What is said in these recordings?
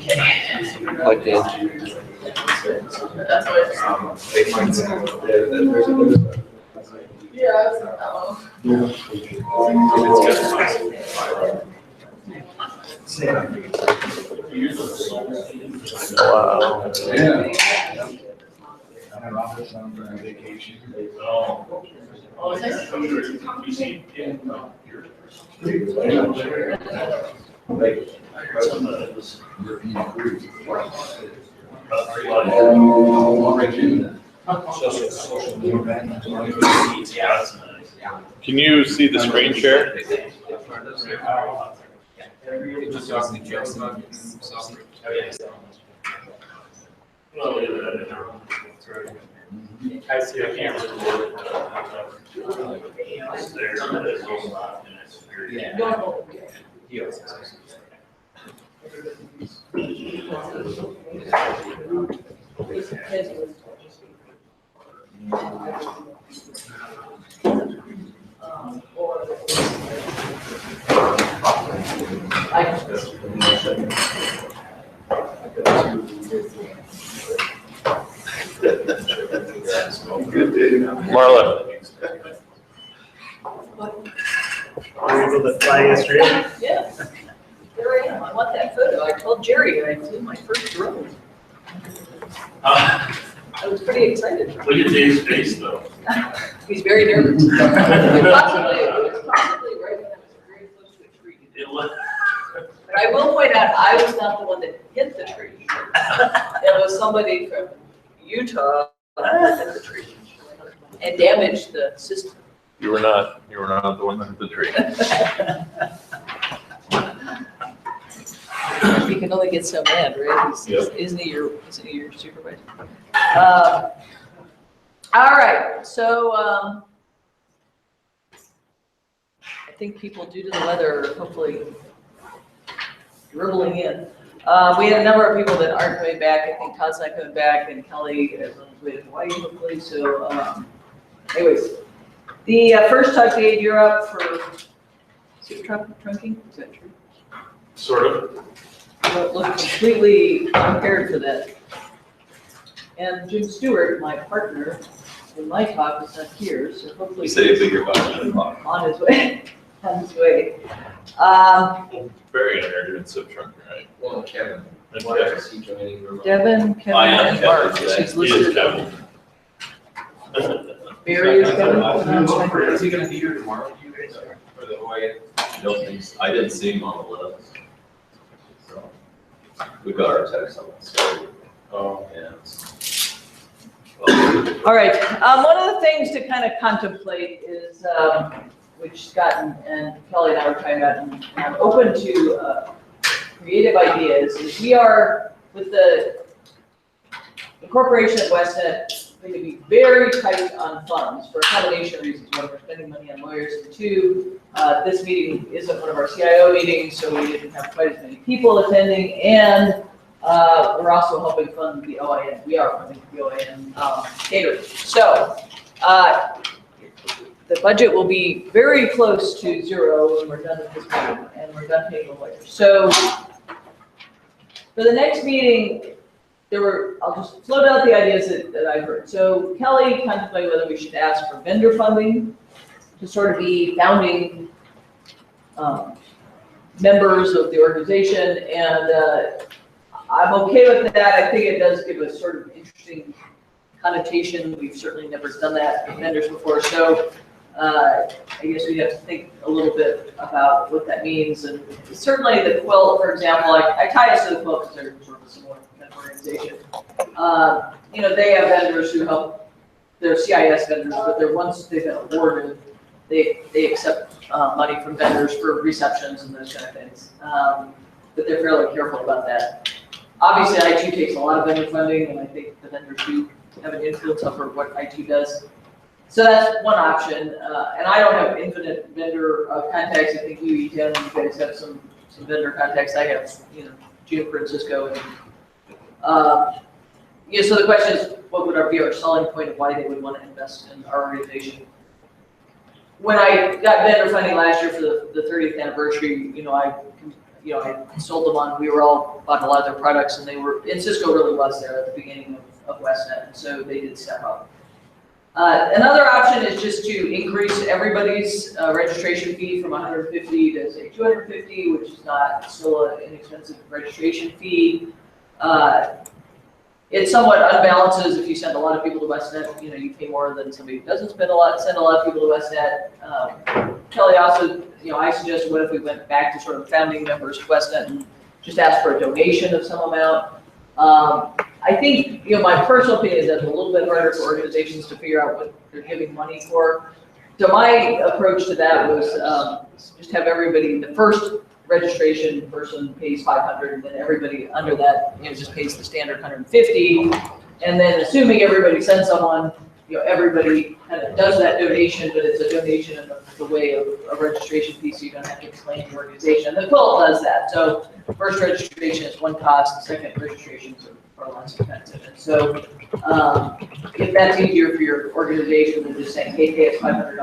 Plugged in. Wow. Yeah. I'm on vacation. Can you see the screen share? I see a camera. Marla. Are you able to fly yesterday? Yeah, there I am. I want that photo. I told Jerry I flew my first drone. I was pretty excited. Look at Dave's face though. He's very nervous. It was possibly right when I was very close to a tree. But I will point out, I was not the one that hit the tree. It was somebody from Utah that hit the tree and damaged the system. You were not the one that hit the tree. You can only get so mad, right? Isn't he your supervisor? All right, so I think people, due to the weather, are hopefully dribbling in. We had a number of people that aren't coming back. I think Todd's not coming back, and Kelly is on his way to Hawaii, hopefully. So, anyways, the first talk date, you're up for soup trunking. Is that true? Sort of. You don't look completely unprepared for that. And Jim Stewart, my partner in my talk, is not here, so hopefully You said you figured about 10 o'clock. on his way. On his way. Very interested in soup trunking, right? Well, Kevin. And Why Kevin. is he joining? Devin, Kevin, I am and Mark. Kevin today. She's He is listed. Kevin. Barry is Kevin. Is he gonna be here tomorrow, you guys, for the Hawaii? I didn't see him on the list. So, we got our text on it, so. Oh. Yeah. All right, one of the things to kind of contemplate is, which Scott and Kelly and I were talking about, and I'm open to creative ideas, is we are, with the incorporation of WestNet, going to be very tight on funds for a combination of reasons. One, we're spending money on lawyers, and two, this meeting isn't one of our CIO meetings, so we didn't have quite as many people attending, and we're also helping fund the OIN. We are funding the OIN catering. So the budget will be very close to zero when we're done with this meeting, and we're done paying the lawyers. So for the next meeting, I'll just float out the ideas that I've heard. So Kelly contemplated whether we should ask for vendor funding to sort of be founding members of the organization, and I'm okay with that. I think it does give a sort of interesting connotation. We've certainly never done that with vendors before, so I guess we have to think a little bit about what that means. And certainly the quilt, for example, I tie us to the quilt because they're sort of a similar kind of organization. They have vendors who help. They're CIS vendors, but once they've been awarded, they accept money from vendors for receptions and those kind of things. But they're fairly careful about that. Obviously, IT takes a lot of vendor funding, and I think the vendors do have an influence over what IT does. So that's one option. And I don't have infinite vendor contacts. I think you guys have some vendor contacts. I have, Juniper and Cisco. And, so the question is, what would be our selling point of why they would want to invest in our organization? When I got vendor funding last year for the 30th anniversary, I sold them on, we were all bought a lot of their products, and and Cisco really was there at the beginning of WestNet, and so they did step up. Another option is just to increase everybody's registration fee from 150 to say 250, which is not still an inexpensive registration fee. It somewhat unbalances if you send a lot of people to WestNet. You pay more than somebody who doesn't send a lot of people to WestNet. Kelly also, I suggested, what if we went back to sort of founding members of WestNet and just asked for a donation of some amount. I think, my personal opinion is that it's a little bit harder for organizations to figure out what they're giving money for. So my approach to that was just have everybody, the first registration person pays 500, and then everybody under that, just pays the standard 150. And then assuming everybody sends someone, everybody kind of does that donation, but it's a donation in the way of a registration fee, so you don't have to explain the organization. The quilt does that. So first registration is one cost, second registration is far less expensive. And so if that's easier for your organization than just saying, hey, pay us $500,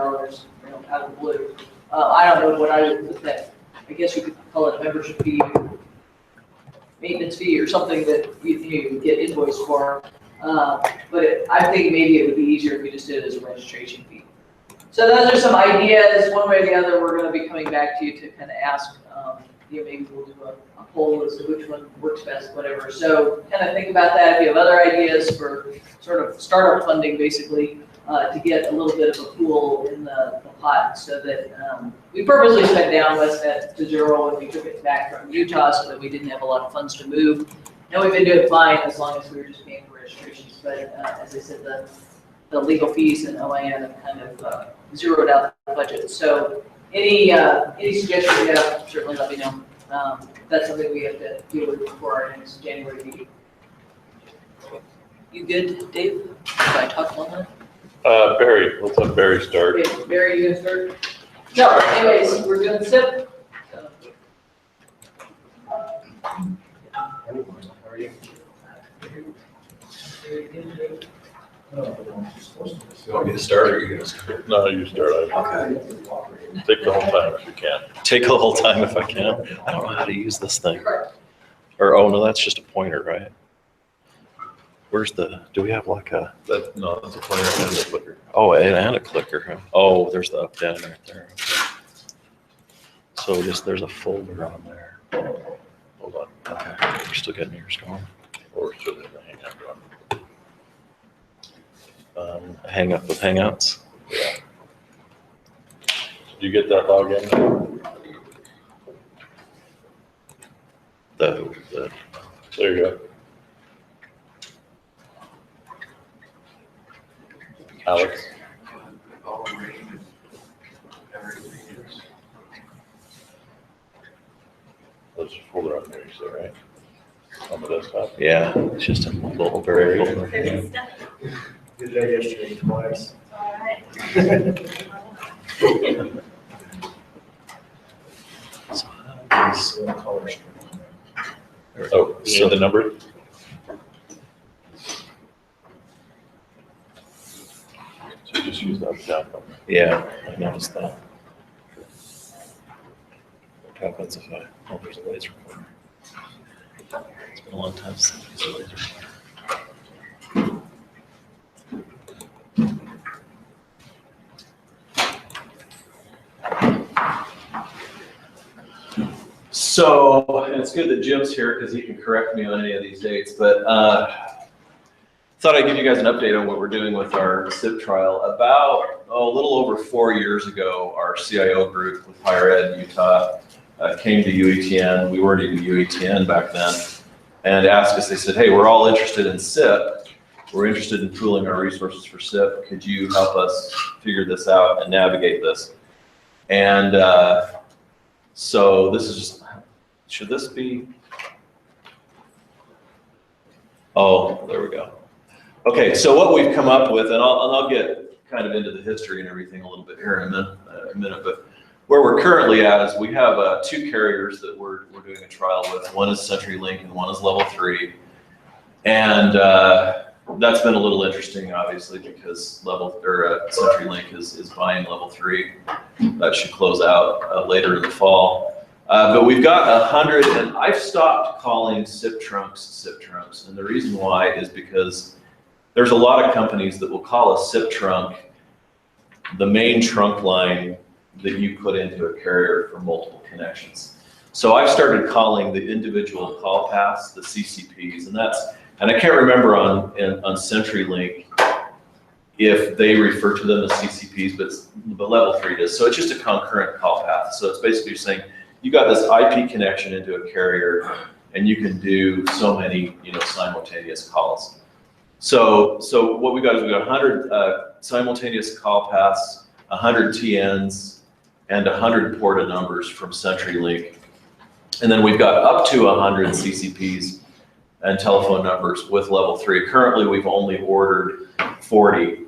out of the blue. I don't know what I would put that. I guess you could call it a membership fee, maintenance fee, or something that you get invoiced for. But I think maybe it would be easier if we just did it as a registration fee. So those are some ideas. One way or the other, we're going to be coming back to you to kind of ask, maybe we'll do a poll as to which one works best, whatever. So kind of think about that. If you have other ideas for sort of startup funding, basically, to get a little bit of a pool in the pot, so that we purposely spent down WestNet to zero when we took it back from Utah, so that we didn't have a lot of funds to move. And we've been doing fine as long as we were just paying for registrations. But as I said, the legal fees and OIN have kind of zeroed out the budget. So any suggestions you have, certainly let me know. That's something we have to deal with before our next January meeting. You good, Dave? Did I talk long enough? Barry, let's have Barry start. Okay, Barry, you gonna start? So anyways, we're doing SIP. How are you? You want me to start, or you guys? No, you start. Okay. Take the whole time if you can. Take the whole time if I can. I don't know how to use this thing. Or, oh no, that's just a pointer, right? Where's do we have like a, No, that's a pointer and a clicker. oh, and a clicker. Oh, there's the up down right there. Okay. So there's a folder on there. Hold on. Okay, we're still getting yours going. Or should it hang out? Hang up with Hangouts. Yeah. Did you get that login? There you go. Alex. There's a folder on there, you say, right? On the desktop? Yeah, it's just a little very folder. Did that yesterday twice. So how does- So color scheme. Oh, you need the number? So you just use that down button. Yeah, I noticed that. What happens if oh, there's a laser pointer. It's been a long time since I used a laser pointer. So, and it's good that Jim's here because he can correct me on any of these dates, but thought I'd give you guys an update on what we're doing with our SIP trial. About a little over 4 years ago, our CIO group with Higher Ed in Utah came to UETN. We weren't even UETN back then, and asked us, they said, hey, we're all interested in SIP. We're interested in pooling our resources for SIP. Could you help us figure this out and navigate this? And so this is just, should this be? Oh, there we go. Okay, so what we've come up with, and I'll get kind of into the history and everything a little bit here in a minute, but where we're currently at is we have 2 carriers that we're doing a trial with. One is CenturyLink and one is Level 3. And that's been a little interesting, obviously, because CenturyLink is buying Level 3. That should close out later in the fall. But we've got 100, and I've stopped calling SIP trunks. And the reason why is because there's a lot of companies that will call a SIP trunk the main trunk line that you put into a carrier for multiple connections. So I've started calling the individual call paths the CCPs, and I can't remember on CenturyLink if they refer to them as CCPs, but level 3 does. So it's just a concurrent call path. So it's basically saying you got this IP connection into a carrier, and you can do so many, simultaneous calls. So what we got is we got 100 simultaneous call paths, 100 TNs, and 100 porta numbers from CenturyLink. And then we've got up to 100 CCPs and telephone numbers with level 3. Currently, we've only ordered 40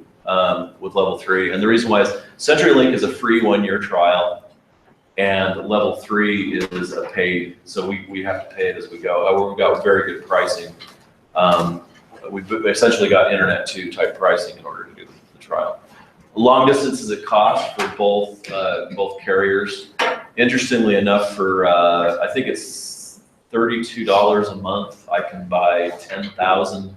with level 3. And the reason why is CenturyLink is a free 1-year trial, and level 3 is a paid, so we have to pay it as we go. We've got very good pricing. We've essentially got Internet 2 type pricing in order to do the trial. Long distance is a cost for both carriers. Interestingly enough, for I think it's $32 a month, I can buy 10,000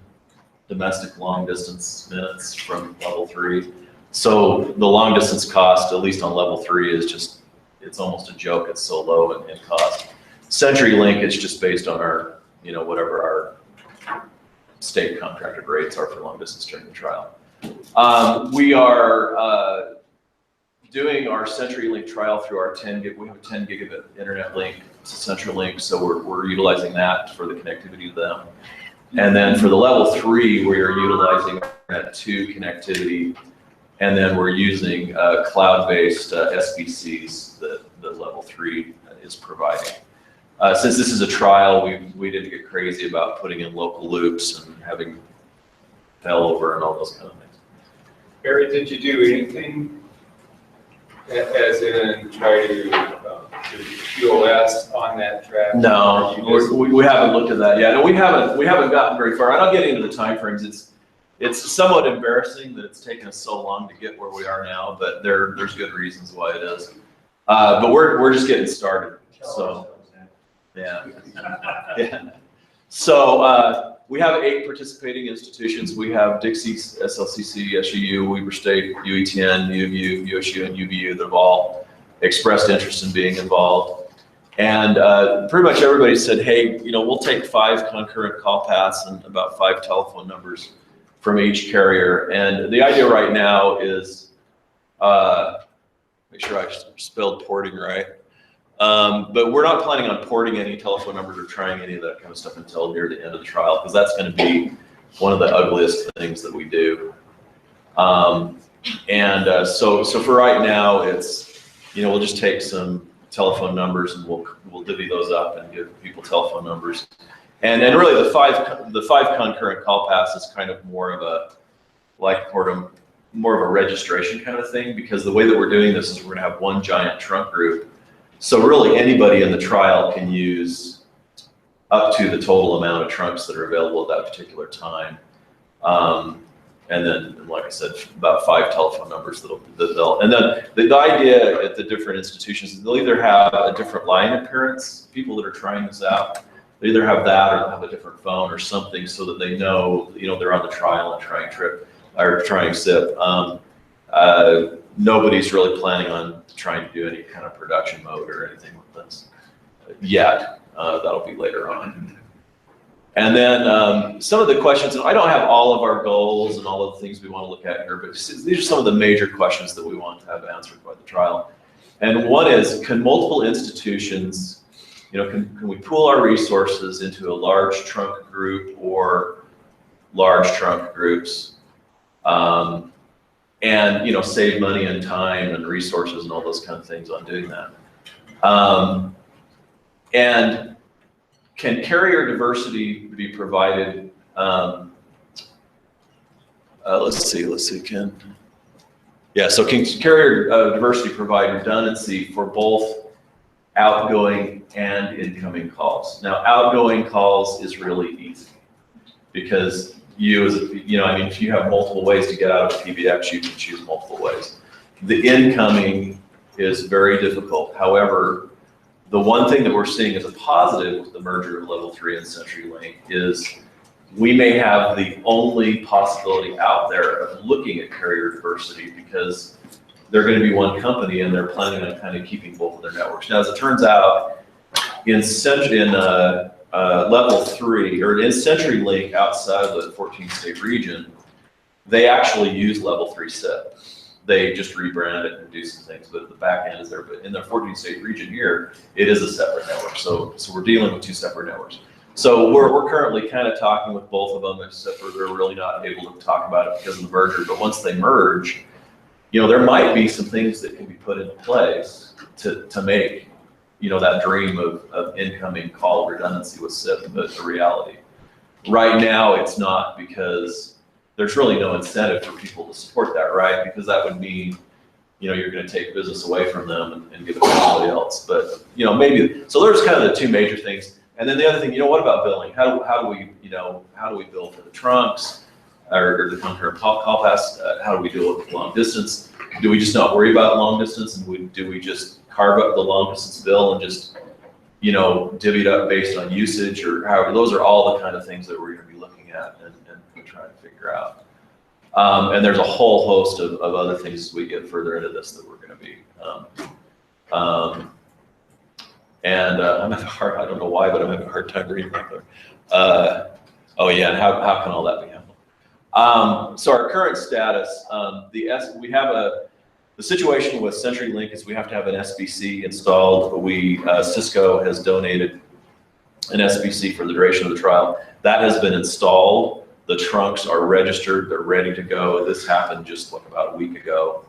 domestic long distance minutes from level 3. So the long distance cost, at least on level 3, is just, it's almost a joke. It's so low in cost. CenturyLink, it's just based on our, whatever our state contracted rates are for long distance during the trial. We are doing our CenturyLink trial through our 10 gig. We have a 10 gigabit internet link to CenturyLink, so we're utilizing that for the connectivity to them. And then for the level 3, we are utilizing Internet 2 connectivity, and then we're using cloud-based SBCs that level 3 is providing. Since this is a trial, we didn't get crazy about putting in local loops and having failover and all those kind of things. Barry, did you do anything as in try to do QoS on that track? No, we haven't looked at that yet. No, we haven't gotten very far. I don't get into the timeframes. It's somewhat embarrassing that it's taken us so long to get where we are now, but there's good reasons why it is. But we're just getting started. So yeah. So we have 8 participating institutions. We have Dixie, SLCC, SUU, Weber State, UETN, UMU, USU, and UVU that have all expressed interest in being involved. And pretty much everybody said, hey, we'll take 5 concurrent call paths and about 5 telephone numbers from each carrier. And the idea right now is, make sure I spelled porting right. But we're not planning on porting any telephone numbers or trying any of that kind of stuff until near the end of the trial, because that's going to be one of the ugliest things that we do. So for right now, it's, we'll just take some telephone numbers and we'll divvy those up and give people telephone numbers. And really the five concurrent call paths is kind of more of a, more of a registration kind of thing, because the way that we're doing this is we're going to have one giant trunk group. So really anybody in the trial can use up to the total amount of trunks that are available at that particular time. And then, like I said, about 5 telephone numbers and then the idea at the different institutions is they'll either have a different line appearance, people that are trying this out, they either have that or they'll have a different phone or something so that they know, they're on the trial and trying SIP. Nobody's really planning on trying to do any kind of production mode or anything with this yet. That'll be later on. And then some of the questions, and I don't have all of our goals and all of the things we want to look at here, but these are some of the major questions that we want to have answered by the trial. And one is, can multiple institutions, can we pool our resources into a large trunk group or large trunk groups? And save money and time and resources and all those kind of things on doing that. And can carrier diversity be provided? Let's see, Ken. Yeah, so can carrier diversity provide redundancy for both outgoing and incoming calls? Now, outgoing calls is really easy because if you have multiple ways to get out of a PBX, you can choose multiple ways. The incoming is very difficult. However, The one thing that we're seeing as a positive with the merger of Level 3 and CenturyLink is we may have the only possibility out there of looking at carrier diversity because they're going to be one company and they're planning on kind of keeping both of their networks. Now, as it turns out, in Level 3, or in CenturyLink outside of the 14-state region, they actually use Level 3 SIP. They just rebrand it and do some things, but the back end is there. But in the 14-state region here, it is a separate network. So we're dealing with two separate networks. So we're currently kind of talking with both of them, except for they're really not able to talk about it because of the merger. But once they merge, there might be some things that can be put into place to make, that dream of incoming call redundancy with SIP a reality. Right now, it's not, because there's really no incentive for people to support that, right? Because that would mean, you're going to take business away from them and give it to somebody else. But, maybe, so there's kind of the two major things. And then the other thing, what about billing? How do we bill for the trunks or the concurrent call pass? How do we deal with long distance? Do we just not worry about long distance, and do we just carve up the long distance bill and just, divvy it up based on usage, or however? Those are all the kind of things that we're going to be looking at and trying to figure out. And there's a whole host of other things as we get further into this that we're going to be. I'm having a hard, I don't know why, but I'm having a hard time reading right there. Oh yeah, and how can all that be handled? So our current status, the situation with CenturyLink is we have to have an SBC installed. Cisco has donated an SBC for the duration of the trial. That has been installed. The trunks are registered. They're ready to go. This happened just about a week ago.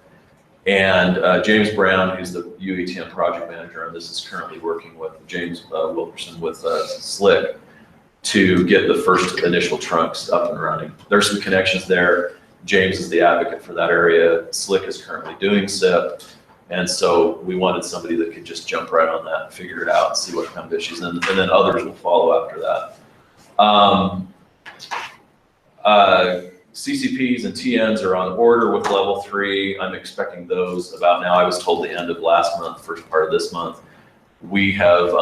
And James Brown, who's the UATM project manager, and this is currently working with James Wilkerson with Slick to get the first initial trunks up and running. There's some connections there. James is the advocate for that area. Slick is currently doing SIP. And so we wanted somebody that could just jump right on that and figure it out and see what kind of issues, and then others will follow after that. CCPs and TNs are on order with Level 3. I'm expecting those about now. I was told the end of last month, first part of this month. We have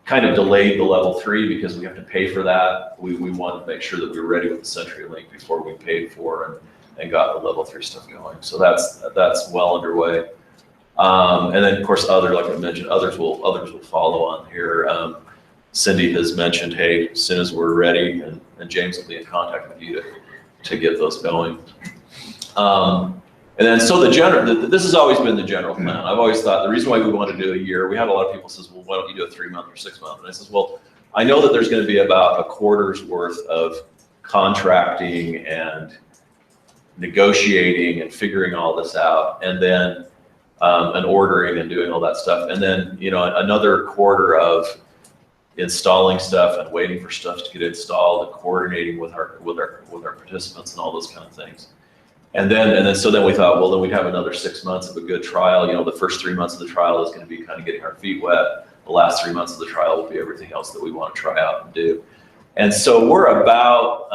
kind of delayed the Level 3 because we have to pay for that. We wanted to make sure that we were ready with the CenturyLink before we paid for and got the Level 3 stuff going. So that's well underway. And then of course like I mentioned, others will follow on here. Cindy has mentioned, hey, as soon as we're ready, and James will be in contact with you to get those going. And then so this has always been the general plan. I've always thought the reason why we want to do a year, we had a lot of people says, well, why don't you do a 3-month or 6-month? And I says, well, I know that there's going to be about a quarter's worth of contracting and negotiating and figuring all this out, and then and ordering and doing all that stuff. And then, another quarter of installing stuff and waiting for stuff to get installed and coordinating with our participants and all those kind of things. And then so we thought, well, then we'd have another 6 months of a good trial. The first 3 months of the trial is going to be kind of getting our feet wet. The last 3 months of the trial will be everything else that we want to try out and do. And so we're about,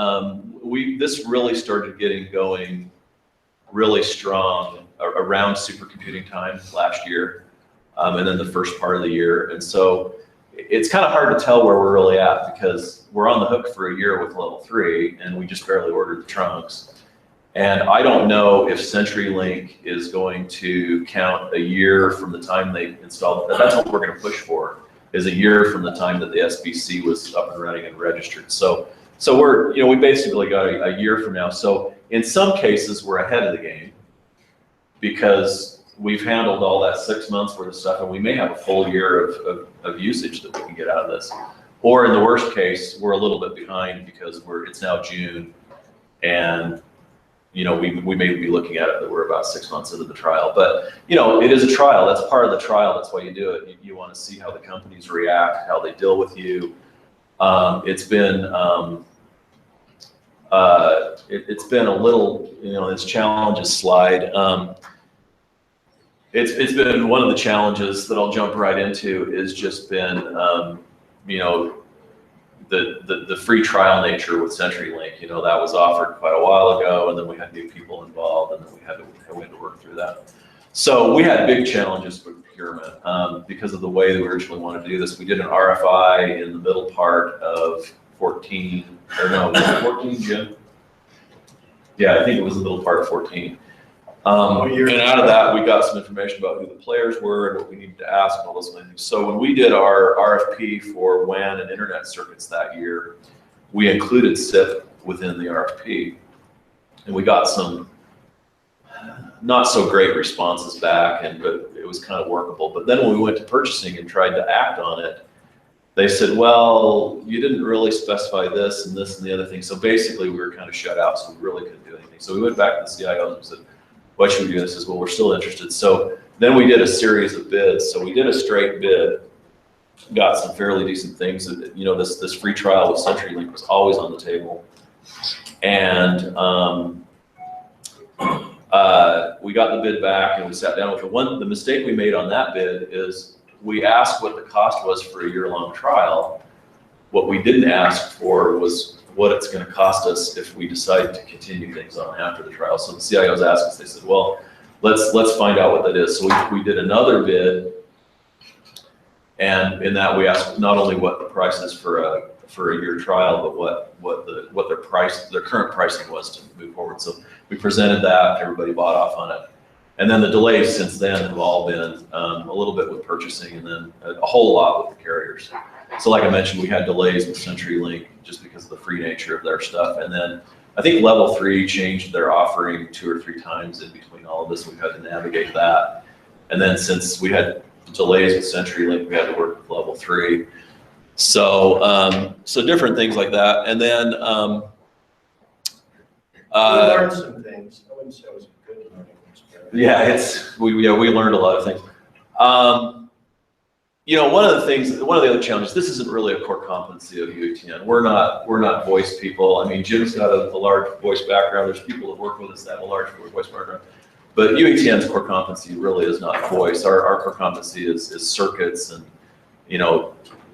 this really started getting going really strong around supercomputing time last year, and then the first part of the year. And so it's kind of hard to tell where we're really at because we're on the hook for a year with Level 3 and we just barely ordered the trunks. And I don't know if CenturyLink is going to count a year from the time they installed it. That's what we're going to push for, is a year from the time that the SBC was up and running and registered. So we're, we basically got a year from now. So in some cases we're ahead of the game because we've handled all that 6 months worth of stuff, and we may have a full year of usage that we can get out of this. Or in the worst case, we're a little bit behind because it's now June, and we may be looking at it that we're about 6 months into the trial. But it is a trial. That's part of the trial. That's why you do it. You want to see how the companies react, how they deal with you. It's been it's been a little, this challenges slide. It's been one of the challenges that I'll jump right into is just been, the free trial nature with CenturyLink. That was offered quite a while ago, and then we had new people involved, and then we had to work through that. So we had big challenges procurement. Because of the way that we originally wanted to do this, we did an RFI in the middle part of 14, or no, was it 14, Jim? Yeah, I think it was the middle part of 14. And out of that, we got some information about who the players were and what we needed to ask and all those kind of things. So when we did our RFP for WAN and internet circuits that year, we included SIP within the RFP. And we got some not so great responses back, but it was kind of workable. But then when we went to purchasing and tried to act on it, they said, well, you didn't really specify this and this and the other thing. So basically we were kind of shut out, so we really couldn't do anything. So we went back to the CIOs and said, what should we do? And says, well, we're still interested. So then we did a series of bids. So we did a straight bid, got some fairly decent things. This free trial with CenturyLink was always on the table. And we got the bid back and we sat down with the mistake we made on that bid is we asked what the cost was for a year-long trial. What we didn't ask for was what it's going to cost us if we decide to continue things on after the trial. So the CIOs asked us, they said, well, let's find out what that is. So we did another bid, and in that we asked not only what the price is for a year trial, but what their current pricing was to move forward. So we presented that, everybody bought off on it. And then the delays since then have all been a little bit with purchasing and then a whole lot with the carriers. So like I mentioned, we had delays with CenturyLink just because of the free nature of their stuff. And then I think Level 3 changed their offering 2 or 3 times in between all of this. We've had to navigate that. And then since we had delays with CenturyLink, we had to work with Level 3. So different things like that. And then We learned some things. I wouldn't say it was a good learning experience. yeah, we learned a lot of things. One of the other challenges, this isn't really a core competency of UATN. We're not voice people. I mean, Jim's got a large voice background. There's people that work with us that have a large voice background. But UATN's core competency really is not voice. Our core competency is circuits and,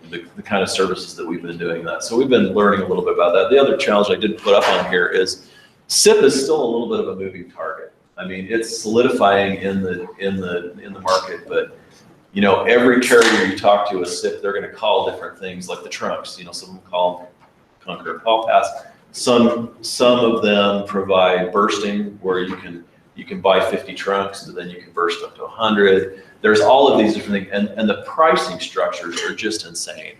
the kind of services that we've been doing that. So we've been learning a little bit about that. The other challenge I didn't put up on here is SIP is still a little bit of a moving target. I mean, it's solidifying in the market, but every carrier you talk to is SIP, they're going to call different things like the trunks. Some of them call Conquer Call Pass. Some of them provide bursting where you can buy 50 trunks and then you can burst up to 100. There's all of these different things, and the pricing structures are just insane.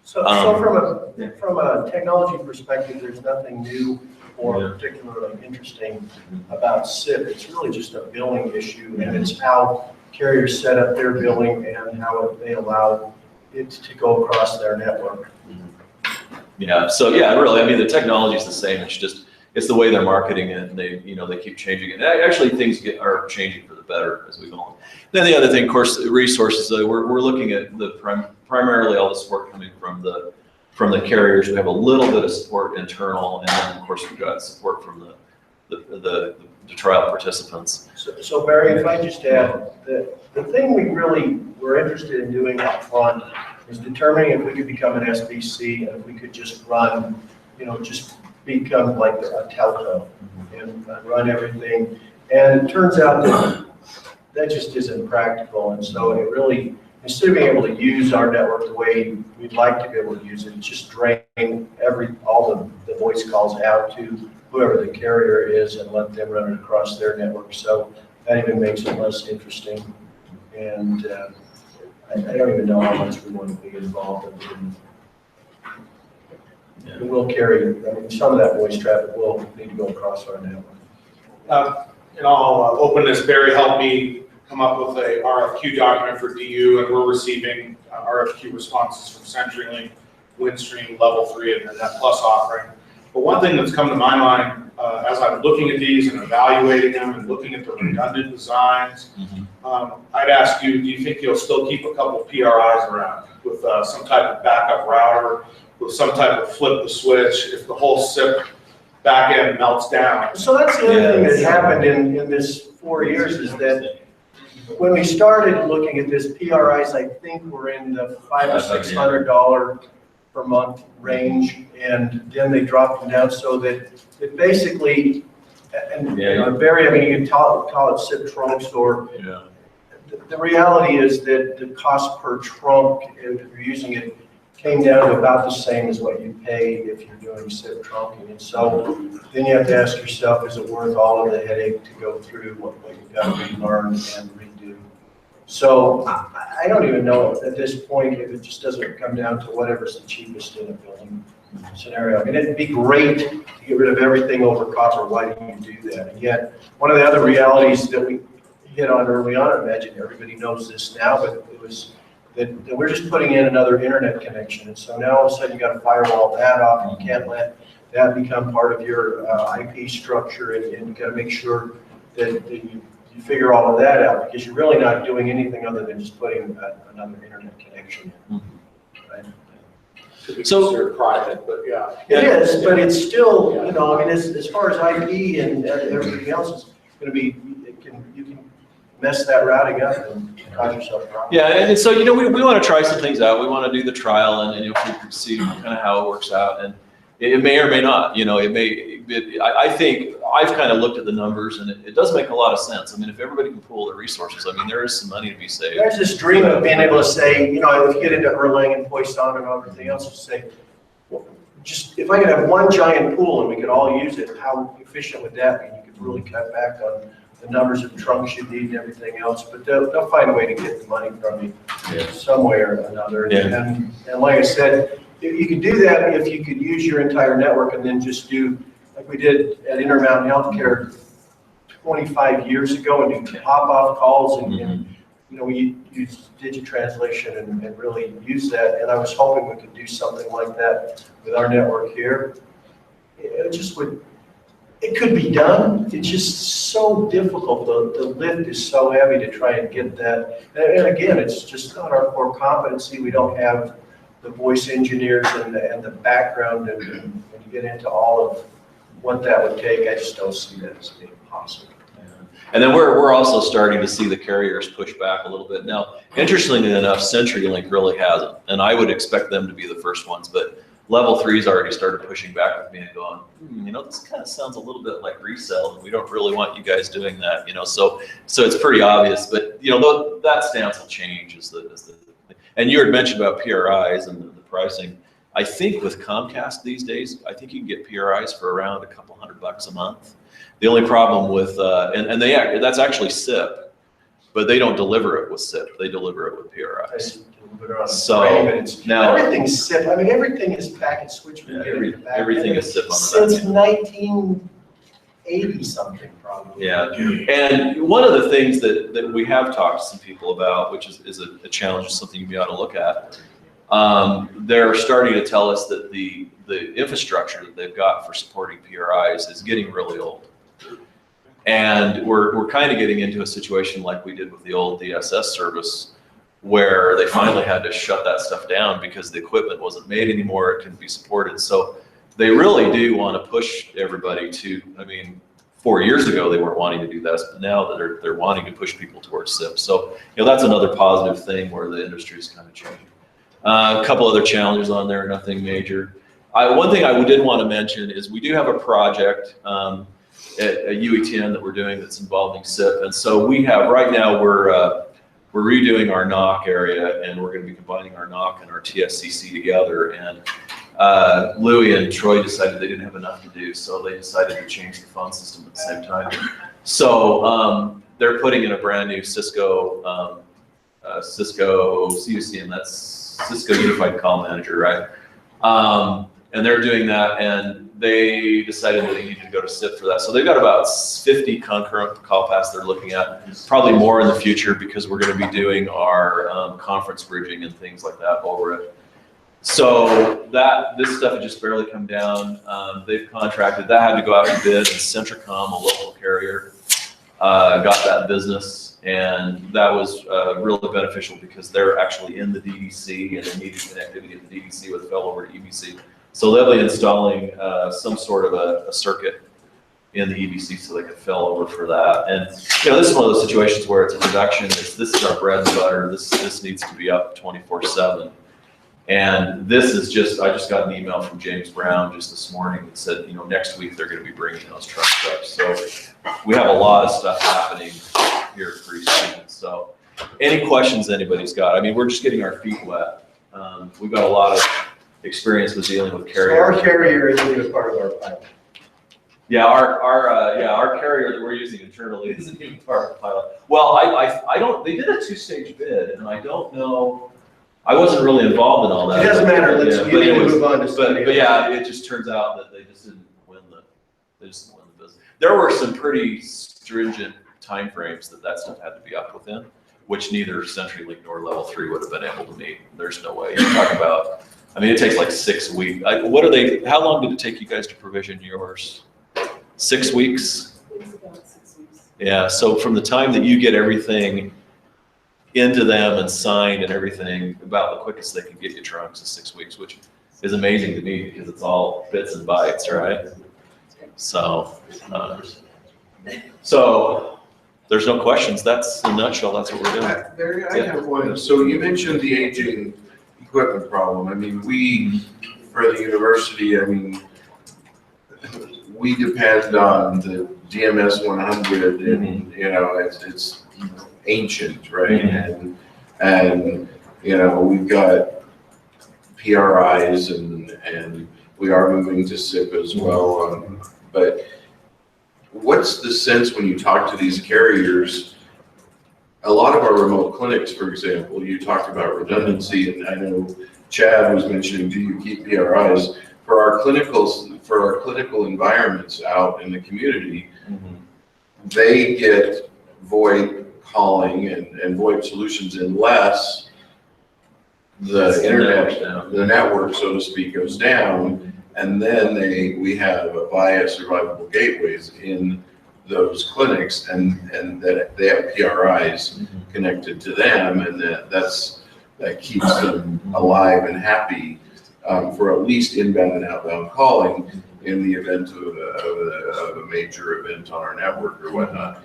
So from a technology perspective, there's nothing new or particularly interesting about SIP. It's really just a billing issue, and it's how carriers set up their billing and how they allow it to go across their network. Yeah. So really, I mean, the technology is the same. It's the way they're marketing it, and they keep changing it. And actually, things are changing for the better as we go on. Then the other thing, of course, resources. We're looking at primarily all the support coming from the carriers. We have a little bit of support internal, and then of course we've got support from the trial participants. So Barry, if I just add, the thing we really were interested in doing up front is determining if we could become an SBC and if we could just run, just become like a telco and run everything. And it turns out that just isn't practical. And so it really, instead of being able to use our network the way we'd like to be able to use it, just drain all the voice calls out to whoever the carrier is and let them run it across their network. So that even makes it less interesting. And I don't even know how much we want to be involved in. We will carry, some of that voice traffic will need to go across our network. In all openness, Barry helped me come up with a RFQ document for DU, and we're receiving RFQ responses from CenturyLink, Windstream, Level 3, and the Net Plus offering. But one thing that's come to my mind as I'm looking at these and evaluating them and looking at the redundant designs, I'd ask you, do you think you'll still keep a couple PRIs around with some type of backup router, with some type of flip the switch if the whole SIP back end melts down? So that's the other thing that happened in this 4 years is that when we started looking at this, PRIs, I think were in the $500 or $600 per month range, and then they dropped them down so that it basically, and Barry, I mean, you can call it SIP trunks, the reality is that the cost per trunk, if you're using it, came down to about the same as what you pay if you're doing SIP trunking. And so then you have to ask yourself, is it worth all of the headache to go through what you've got to relearn and redo? So I don't even know at this point if it just doesn't come down to whatever's the cheapest in a building scenario. I mean, it'd be great to get rid of everything over copper. Why do you do that? And yet, one of the other realities that we hit on early on, I imagine everybody knows this now, but it was that we're just putting in another internet connection. And so now all of a sudden you got to firewall that off, and you can't let that become part of your IP structure, and you got to make sure that you figure all of that out, because you're really not doing anything other than just putting another internet connection in. Right? Could be So- considered private, but yeah. It is, but it's still, you know, I mean, as far as IP and everything else is going to be, you can mess that routing up and cause yourself problems. Yeah, and so, you know, we want to try some things out. We want to do the trial and you know, we can see kind of how it works out. And it may or may not, you know, I think I've kind of looked at the numbers, and it does make a lot of sense. I mean, if everybody can pool their resources, I mean, there is some money to be saved. There's this dream of being able to say, you know, if you get into Erlang and Poisson and everything else, just say, well, just if I could have one giant pool and we could all use it, how efficient would that be? You could really cut back on the numbers of trunks you need and everything else, but they'll find a way to get the money from you some way or another. Yeah. And like I said, you could do that if you could use your entire network and then just do, like we did at Intermountain Healthcare 25 years ago, and do pop-off calls and you know, we use digitranslation and really use that. And I was hoping we could do something like that with our network here. It just would, it could be done. It's just so difficult. The lift is so heavy to try and get that. And again, it's just not our core competency. We don't have the voice engineers and the background, and when you get into all of what that would take, I just don't see that as being possible. And then we're also starting to see the carriers push back a little bit. Now, interestingly enough, CenturyLink really hasn't, and I would expect them to be the first ones, but Level 3's already started pushing back with me and going, you know, this kind of sounds a little bit like resell, and we don't really want you guys doing that, you know, so it's pretty obvious, but, you know, that stance will change and you had mentioned about PRIs and the pricing. I think with Comcast these days, I think you can get PRIs for around a couple $100 a month. The only problem with, and that's actually SIP, but they don't deliver it with SIP, they deliver it with PRIs. So now everything's SIP. I mean, everything is packet switch. Yeah, everything is SIP on the since 1980 something probably. Yeah, and one of the things that we have talked to some people about, which is a challenge, something you ought to look at. They're starting to tell us that the infrastructure that they've got for supporting PRIs is getting really old. And we're kind of getting into a situation like we did with the old DSS service, where they finally had to shut that stuff down because the equipment wasn't made anymore, it couldn't be supported. So they really do want to push everybody to, I mean, 4 years ago they weren't wanting to do this, but now that they're wanting to push people towards SIP. So, you know, that's another positive thing where the industry is kind of changing. A couple other challenges on there, nothing major. One thing I did want to mention is we do have a project at UETN that we're doing that's involving SIP. And so we have, right now we're redoing our NOC area, and we're going to be combining our NOC and our TSCC together. And Louis and Troy decided they didn't have enough to do, so they decided to change the phone system at the same time. So they're putting in a brand new Cisco CUCM, that's Cisco Unified Call Manager, right? And they're doing that, and they decided that they needed to go to SIP for that. So they've got about 50 concurrent call paths they're looking at, probably more in the future because we're going to be doing our conference bridging and things like that over it. So this stuff had just barely come down. They've contracted, that had to go out to bid, and Centricom, a local carrier, got that business, and that was really beneficial because they're actually in the DDC and they needed connectivity at the DDC with failover to EBC. So they'll be installing some sort of a circuit in the EBC so they can fail over for that. And you know, this is one of those situations where it's a production. This is our bread and butter. This needs to be up 24/7. And this is just, I just got an email from James Brown just this morning that said, you know, next week they're going to be bringing those trucks up. So we have a lot of stuff happening here pretty soon. So any questions anybody's got. I mean, we're just getting our feet wet. We've got a lot of experience with dealing with So our carriers. carrier isn't even part of our pilot. Yeah, our carrier that we're using internally isn't even part of the pilot. Well, I don't, they did a two-stage bid, and I don't know, I wasn't really involved in all that. It doesn't matter, Yeah, let's, but you need it to was- move on to somebody But else. yeah, it just turns out that they just didn't win the business. There were some pretty stringent timeframes that stuff had to be up within, which neither CenturyLink nor Level 3 would have been able to meet. There's no way. You're talking about, I mean, it takes like 6 weeks. What are they, how long did it take you guys to provision yours? 6 weeks? It's about 6 weeks. Yeah, so from the time that you get everything into them and signed and everything, about the quickest they can get you trunks is 6 weeks, which is amazing to me because it's all bits and bytes, right? So there's no questions. That's in a nutshell, that's what we're doing. Barry, I have one. So you mentioned the aging equipment problem. I mean, we, for the university, I mean, we depend on the DMS 100 and, you know, it's ancient, right? And, you know, we've got PRIs and we are moving to SIP as well. But what's the sense when you talk to these carriers? A lot of our remote clinics, for example, you talked about redundancy, and I know Chad was mentioning, do you keep PRIs? For our clinical environments out in the community, they get VoIP calling and VoIP solutions unless the internet, the network, so to speak, goes down. And then we have via survivable gateways in those clinics, and that they have PRIs connected to them, and that keeps them alive and happy for at least inbound and outbound calling in the event of a major event on our network or whatnot.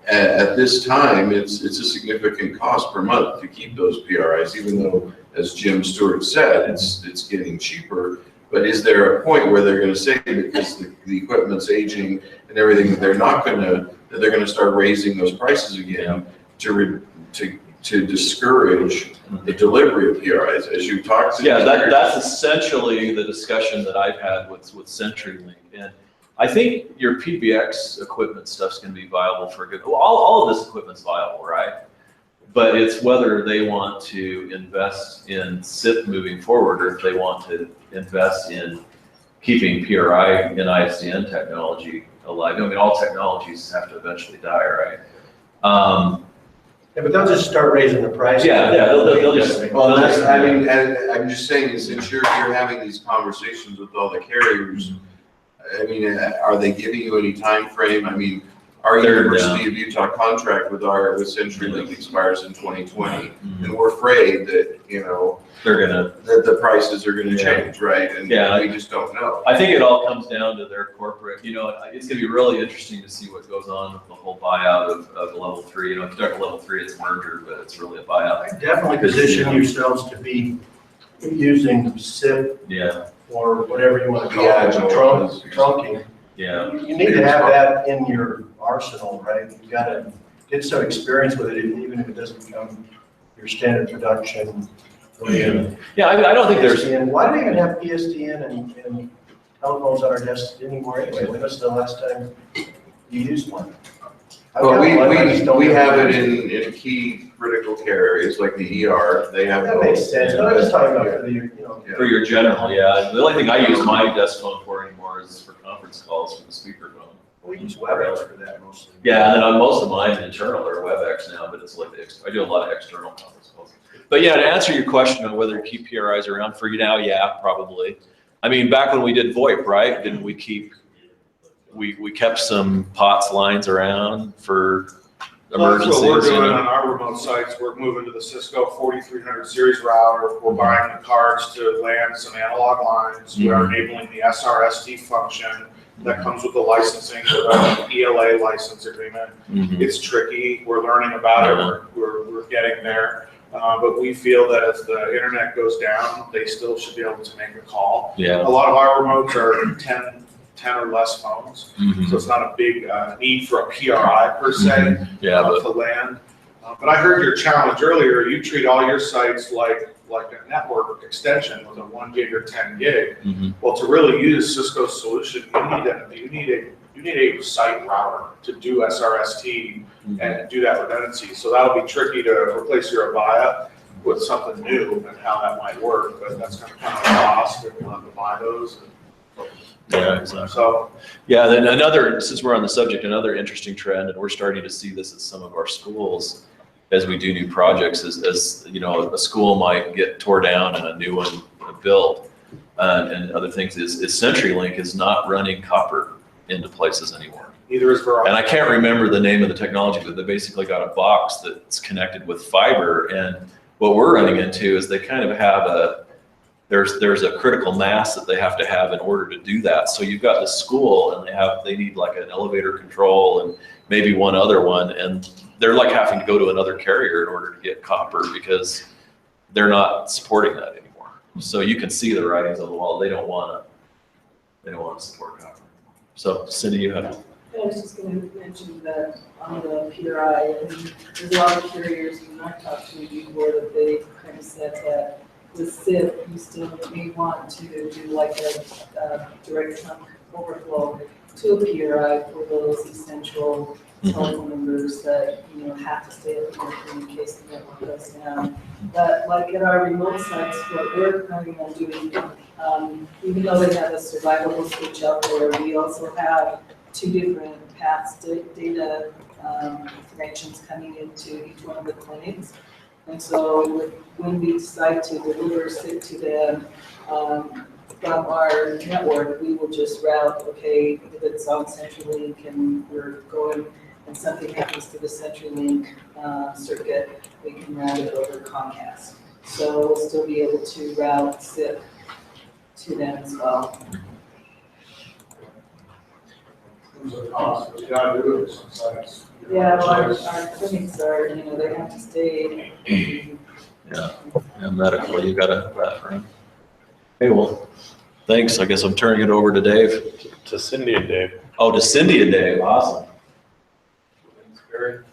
At this time, it's a significant cost per month to keep those PRIs, even though, as Jim Stewart said, it's getting cheaper. But is there a point where they're going to say, because the equipment's aging and everything, that they're going to start raising those prices again to discourage the delivery of PRIs, as you talked to? Yeah, that's essentially the discussion that I've had with CenturyLink. And I think your PBX equipment stuff's gonna be viable for good. All of this equipment's viable, right? But it's whether they want to invest in SIP moving forward, or if they want to invest in keeping PRI and ISDN technology alive. I mean, all technologies have to eventually die, right? Yeah, but they'll just start raising the price. Yeah, they'll just. Well, and I'm just saying, since you're having these conversations with all the carriers, I mean, are they giving you any time frame? I mean, our University of Utah contract with CenturyLink expires in 2020, and we're afraid that, you know, that the prices are gonna change, right? And we just don't know. I think it all comes down to their corporate, you know, it's gonna be really interesting to see what goes on with the whole buyout of Level 3. You know, if you talk Level 3, it's a merger, but it's really a buyout. Definitely position yourselves to be using SIP or whatever you want to call it, trunking. Yeah. You need to have that in your arsenal, right? You've got to get some experience with it, even if it doesn't become your standard production. Yeah, I don't think there's. PSTN. Why do they even have PSTN and telephones on our desks anymore anyway? When was the last time you used one? Well, we have it in key critical care areas like the ER. They have. That makes sense, but I'm just talking about for the, you know. For your general, yeah. The only thing I use my desk phone for anymore is for conference calls for the speakerphone. We use WebEx for that mostly. Yeah, and then most of mine internal are WebEx now, but it's like I do a lot of external conference calls. But yeah, to answer your question on whether to keep PRIs around for you now, yeah, probably. I mean, back when we did VoIP, right? Didn't we we kept some POTS lines around for emergencies? That's what we're doing you know? on our remote sites. We're moving to the Cisco 4300 series router. We're buying the cards to land some analog lines. We're enabling the SRST function that comes with the licensing, with an ELA license agreement. It's tricky. We're learning about it. We're getting there. But we feel that if the internet goes down, they still should be able to make a call. Yeah. A lot of our remotes are 10 or less phones, so it's not a big need for a PRI per se Yeah, to land. But I heard your challenge earlier, you treat all your sites like a network extension with a 1 gig or 10 gig. Well, to really use Cisco's solution, you need a site router to do SRST and do that redundancy. So that'll be tricky to replace your Avaya with something new and how that might work, but that's going to come at a cost, and we'll have to buy those. Yeah, exactly. So, Yeah, then another, since we're on the subject, another interesting trend, and we're starting to see this at some of our schools as we do new projects, is as you know, a school might get tore down and a new one built, and other things, is CenturyLink is not running copper into places anymore. neither is Verizon. And I can't remember the name of the technology, but they basically got a box that's connected with fiber, and what we're running into is they kind of have there's a critical mass that they have to have in order to do that. So you've got the school and they need like an elevator control and maybe one other one, and they're like having to go to another carrier in order to get copper because they're not supporting that anymore. So you can see the writings on the wall. They don't want to support copper. So Cindy, you have. I was just going to mention that on the PRI, and there's a lot of carriers when I talked to before that they kind of said that with SIP, you still may want to do like a direct trunk overflow to a PRI for those essential telephone numbers that, you know, have to stay up here in case the network goes down. But like at our remote sites, what we're planning on doing, even though they have a survivable switch out there, we also have 2 different paths data connections coming into each one of the clinics. And so when we decide to deliver SIP to them from our network, we will just route, okay, if it's on CenturyLink and we're going and something happens to the CenturyLink circuit, we can route it over Comcast. So we'll still be able to route SIP to them as well. Yeah, well, our clinics are, you know, they have to stay. Yeah, medical, you got to have that, right? Hey, well, thanks. I guess I'm turning it over to Dave. To Cindy and Dave. Oh, to Cindy and Dave. Awesome. Thanks, Barry.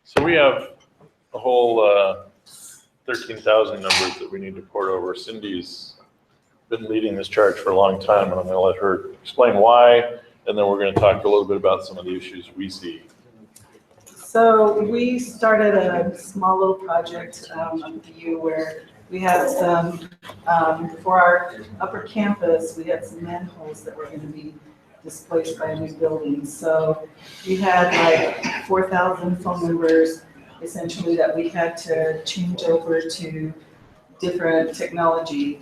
So we have a whole 13,000 numbers that we need to port over. Cindy's been leading this charge for a long time, and I'm going to let her explain why, and then we're going to talk a little bit about some of the issues we see. So we started a small little project with you where we had some, for our upper campus, we had some manholes that were going to be displaced by a new building. So we had like 4,000 phone numbers essentially that we had to change over to different technology.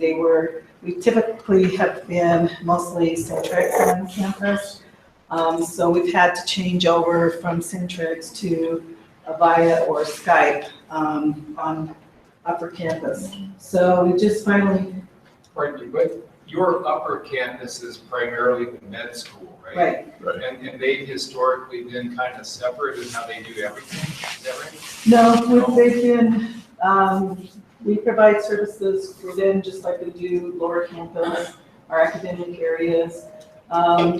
We typically have been mostly Centrex on campus. So we've had to change over from Centrex to Avaya or Skype on upper campus. So we just finally. Pardon me, but your upper campus is primarily the med school, right? Right. And they've historically been kind of separate in how they do everything, is that right? No, they've been, we provide services for them just like we do lower campus, our academic areas.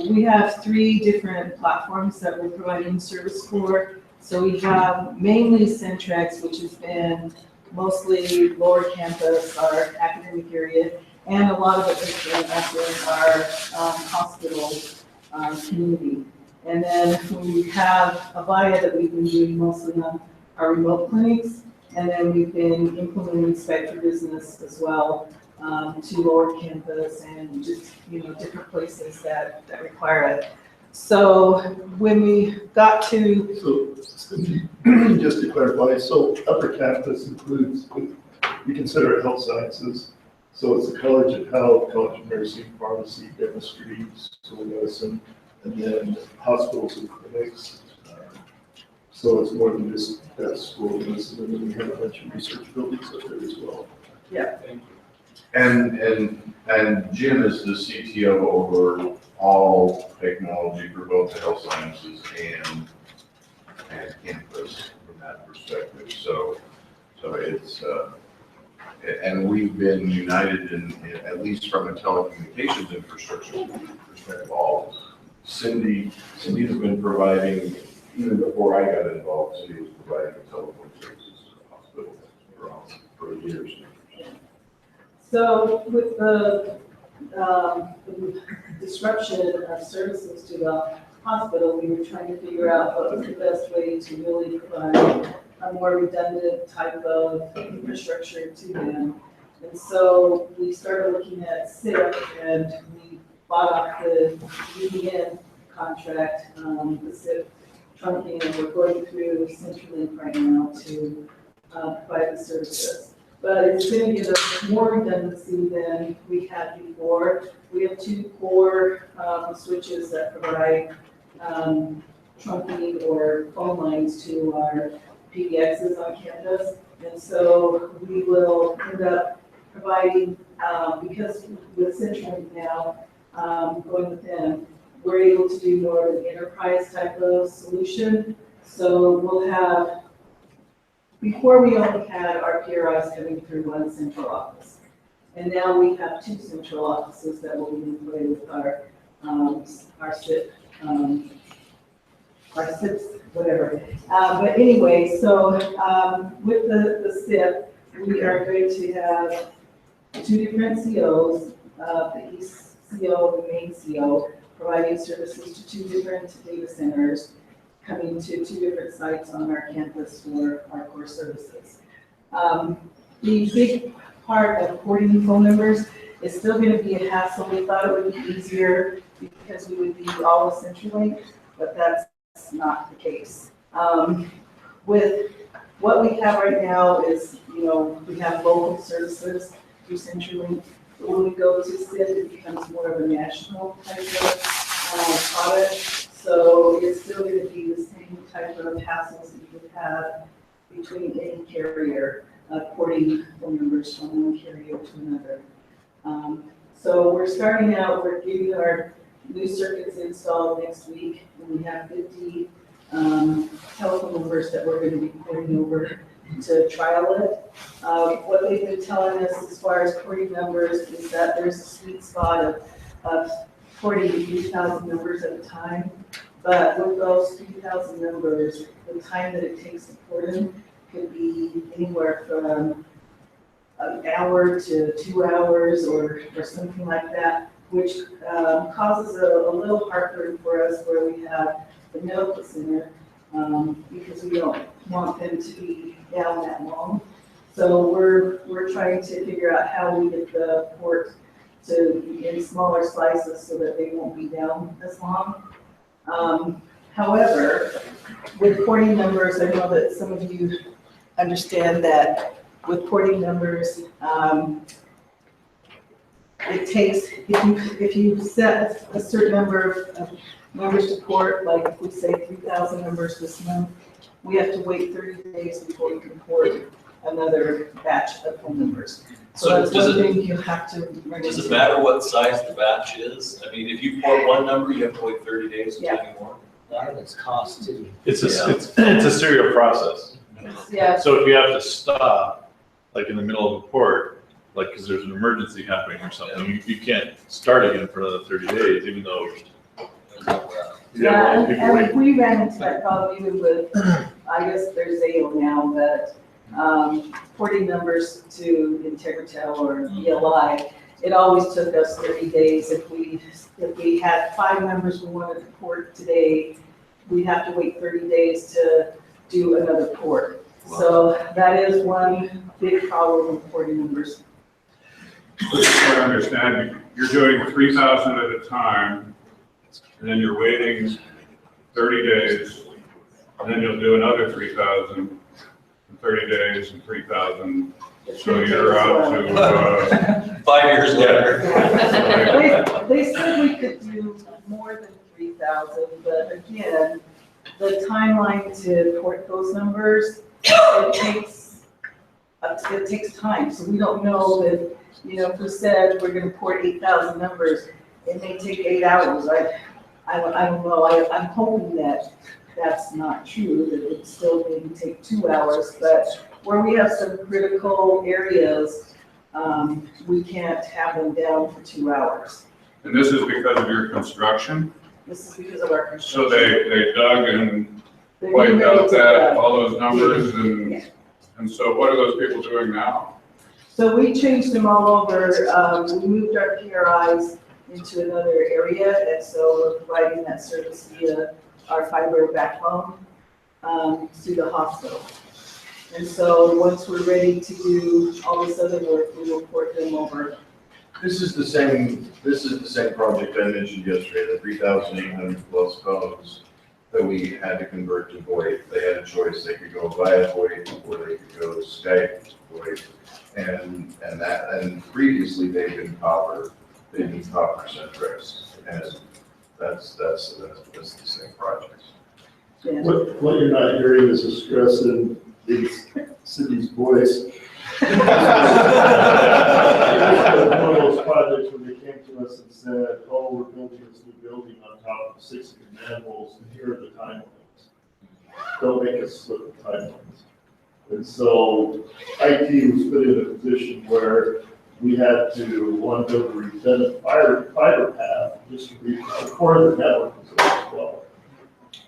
We have 3 different platforms that we're providing service for. So we have mainly Centrex, which has been mostly lower campus, our academic area, and a lot of it has been up in our hospital community. And then we have Avaya that we've been doing mostly on our remote clinics, and then we've been implementing Skype for Business as well to lower campus and just, you know, different places that require it. So when we got to. So, just to clarify, so upper campus includes, we consider it health sciences. So it's the College of Health, College of Nursing, Pharmacy, Dentistry, School of Medicine, and then hospitals and clinics. So it's more than just that school of medicine, and then we have a bunch of research buildings up there as well. Yeah. Thank you. And Jim is the CTO over all technology for both the health sciences and campus from that perspective. So it's, and we've been united in, at least from a telecommunications infrastructure perspective, all Cindy's been providing, even before I got involved, Cindy was providing telephone services to the hospital for years. So with the disruption of services to the hospital, we were trying to figure out what was the best way to really provide a more redundant type of infrastructure to them. And so we started looking at SIP, and we bought off the UBN contract, the SIP trunking, and we're going through CenturyLink right now to provide the services. But it's going to give us more redundancy than we had before. We have 2 core switches that provide trunking or phone lines to our PBXs on campus. And so we will end up providing, because with CenturyLink now going with them, we're able to do more of an enterprise type of solution. So we'll have, before we only had our PRIs coming through one central office. And now we have 2 central offices that will be in play with our SIP, our SIPs, whatever. But anyway, so with the SIP, we are going to have 2 different COs, the East CO, the main CO, providing services to 2 different data centers, coming to 2 different sites on our campus for our core services. The big part of porting phone numbers is still going to be a hassle. We thought it would be easier because we would be all with CenturyLink, but that's not the case. With what we have right now is, we have local services through CenturyLink. But when we go to SIP, it becomes more of a national type of product. So it's still going to be the same type of hassles that you would have between any carrier, porting phone numbers from one carrier to another. So we're starting out, we're getting our new circuits installed next week, and we have 50 telephone numbers that we're going to be porting over to trial it. What they've been telling us as far as porting numbers is that there's a sweet spot of 40 to 3,000 numbers at a time. But with those 3,000 numbers, the time that it takes to port them could be anywhere from an hour to 2 hours or something like that, which causes a little heartburn for us where we have the medical center, because we don't want them to be down that long. So we're trying to figure out how we get the port to in smaller slices so that they won't be down as long. However, with porting numbers, I know that some of you understand that with porting numbers, it takes, if you set a certain number of numbers to port, like if we say 3,000 numbers this month, we have to wait 30 days before we can port another batch of phone numbers. So that's one thing you have to run into. Does it matter what size the batch is? I mean, if you port one number, you have to wait 30 days to Yeah. get more? It's cost too. It's a serial process. Yeah, So if you have to stop, like in the middle of a port, like because there's an emergency happening or something, you can't start again for another 30 days, even though. yeah, people and wait. we ran into that problem even with, I guess there's Zayo now, but porting numbers to Integritel or ELI, it always took us 30 days. If we had 5 numbers we wanted to port today, we'd have to wait 30 days to do another port. So that is one big problem with porting numbers. Just so I understand, you're doing 3,000 at a time, and then you're waiting 30 days, and then you'll do another 3,000 in 30 days and 3,000. So you're out to, 5 years later. They said we could do more than 3,000, but again, the timeline to port those numbers, it takes time. So we don't know that, if we said we're gonna port 8,000 numbers, it may take 8 hours. I don't know. I'm hoping that that's not true, that it still maybe take 2 hours, but where we have some critical areas, we can't have them down for 2 hours. and this is because of your construction? This is because of our So construction. they dug and They're wiped getting ready out to, that, all those numbers Yeah. and so what are those people doing now? So we changed them all over. We moved our PRIs into another area, and so we're providing that service via our fiber backbone to the hospital. And so once we're ready to do all this other work, we will port them over. This is the same project I mentioned yesterday, the 3,800 plus phones that we had to convert to VoIP. They had a choice, they could go via VoIP or they could go Skype to VoIP. And previously they've been copper, Centrex, and that's the same project. Yeah. What you're not hearing is a stress in Cindy's voice. One of those projects where they came to us and said, oh, we're building this new building on top of 60 manholes, and here are the timelines. Don't make us slip the timelines. And so IT was put in a position where we had to, one, build a redundant fiber path just to reach the core of the network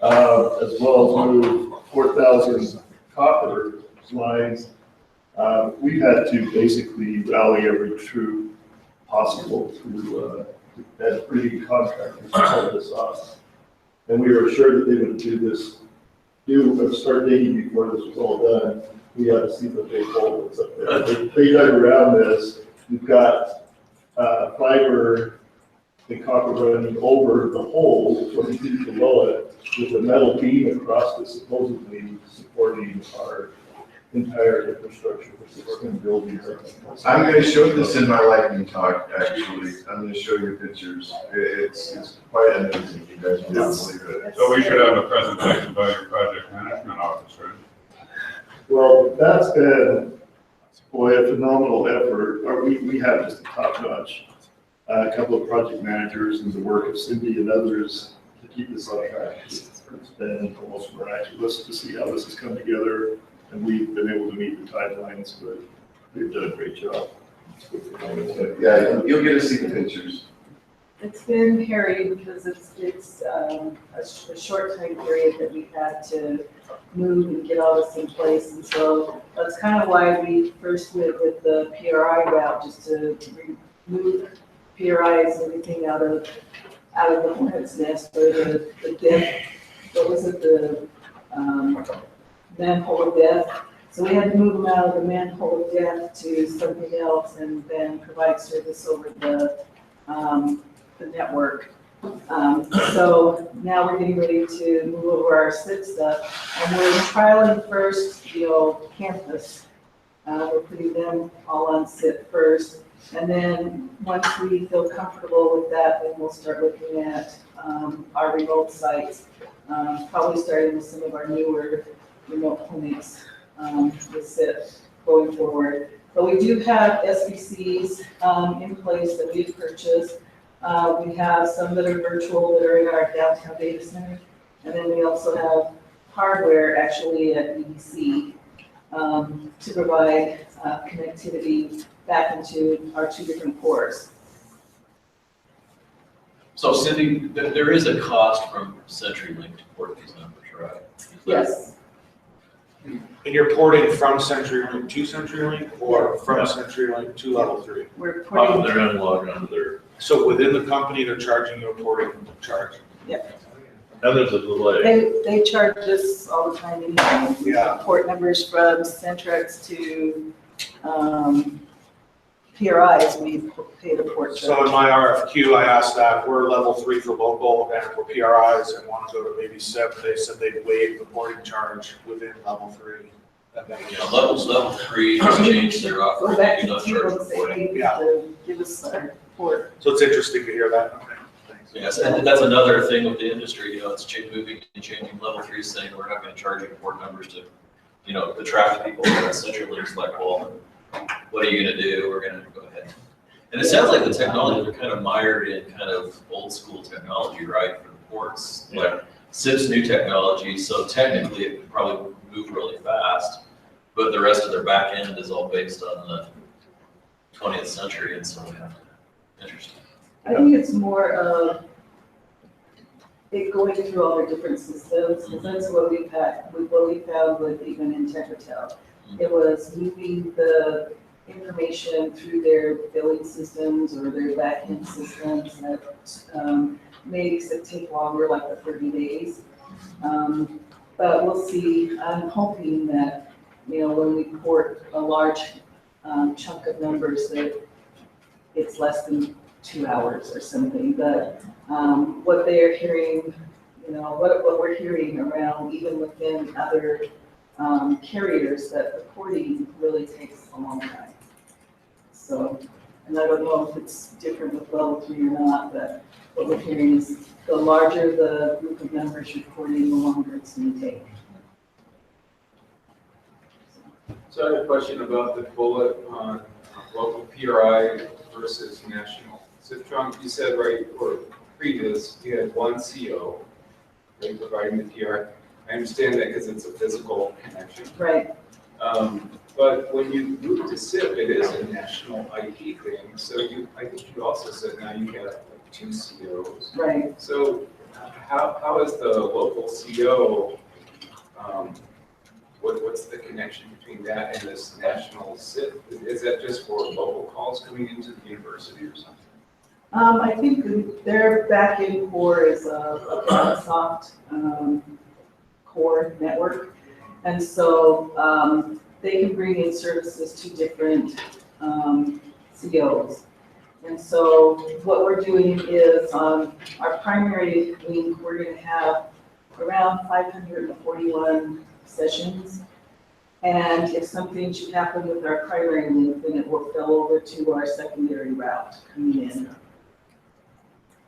as well as move 4,000 copper lines. We've had to basically rally every troop possible to as pretty contractors to pull this off. And we were sure that they would start digging before this was all done. We had to see what they told what's up there. They dug around this. We've got fiber and copper running over the hole 20 feet below it with a metal beam across it supposedly supporting our entire infrastructure for 16 buildings. I'm gonna show this in my lightning talk, actually. I'm gonna show you pictures. It's quite amazing. You guys will not believe it. So we should have a presentation by your project management office, right? Well, that's been, boy, a phenomenal effort. We have just a top-notch, a couple of project managers and the work of Cindy and others to keep this on track. It's been almost miraculous to see how this has come together, and we've been able to meet the timelines, but they've done a great job. Yeah, you'll get to see the pictures. It's been hairy because it's a short time period that we had to move and get all this in place. And so that's kind of why we first went with the PRI route, just to remove PRIs and everything out of the hornet's nest or the death, what was it, the manhole of death. So we had to move them out of the manhole of death to something else and then provide service over the network. So now we're getting ready to move over our SIP stuff, and we're trialing first the old campus. We're putting them all on SIP first, and then once we feel comfortable with that, then we'll start looking at our remote sites, probably starting with some of our newer remote clinics with SIP going forward. But we do have SBCs in place that we've purchased. We have some that are virtual that are in our downtown data center. And then we also have hardware actually at EDC to provide connectivity back into our two different cores. So Cindy, there is a cost from CenturyLink to port these numbers, right? Yes. And you're porting from CenturyLink to CenturyLink or from CenturyLink to level 3? We're Off putting, of their analog onto their, So within the company, they're charging you a porting charge? and there's a delay. they charge us all the time anyway. Yeah. Port numbers from Centrex to PRIs, we pay the port charge. So in my RFQ, I asked that, we're level 3 for local and for PRIs and want to go to maybe SIP. They said they'd waive the porting charge within level 3. And then, Yeah, level 3 has changed their Go offering. back They do to not people charge and for say, porting. hey, Yeah. give us our port. So it's interesting to hear that. Okay, thanks. Yes, and that's another thing with the industry, it's moving and changing. Level 3 is saying we're not gonna charge you port numbers to, the traffic people. CenturyLink's like, well, what are you gonna do? We're gonna go ahead. And it sounds like the technology, they're kind of mired in kind of old school technology, right, for the ports. Like SIP's new technology, so technically it could probably move really fast, but the rest of their back end is all based on the 20th century, and so interesting. I think it's more of it going through all their different systems, because that's what we found with even Integratel. It was moving the information through their billing systems or their back-end systems that makes it take longer, like the 30 days. But we'll see. I'm hoping that, when we port a large chunk of numbers, that it's less than 2 hours or something. But what they're hearing, what we're hearing around, even within other carriers, that the porting really takes a long time. So, and I don't know if it's different with level 3 or not, but what we're hearing is the larger the group of members reporting, the longer it's going to take. So I have a question about the bullet on local PRI versus national. So John, you said right, or previous, you had one CO, right, providing the PRI. I understand that because it's a physical connection. Right. But when you move to SIP, it is a national IP thing. So I think you also said now you got like 2 COs. Right. So how is the local CO, what's the connection between that and this national SIP? Is that just for local calls coming into the university or something? I think their back-end core is a Microsoft core network. And so they can bring in services to different COs. And so what we're doing is our primary link, we're going to have around 541 sessions. And if something should happen with our primary link, then it will fill over to our secondary route coming in.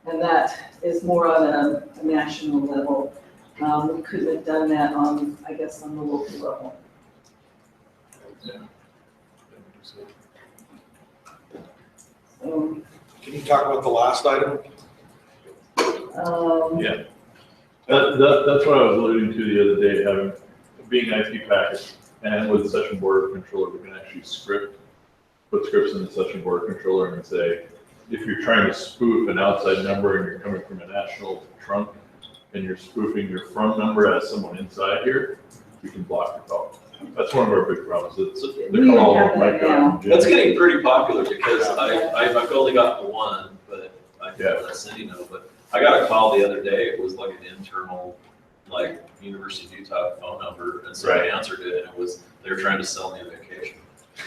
And that is more on a national level. We couldn't have done that on the local level. So, Can you talk about the last item? Yeah. That's what I was alluding to the other day, being IP packets and with the session border controller, we can actually put scripts in the session border controller and say, if you're trying to spoof an outside number and you're coming from a national trunk and you're spoofing your from number as someone inside here, we can block the call. That's one of our big problems. We don't have that now. That's getting pretty popular because I've only got the one, but I can let Cindy know. But I got a call the other day. It was like an internal, like University of Utah phone number, and so I answered it, and they were trying to sell me a vacation.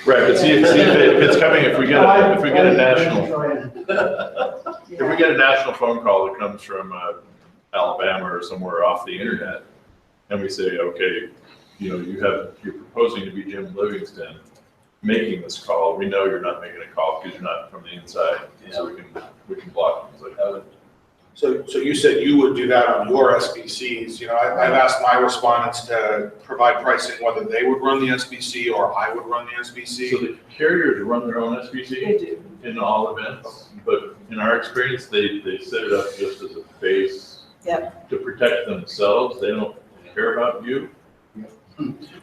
Right, but see if it's coming, if we get a national, if we get a national phone call that comes from Alabama or somewhere off the internet, and we say, okay, you're proposing to be Jim Livingston making this call. We know you're not making a call because you're not from the inside, so we can block things like that. So you said you would do that on your SBCs. I've asked my respondents to provide pricing whether they would run the SBC or I would run the SBC. So the carriers run their own SBC They do. in all events, but in our experience, they set it up just as a base to protect themselves. They don't care about you.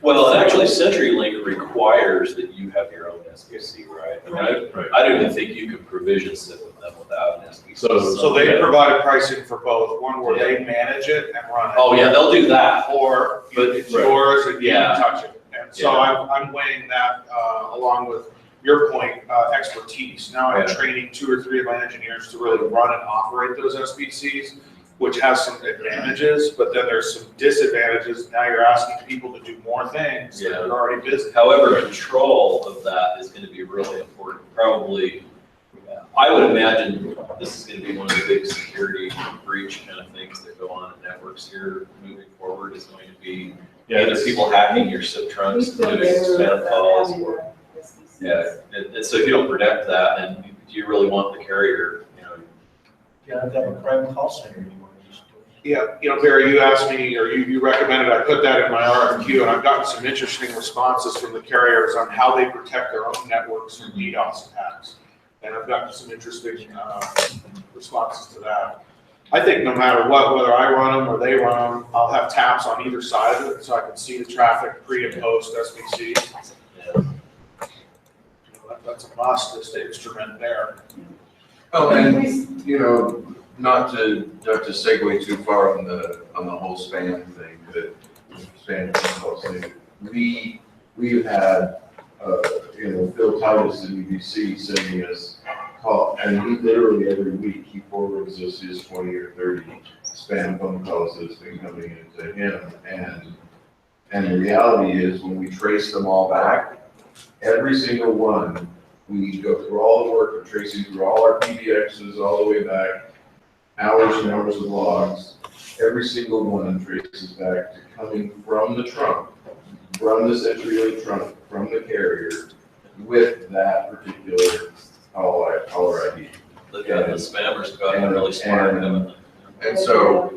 Well, and actually CenturyLink requires that you have your own SBC, right? I don't even think you can provision SIP with them without an SBC. So they provided pricing for both, one where they manage it and run it. Oh, yeah, they'll do that. Or it's yours and you can touch it. And so Yeah. I'm weighing that along with your point, expertise. Now I'm training 2 or 3 of my engineers to really run and operate those SBCs, which has some advantages, but then there's some disadvantages. Now you're asking people to do more things that are already busy. However, control of that is going to be really important. Probably, I would imagine this is going to be one of the big security breach kind of things that go on in networks here moving forward. Is going to be either people hacking your SIP trunks, doing spam calls, or and so if you don't protect that, then do you really want the carrier? You don't have a private call center anymore. Yeah, Barry, you asked me, or you recommended I put that in my RFQ, and I've gotten some interesting responses from the carriers on how they protect their own networks from DDoS attacks. And I've gotten some interesting responses to that. I think no matter what, whether I run them or they run them, I'll have tabs on either side of it so I can see the traffic pre and post SBC. That's a must, this instrument there. Oh, and, not to segue too far on the whole span thing, but span thing, we've had, Phil Titus in UBC sending us call, and he literally every week, he forwards us his 20 or 30 spam phone calls that's been coming into him. And the reality is when we trace them all back, every single one, we go through all the work of tracing through all our PBXs all the way back, hours and hours of logs. Every single one traces back to coming from the trunk, from the CenturyLink trunk, from the carrier, with that particular caller ID. Look at the spammers got really smart. And so,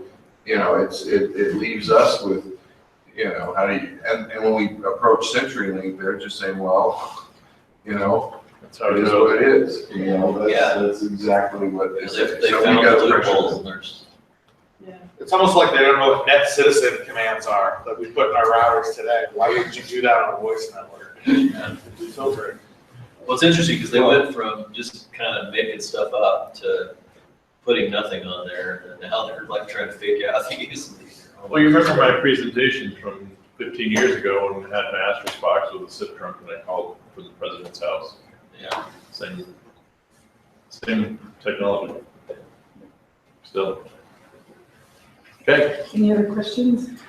it leaves us with, how do you, and when we approach CenturyLink, they're just saying, well, That's how it it is goes. what it is. That's exactly what they say. They So we found got the the pressure. loopholes and there's. It's almost like they don't know what net citizen commands are that we put in our routers today. Why wouldn't you do that on a voice network? Filtering. Well, it's interesting because they went from just kind of making stuff up to putting nothing on there, and now they're like trying to figure out the use of these. Well, you remember my presentation from 15 years ago when we had an asterisk box with a SIP trunk and I called for the president's house. Yeah. Same technology. Still. Okay. Any other questions?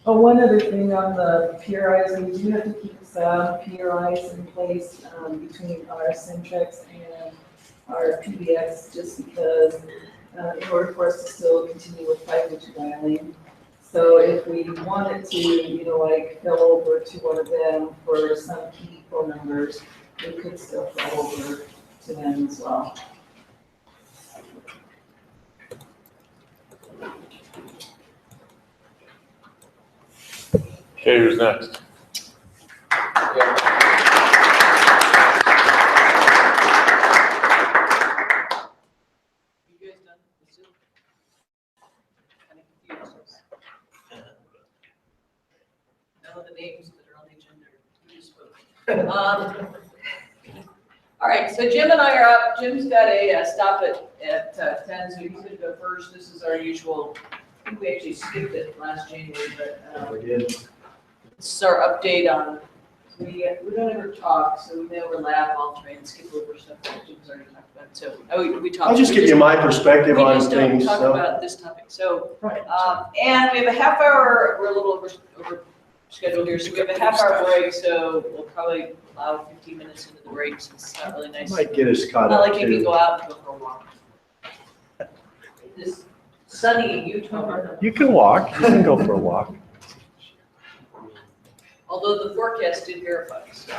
Oh, one other thing on the PRIs, we do have to keep some PRIs in place between our Centrex and our PBX, just because in order for us to still continue with 5G dialing. So if we wanted to, like go over to one of them for some key phone numbers, we could still go over to them as well. Okay, who's next? You guys done? Is it? Kind of confused. None of the names that are on the agenda are you spoke. All right, so Jim and I are up. Jim's got a stop at 10, so he's going to go first. This is our usual, I think we actually skipped it last January, but We did. this is our update on, we don't ever talk, so we may overlap. I'll try and skip over stuff that Jim's already talked about. So, we talked. I'll just give you my perspective We on just don't things. talk so- about this topic. So, Right. and we have a half hour, we're a little over scheduled here, so we have a half hour break, so we'll probably allow 15 minutes into the break since it's not really nice. Might get us caught Not up like you can too. go out and go for a walk. This sunny Utah, You can walk, you can go for a walk. although the forecast did verify, so.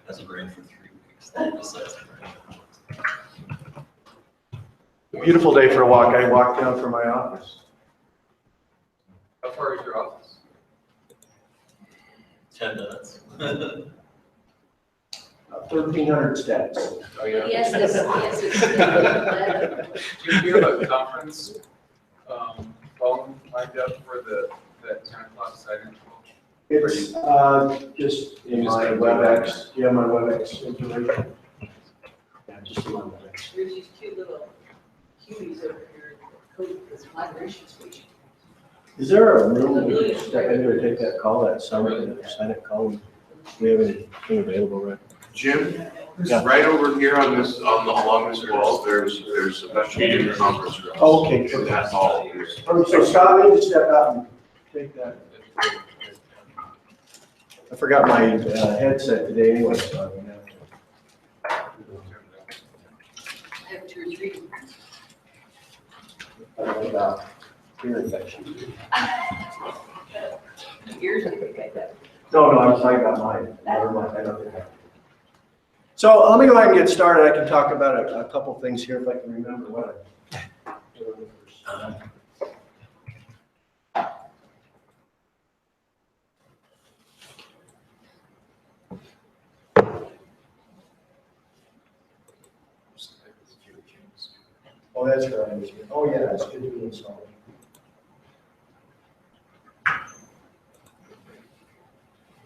Hasn't rained for 3 weeks. Besides the rain. Beautiful day for a walk. I walked down from my office. How far is your office? 10 minutes. 1,300 steps. Oh, yeah. Yes, Do you hear about conference, phone lined up for that 10 o'clock sighting? It's just in my WebEx, my WebEx information. Yeah, just in my WebEx. There's these cute little cuties over here, this migration station. Is there a room we can step into and take that call, that summary, Senate call? Do we have anything available, right? Jim, Yeah. right over here on this, along this wall, there's a meeting conference room. Okay. And that's all. So Scott, we need to step out and take that. I forgot my headset today anyway, so I'm gonna have I have 2 or 3. to. About ear infection. Ears, I think I got. No, I'm sorry about mine. Never mind, I don't think I. So let me go ahead and get started. I can talk about a couple things here if I can remember what I. Oh, that's right. Oh, yeah, that's good to be installed.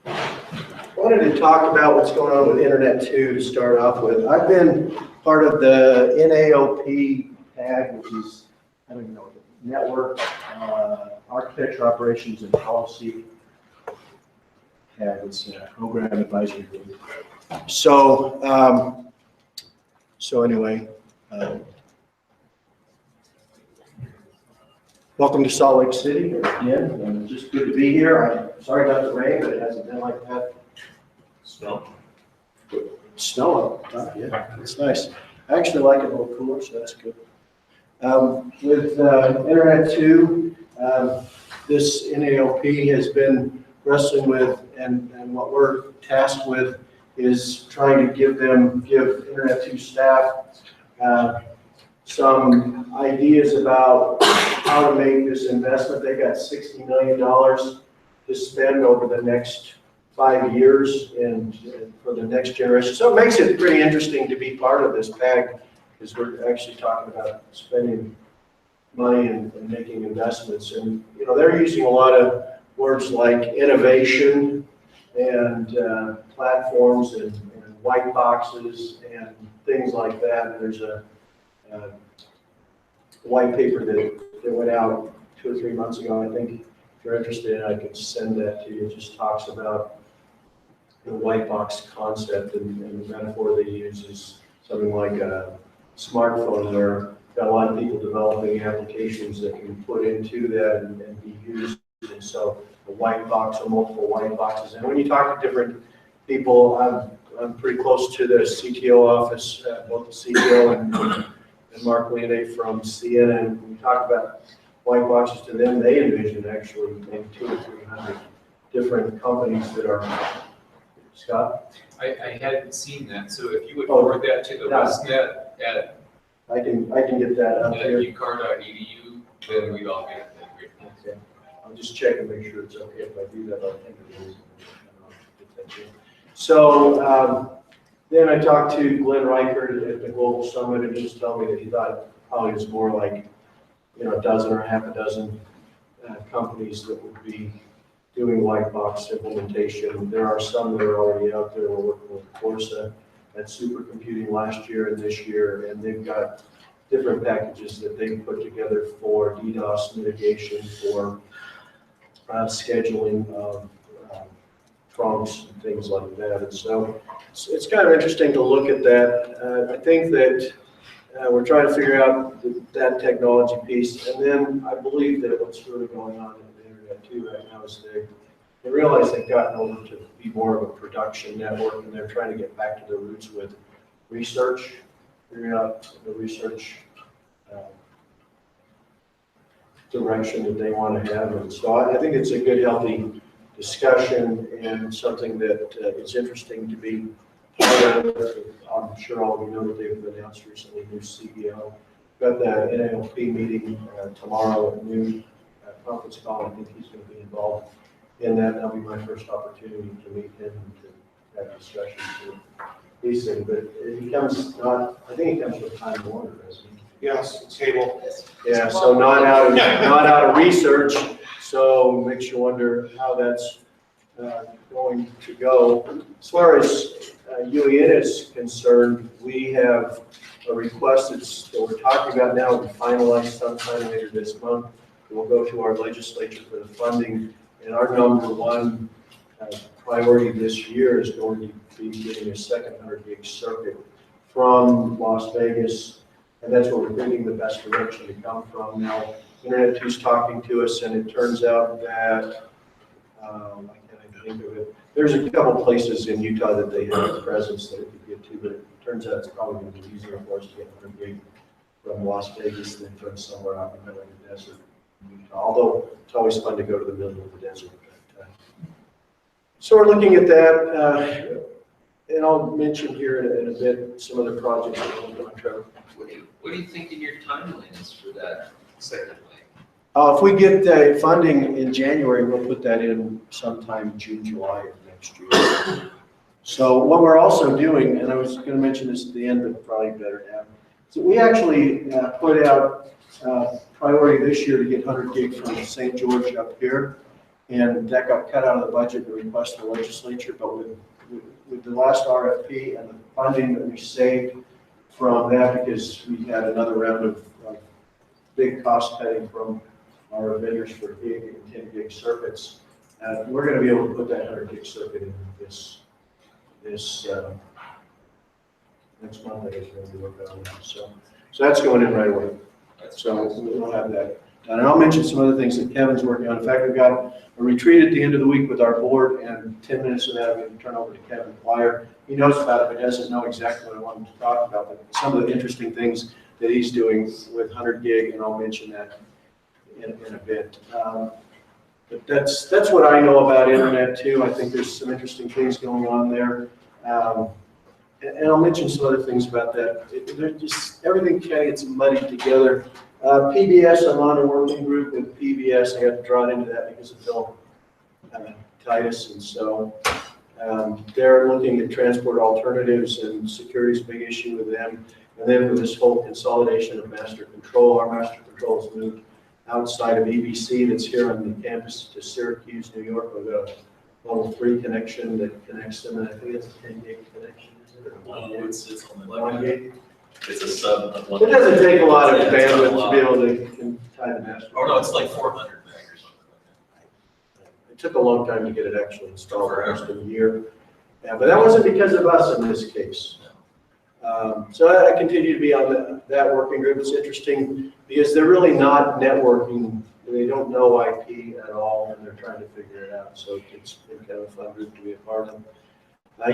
I wanted to talk about what's going on with Internet 2 to start off with. I've been part of the NAOP PAG, which is, I don't even know, Network Architecture Operations and Policy. PAG, it's a Program Advisory Group. So, so anyway, welcome to Salt Lake City again, and just good to be here. I'm sorry about the rain, but it hasn't been like that. Snow. Snow, yeah, it's nice. I actually like it a little cooler, so that's good. With Internet 2, this NALP has been wrestling with, and what we're tasked with is trying to give Internet 2 staff some ideas about how to make this investment. They got $60 million to spend over the next 5 years and for the next generation. So it makes it pretty interesting to be part of this PAG, because we're actually talking about spending money and making investments. And, you know, they're using a lot of words like innovation and platforms and white boxes and things like that. And there's a white paper that went out 2 or 3 months ago. I think if you're interested, I could send that to you. It just talks about the white box concept, and the metaphor they use is something like a smartphone where got a lot of people developing applications that can put into that and be used. And so a white box or multiple white boxes. And when you talk to different people, I'm pretty close to the CTO office, both the CEO and Mark Leone from Sienna. And when we talk about white boxes to them, they envision actually maybe 200 or 300 different companies that are. Scott? I hadn't seen that, so if you would forward that to the WestNet at I can get that up here. ucar.edu, then we'd all get that. Okay. I'll just check and make sure it's okay. If I do that, I think it is. So then I talked to Glenn Reichert at the Global Summit, and he just told me that he thought it probably was more like, you know, a dozen or half a dozen companies that would be doing white box implementation. There are some that are already out there. We're working with Corsa at supercomputing last year and this year, and they've got different packages that they've put together for DDoS mitigation, for scheduling of trunks and things like that. And so it's kind of interesting to look at that. I think that we're trying to figure out that technology piece, and then I believe that what's really going on in the Internet too right now is they realize they've gotten over to be more of a production network, and they're trying to get back to their roots with research, figuring out the research direction that they want to have. And so I think it's a good, healthy discussion and something that is interesting to be part of. I'm sure all of you know that they've announced recently new CEO. Got the NALP meeting tomorrow at noon, conference call. I think he's going to be involved in that. That'll be my first opportunity to meet him and to have discussions with these things. But he comes not, I think he comes with Time Warner, doesn't he? Yes, table. Yeah, so not out of research, so makes you wonder how that's going to go. As far as UEN is concerned, we have a request that we're talking about now, we'll be finalized sometime later this month. We'll go to our legislature for the funding, and our number one priority this year is going to be getting a second 100 gig circuit from Las Vegas. And that's where we're thinking the best direction to come from. Now, Internet 2 is talking to us, and it turns out that, I can't even think of it. There's a couple places in Utah that they have a presence that it could get to, but it turns out it's probably going to be easier for us to get 100 gig from Las Vegas than from somewhere out in the middle of the desert in Utah. Although it's always fun to go to the middle of the desert. So we're looking at that, and I'll mention here in a bit some of the projects that we're doing, Trevor. What do you think in your timeline is for that second lane? If we get funding in January, we'll put that in sometime June, July of next year. So what we're also doing, and I was going to mention this at the end, but probably better now. So we actually put out priority this year to get 100 gig from St. George up here, and that got cut out of the budget to request the legislature. But with the last RFP and the funding that we saved from that because we had another round of big cost cutting from our vendors for gig and 10 gig circuits. We're going to be able to put that 100 gig circuit in this next month, I guess we're going to be working on that. So that's going in right away. So we'll have that done. And I'll mention some other things that Kevin's working on. In fact, we've got a retreat at the end of the week with our board, and 10 minutes of that I'm going to turn over to Kevin Plyer. He knows about it, but doesn't know exactly what I want him to talk about. But some of the interesting things that he's doing with 100 gig, and I'll mention that in a bit. But that's what I know about internet too. I think there's some interesting things going on there. And I'll mention some other things about that. They're just, everything kind of gets muddied together. PBS, I'm on a working group with PBS. I got to draw into that because of Bill Titus. And so they're looking at transport alternatives, and security is a big issue with them. And then with this whole consolidation of master control, our master control has moved outside of EBC that's here on the campus to Syracuse, New York. We've got a level 3 connection that connects them, and I think it's a 10 gig connection. No, it's only like 1 gig. it's a sub of one. It doesn't take a lot of Yeah, it's not a bandwidth to lot. be able to tie the master. Oh, no, it's like 400 meg or something like It took a long time to get it actually installed, Forever. almost a year. Yeah, but that wasn't because of us in this case. So I continue to be on that working group. It's interesting because they're really not networking. They don't know IP at all, and they're trying to figure it out. So it's been kind of a fun group to be a part of.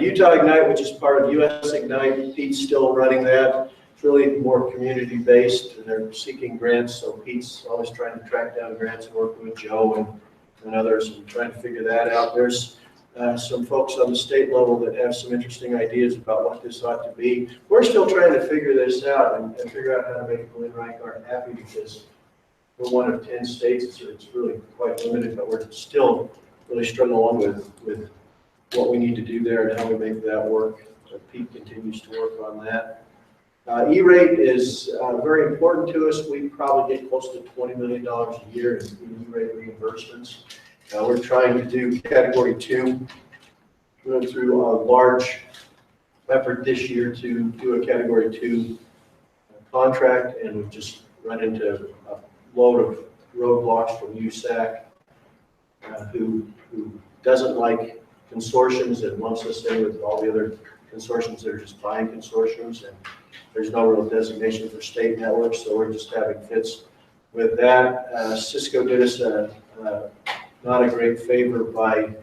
Utah Ignite, which is part of US Ignite, Pete's still running that. It's really more community-based, and they're seeking grants. So Pete's always trying to track down grants and working with Joe and others and trying to figure that out. There's some folks on the state level that have some interesting ideas about what this ought to be. We're still trying to figure this out and figure out how to make Glen Reichart happy because we're one of 10 states. It's really quite limited, but we're still really struggling along with what we need to do there and how we make that work. So Pete continues to work on that. E-rate is very important to us. We probably get close to $20 million a year in E-rate reimbursements. We're trying to do category 2. We went through a large effort this year to do a category 2 contract, and we've just run into a load of roadblocks from USAC, who doesn't like consortiums and wants us in with all the other consortiums that are just buying consortiums, and there's no real designation for state networks, so we're just having fits with that. Cisco did us not a great favor by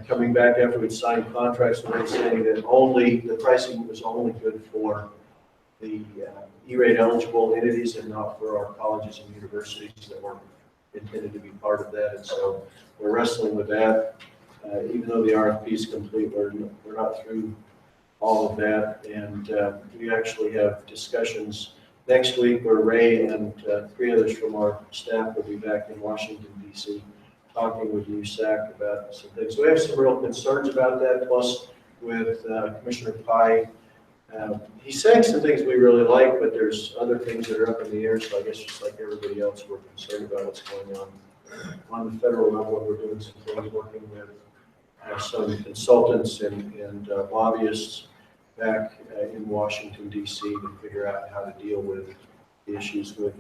coming back after we'd signed contracts and then saying that the pricing was only good for the E-rate eligible entities and not for our colleges and universities that weren't intended to be part of that. And so we're wrestling with that. Even though the RFP is complete, we're not through all of that. And we actually have discussions next week where Ray and 3 others from our staff will be back in Washington, D.C. talking with USAC about some things. So we have some real concerns about that, plus with Commissioner Pai. He's saying some things we really like, but there's other things that are up in the air, so I guess just like everybody else, we're concerned about what's going on the federal level. We're doing some things working with some consultants and lobbyists back in Washington, D.C. to figure out how to deal with the issues with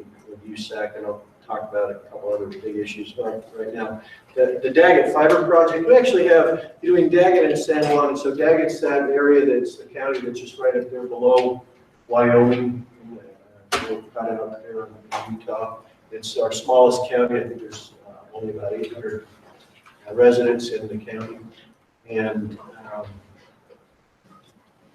USAC, and I'll talk about a couple other big issues right now. The Daggett Fiber Project, we actually have between Daggett and San Juan, and so Daggett's that area that's the county that's just right up there below Wyoming, kind of up there in Utah. It's our smallest county. I think there's only about 800 residents in the county, and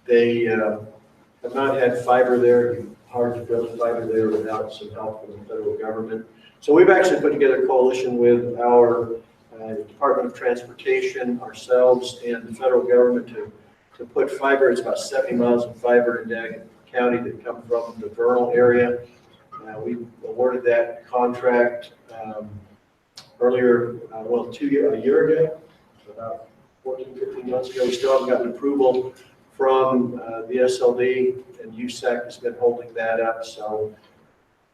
they have not had fiber there. Hard to build fiber there without some help from the federal government. So we've actually put together a coalition with our Department of Transportation, ourselves, and the federal government to put fiber. It's about 70 miles of fiber in Daggett County that come from the Vernal area. We awarded that contract earlier, a year ago, about 14, 15 months ago. We still haven't gotten approval from the SLD, and USAC has been holding that up. So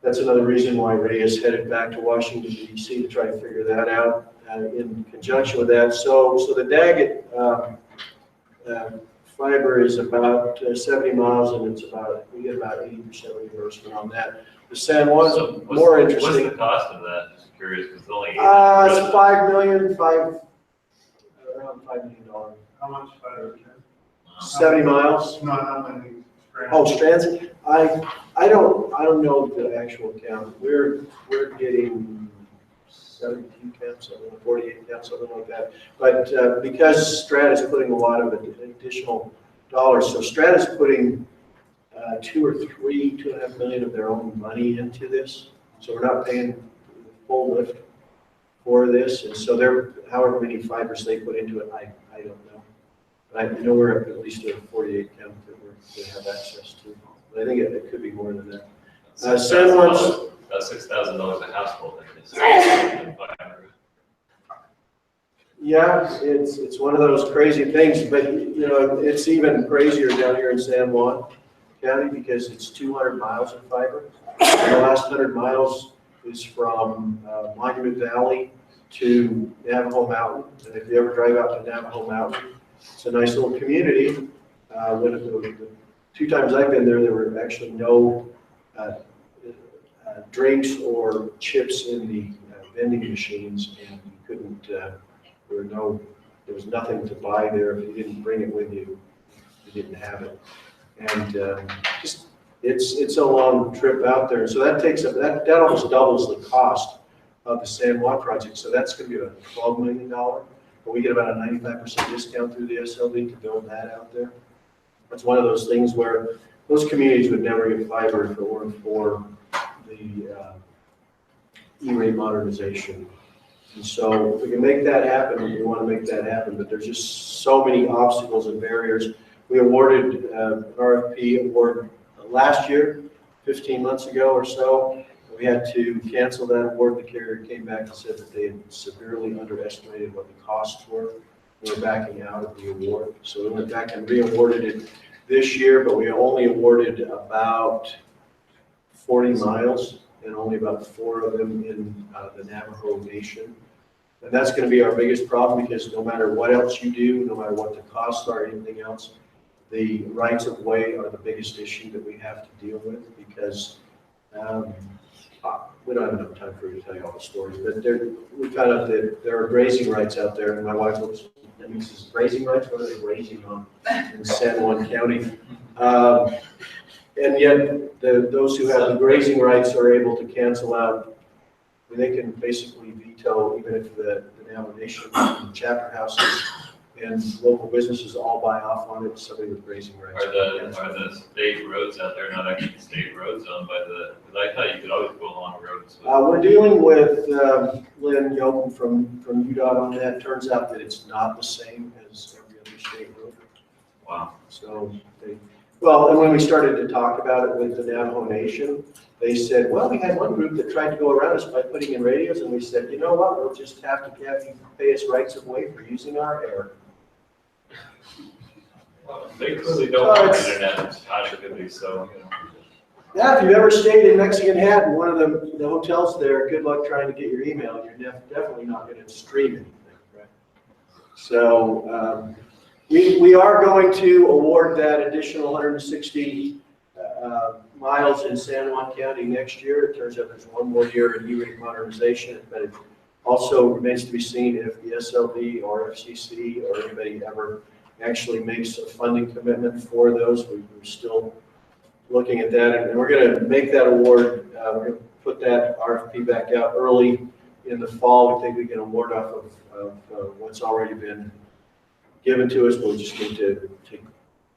that's another reason why Ray is headed back to Washington, D.C. to try to figure that out in conjunction with that. So the Daggett fiber is about 70 miles, and it's about, we get about 80% reimbursement on that. The San Juan's more interesting. What's the cost of that? Just curious, because it's only. It's around $5 million. How much fiber? 70 miles. Not how many strands? Oh, strands. I don't know the actual count. We're getting 72 counts, 48 counts, something like that. But because Strata's putting a lot of additional dollars, so Strata's putting 2.5 million of their own money into this. So we're not paying the full lift for this, and so they're, however many fibers they put into it, I don't know. But I know we're at least a 48 count that we have access to. But I think it could be more than that. San Juan's, About $6,000 a household. Fiber. yeah, it's one of those crazy things, but you know, it's even crazier down here in San Juan County because it's 200 miles of fiber. And the last 100 miles is from Monument Valley to Navajo Mountain. And if you ever drive out to Navajo Mountain, it's a nice little community. The 2 times I've been there, there were actually no drinks or chips in the vending machines, and you couldn't. There was nothing to buy there. If you didn't bring it with you, you didn't have it. And it's a long trip out there. So that takes that almost doubles the cost of the San Juan project. So that's going to be about $12 million. But we get about a 95% discount through the SLD to build that out there. That's one of those things where those communities would never get fiber if it weren't for the E-rate modernization. And so if we can make that happen, we want to make that happen, but there's just so many obstacles and barriers. We awarded an RFP award last year, 15 months ago or so. We had to cancel that award. The carrier came back and said that they had severely underestimated what the costs were. We were backing out of the award. So we went back and re-awarded it this year, but we only awarded about 40 miles and only about 4 of them in the Navajo Nation. And that's going to be our biggest problem because no matter what else you do, no matter what the costs are, anything else, the rights of way are the biggest issue that we have to deal with because we don't have enough time for you to tell you all the stories, but we found out that there are grazing rights out there, and my wife looks, that means it's grazing rights, what are they grazing on in San Juan County? And yet those who have the grazing rights are able to cancel out. They can basically veto even if the Navajo Nation chapter houses and local businesses all buy off on it, somebody with grazing rights. Are the state roads out there not actually state roads owned by the, because I thought you could always go along roads. We're dealing with Lynn Yoakum from UDOT on that. Turns out that it's not the same as every other state road. Wow. So well, and when we started to talk about it with the Navajo Nation, they said, well, we had one group that tried to go around us by putting in radios, and we said, you know what, we'll just have to have you pay us rights of way for using our air. Well, they clearly don't want internet adequately, so, you know. Yeah, if you've ever stayed in Mexican Hat in one of the hotels there, good luck trying to get your email. You're definitely not going to stream anything, right? So we are going to award that additional 160 miles in San Juan County next year. It turns out there's one more year in E-rate modernization, but it also remains to be seen if the SLD or FCC or anybody ever actually makes a funding commitment for those. We're still looking at that, and we're going to make that award. We're going to put that RFP back out early in the fall. We think we can award off of what's already been given to us. We'll just need to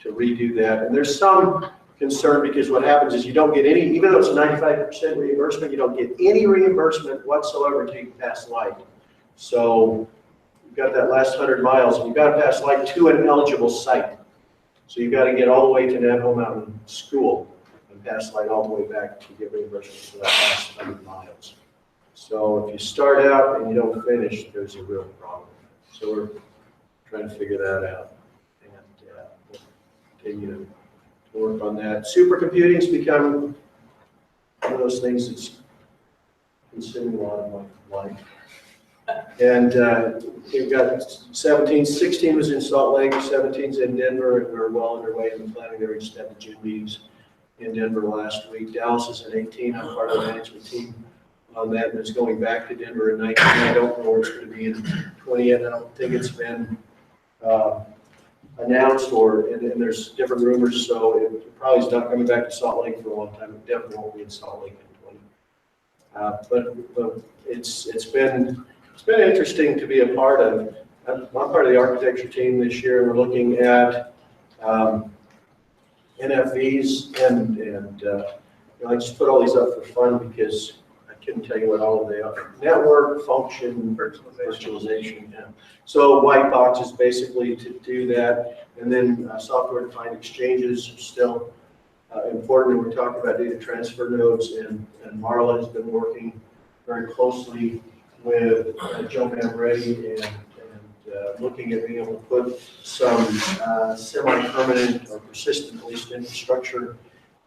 redo that. And there's some concern because what happens is you don't get any, even though it's a 95% reimbursement, you don't get any reimbursement whatsoever until you pass light. So you've got that last 100 miles, and you've got to pass light to an eligible site. So you've got to get all the way to Navajo Mountain School and pass light all the way back to get reimbursement for that last 100 miles. So if you start out and you don't finish, there's a real problem. So we're trying to figure that out, and we'll continue to work on that. Supercomputing's become one of those things that's consuming a lot of my life. And we've got 16 was in Salt Lake, 17's in Denver, and we're well underway in the planning. We just had the June meetings in Denver last week. Dallas is at 18. I'm part of the management team on that, and it's going back to Denver in 19. I don't know where it's going to be in 20 yet. I don't think it's been announced, and there's different rumors, so it probably is not coming back to Salt Lake for a long time. It definitely won't be in Salt Lake in 20. But it's been interesting to be a part of. I'm part of the architecture team this year. We're looking at NFVs and I just put all these up for fun because I couldn't tell you what all of they are. Network, function, virtualization. Yeah. So white box is basically to do that, and then software-defined exchanges are still important. We're talking about data transfer nodes, and Marla has been working very closely with Joe Manfredi and looking at being able to put some semi-permanent or persistent, at least, infrastructure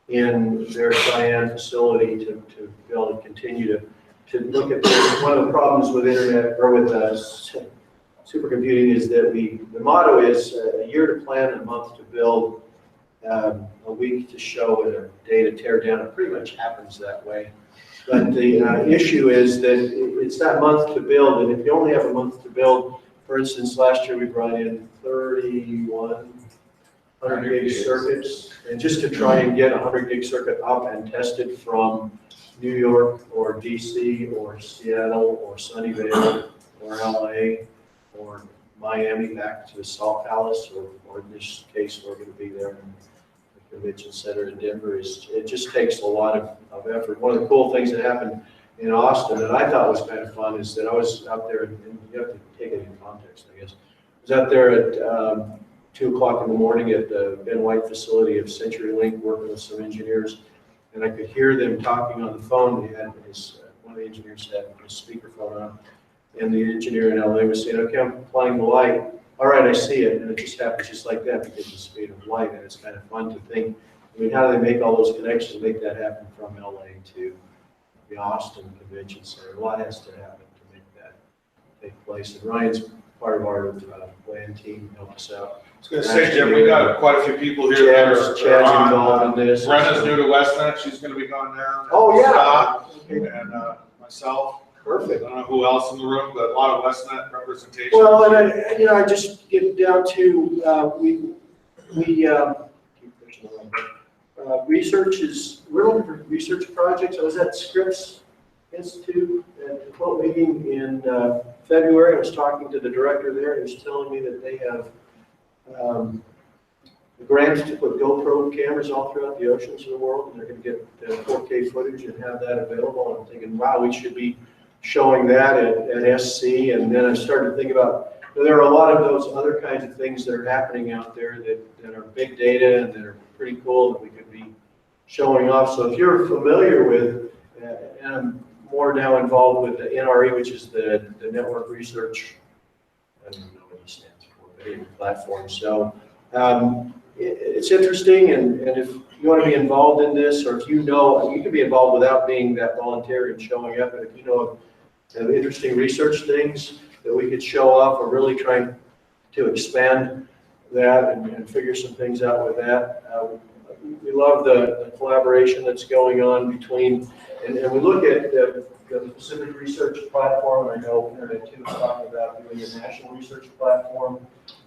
in their Cheyenne facility to be able to continue to look at this. One of the problems with internet or with supercomputing is that the motto is a year to plan and a month to build, a week to show, and a day to tear down. It pretty much happens that way. But the issue is that it's that month to build, and if you only have a month to build, for instance, last year we brought in 3,100 gig circuits, and just to try and get a 100 gig circuit up and tested from New York or DC or Seattle or Sunnyvale or LA or Miami back to the Salt Palace, or in this case, we're going to be there in the convention center in Denver. It just takes a lot of effort. One of the cool things that happened in Austin that I thought was kind of fun is that I was out there, and you have to take it in context, I guess. I was out there at 2 o'clock in the morning at the Ben White facility of CenturyLink working with some engineers, and I could hear them talking on the phone. They had one of the engineers had his speakerphone on, and the engineer in LA was saying, okay, I'm applying the light. All right, I see it, and it just happens just like that because of the speed of light, and it's kind of fun to think, I mean, how do they make all those connections, make that happen from LA to the Austin Convention Center? A lot has to happen to make that take place, and Ryan's part of our WAN team, helped us out. I was going to say, Jim, we got quite a few people here that are involved in this. Brenna's new to WestNet, she's going to be going down. Oh, yeah. Scott, and myself. Perfect. I don't know who else in the room, but a lot of WestNet representation. Well, and I just get down to, we're looking for research projects. I was at Scripps Institute at the quote meeting in February. I was talking to the director there, and he was telling me that they have grants to put GoPro cameras all throughout the oceans of the world, and they're going to get 4K footage and have that available. I'm thinking, wow, we should be showing that at SC. And then I started thinking about, there are a lot of those other kinds of things that are happening out there that are big data and that are pretty cool that we could be showing off. So if you're familiar with, and I'm more now involved with the NRE, which is the Network Research, I don't know what it stands for, but anyway, platform. So it's interesting, and if you want to be involved in this, or if you know, you can be involved without being that volunteer and showing up, but if you know of interesting research things that we could show off, we're really trying to expand that and figure some things out with that. We love the collaboration that's going on between, and we look at the Pacific Research Platform. I know Internet 2 is talking about doing a national research platform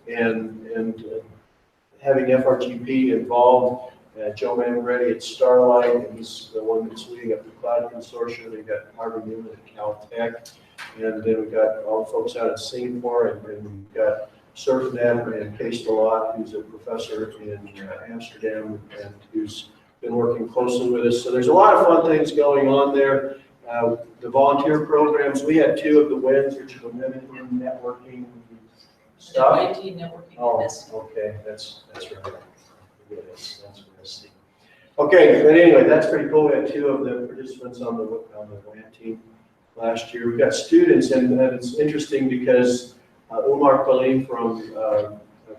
and having FRGP involved. Joe Manfredi at Starlight, and he's the one that's leading up the Cloud Consortium. We've got Harvey Newman at Caltech, and then we've got all the folks out at Singapore, and we've got SurfNet and Kees de Lot, who's a professor in Amsterdam and who's been working closely with us. So there's a lot of fun things going on there. The volunteer programs, we had 2 of the wins, which are women in networking stuff. IT networking. Oh, okay, that's right. Yes, that's what I see. Okay, but anyway, that's pretty cool. We had 2 of the participants on the WAN team last year. We've got students, and it's interesting because Umar Khalil from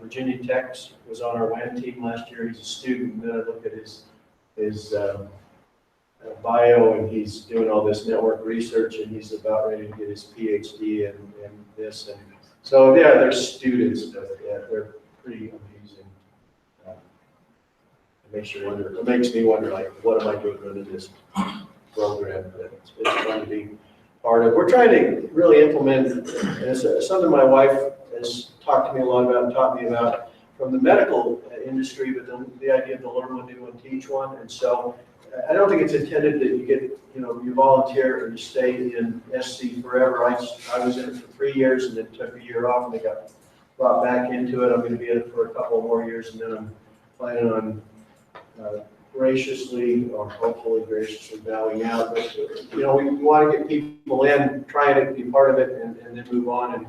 Virginia Tech was on our WAN team last year. He's a student, and then I looked at his bio, and he's doing all this network research, and he's about ready to get his PhD and this. And so, yeah, there's students, but yeah, they're pretty amazing. It makes me wonder, like, what am I doing under this program? But it's fun to be part of. We're trying to really implement, and it's something my wife has talked to me a lot about and taught me about from the medical industry, but the idea to learn one, do one, teach one. And so I don't think it's intended that you get, you volunteer or you stay in SC forever. I was in it for 3 years and then took a year off and they got brought back into it. I'm going to be in it for a couple more years, and then I'm planning on graciously or hopefully graciously bowing out. But, we want to get people in, trying to be part of it, and then move on and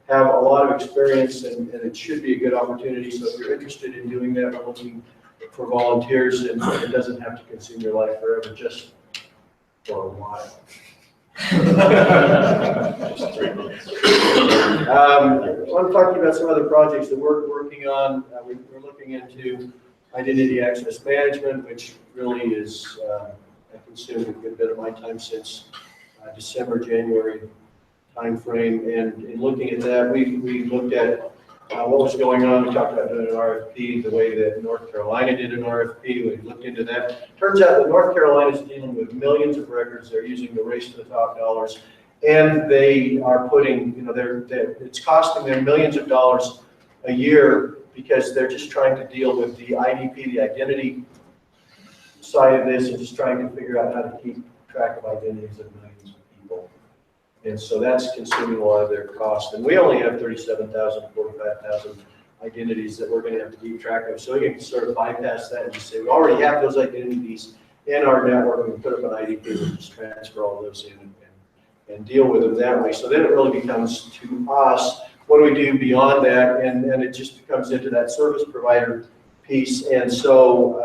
have a lot of experience, and it should be a good opportunity. So if you're interested in doing that, we're looking for volunteers, and it doesn't have to consume your life forever, just for a while. Just 3 months. I want to talk to you about some other projects that we're working on. We're looking into identity access management, which really is, I've consumed a good bit of my time since December, January timeframe. And in looking at that, we looked at what was going on. We talked about doing an RFP the way that North Carolina did an RFP. We looked into that. Turns out that North Carolina is dealing with millions of records. They're using the race to the top dollars, and they are putting, it's costing them millions of dollars a year because they're just trying to deal with the IDP, the identity side of this, and just trying to figure out how to keep track of identities of millions of people. And so that's consuming a lot of their cost. And we only have 37,000, 45,000 identities that we're going to have to keep track of. So we can sort of bypass that and just say, we already have those identities in our network. We can put up an IDP and just transfer all those in and deal with them that way. So then it really becomes to us, what do we do beyond that? And it just comes into that service provider piece. And so,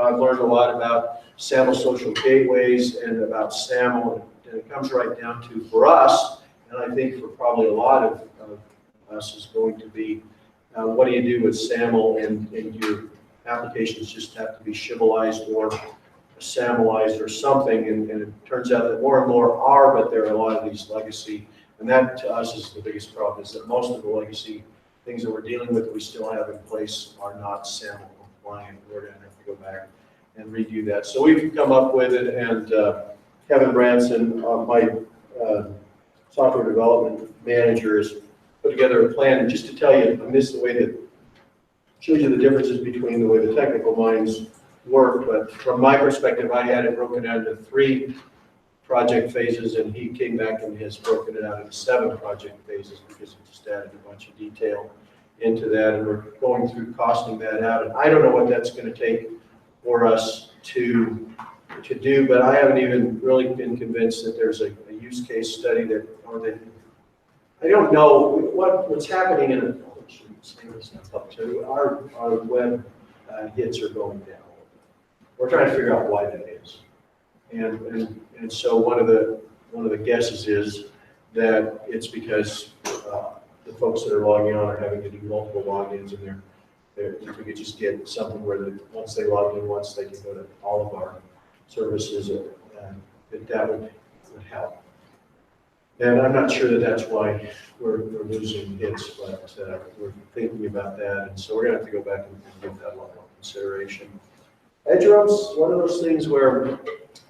I've learned a lot about SAML social gateways and about SAML, and it comes right down to, for us, and I think for probably a lot of us, is going to be, what do you do with SAML, and your applications just have to be shibbolized or SAMLized or something, and it turns out that more and more are, but there are a lot of these legacy. And that, to us, is the biggest problem, is that most of the legacy things that we're dealing with, we still have in place, are not SAML compliant. We're going to have to go back and redo that. So we've come up with it, and Kevin Branson, my software development manager, has put together a plan. And just to tell you, I missed the way that shows you the differences between the way the technical minds work. But from my perspective, I had it broken down into 3 project phases, and he came back and has broken it out into 7 project phases because he just added a bunch of detail into that, and we're going through costing that out. And I don't know what that's going to take for us to do, but I haven't even really been convinced that there's a use case study that I don't know what's happening in our web hits are going down. We're trying to figure out why that is. And so one of the guesses is that it's because the folks that are logging on are having to do multiple logins, and if we could just get something where once they log in once, they can go to all of our services, that would help. And I'm not sure that that's why we're losing hits, but we're thinking about that, and so we're going to have to go back and give that a lot more consideration. Edge rumps, one of those things where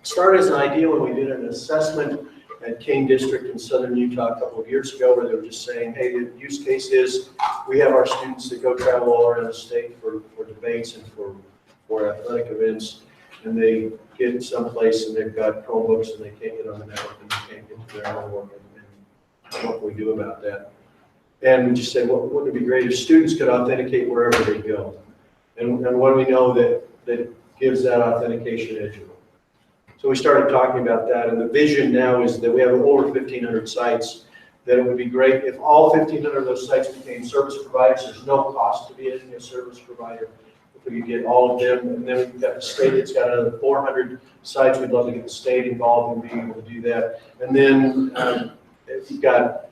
started as an idea when we did an assessment at King District in southern Utah a couple of years ago, where they were just saying, hey, the use case is we have our students that go travel all around the state for debates and for athletic events, and they get someplace and they've got Chromebooks and they can't get on the network and they can't get to their homework, and what can we do about that? And we just said, well, wouldn't it be great if students could authenticate wherever they go? And what do we know that gives that authentication edge? So we started talking about that, and the vision now is that we have over 1,500 sites, that it would be great if all 1,500 of those sites became service providers. There's no cost to being a service provider. If we could get all of them, and then we've got the state that's got another 400 sites. We'd love to get the state involved in being able to do that. And then if you've got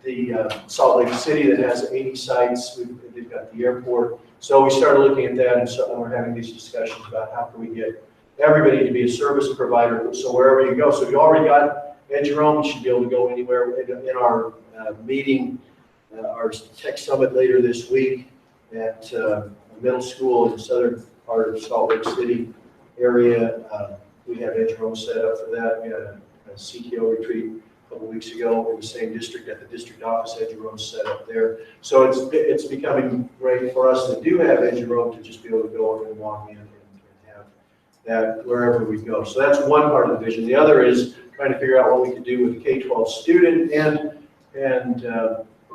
the Salt Lake City that has 80 sites, they've got the airport. So we started looking at that, and so we're having these discussions about how can we get everybody to be a service provider, so wherever you go. So if you already got Ed Jerome, you should be able to go anywhere. In our meeting, our tech summit later this week at a middle school in the southern part of Salt Lake City area, we have Ed Jerome set up for that. We had a CTO retreat a couple weeks ago in the same district at the district office. Ed Jerome set up there. So it's becoming great for us to do have Ed Jerome to just be able to go over and walk in and have that wherever we go. So that's one part of the vision. The other is trying to figure out what we can do with the K-12 student, and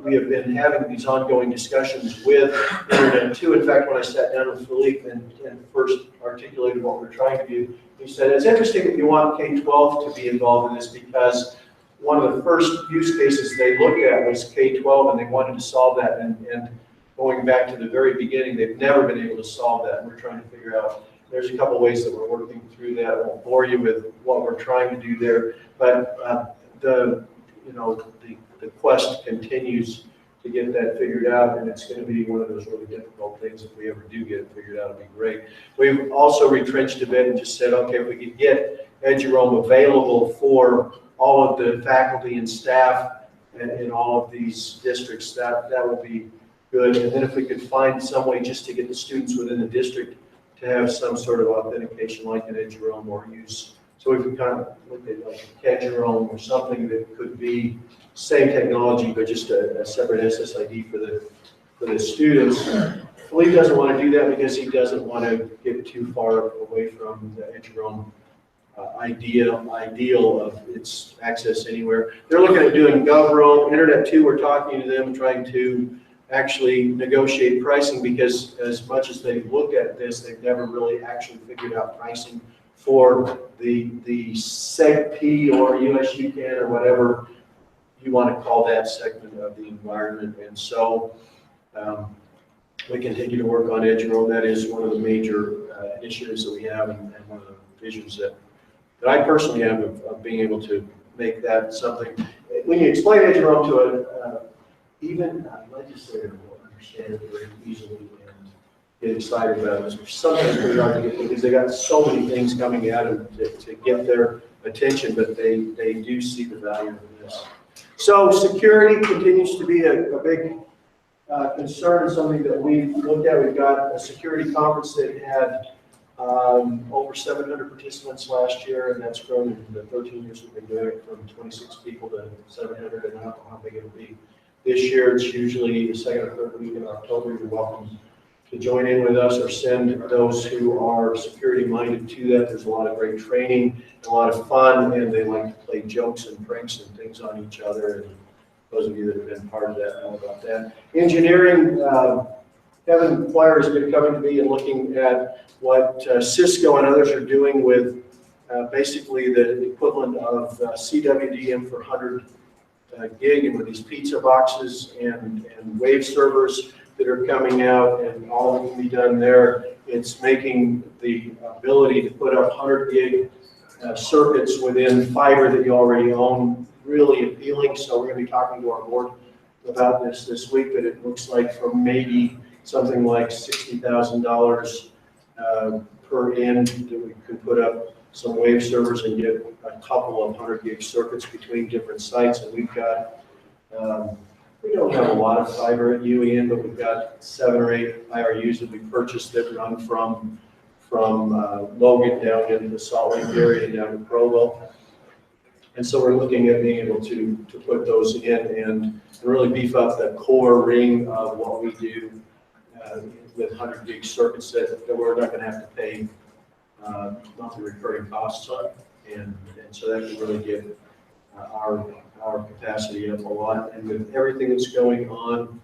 we have been having these ongoing discussions with Internet 2. In fact, when I sat down with Philippe and first articulated what we're trying to do, he said, it's interesting that you want K-12 to be involved in this, because one of the first use cases they looked at was K-12, and they wanted to solve that. And going back to the very beginning, they've never been able to solve that. And we're trying to figure out, there's a couple ways that we're working through that. I won't bore you with what we're trying to do there, but the quest continues to get that figured out, and it's going to be one of those really difficult things. If we ever do get it figured out, it'll be great. We've also retrenched a bit and just said, okay, if we could get Ed Jerome available for all of the faculty and staff in all of these districts, that will be good. And then if we could find some way just to get the students within the district to have some sort of authentication like an Ed Jerome or use. So we could kind of look at like Ed Jerome or something that could be same technology, but just a separate SSID for the students. Philippe doesn't want to do that because he doesn't want to get too far away from the Ed Jerome ideal of its access anywhere. They're looking at doing GovRome, Internet 2. We're talking to them, trying to actually negotiate pricing, because as much as they've looked at this, they've never really actually figured out pricing for the SegP or USUCAN or whatever you want to call that segment of the environment. And so we continue to work on Ed Jerome. That is one of the major initiatives that we have, and one of the visions that I personally have of being able to make that something. When you explain Ed Jerome to even a legislator will understand it very easily and get excited about it. It's sometimes pretty hard to get, because they got so many things coming at them to get their attention, but they do see the value of this. So security continues to be a big concern, something that we've looked at. We've got a security conference that had over 700 participants last year, and that's grown in the 13 years we've been doing it from 26 people to 700, and I don't know how big it'll be this year. It's usually the second or third week in October. You're welcome to join in with us or send those who are security minded to that. There's a lot of great training, a lot of fun, and they like to play jokes and pranks and things on each other. And those of you that have been part of that know about that. Engineering, Kevin Flair has been coming to me and looking at what Cisco and others are doing with basically the equivalent of CWDM for 100 gig, and with these pizza boxes and wave servers that are coming out, and all that can be done there. It's making the ability to put up 100 gig circuits within fiber that you already own really appealing. So we're going to be talking to our board about this week, but it looks like from maybe something like $60,000 per end that we could put up some wave servers and get a couple of 100 gig circuits between different sites. And we've got, we don't have a lot of fiber at UEN, but we've got 7 or 8 IRUs that we purchased that run from Logan down into the Salt Lake area and down to Provo. And so we're looking at being able to put those in and really beef up the core ring of what we do with 100 gig circuits that we're not going to have to pay monthly recurring costs on. And so that can really get our capacity up a lot. And with everything that's going on,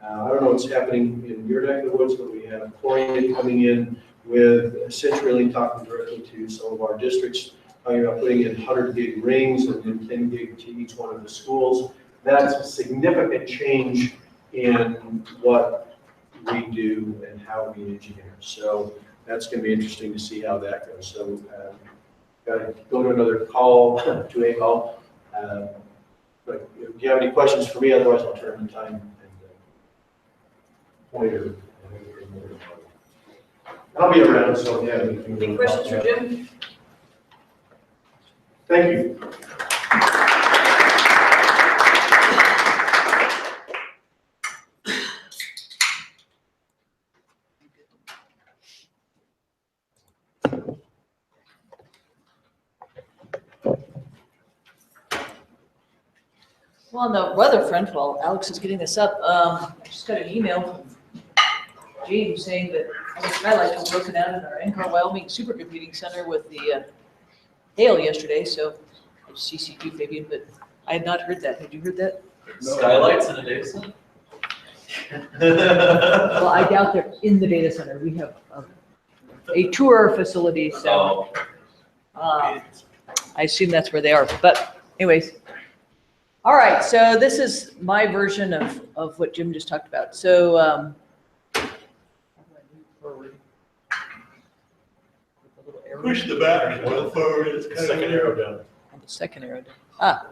I don't know what's happening in your neck of the woods, but we have Corian coming in with CenturyLink talking directly to some of our districts, talking about putting in 100 gig rings and then 10 gig to each one of the schools. That's a significant change in what we do and how we engineer. So that's going to be interesting to see how that goes. So got to go to another call, to a call. But if you have any questions for me, otherwise I'll turn the time and pointer. I'll be around, so yeah. we can Any go questions for talk Jim? Thank you. Well, on the weather front, while Alex is getting this up, I just got an email from James saying that the skylights were broken out in our Encar, Wyoming supercomputing center with the hail yesterday, so I just CC'd you, Fabian, but I had not heard that. Had you heard that? Skylights in a data center? Well, I doubt they're in the data center. We have a tour facility, so Oh, I assume that's where they are. But anyways, all right, so this is my version of what Jim just talked about. So how do I move forward? With the little arrow? Push the back one forward, it's kind of. Second arrow down. And the second arrow down.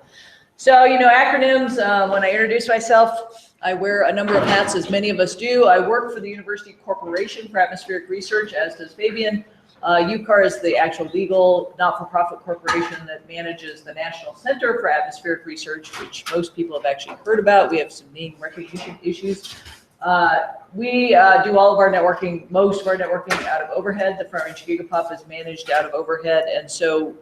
So, you know, acronyms, when I introduce myself, I wear a number of hats, as many of us do. I work for the University Corporation for Atmospheric Research, as does Fabian. UCAR is the actual legal, not-for-profit corporation that manages the National Center for Atmospheric Research, which most people have actually heard about. We have some name recognition issues. We do all of our networking, most of our networking out of overhead. The front range gigapop is managed out of overhead, and so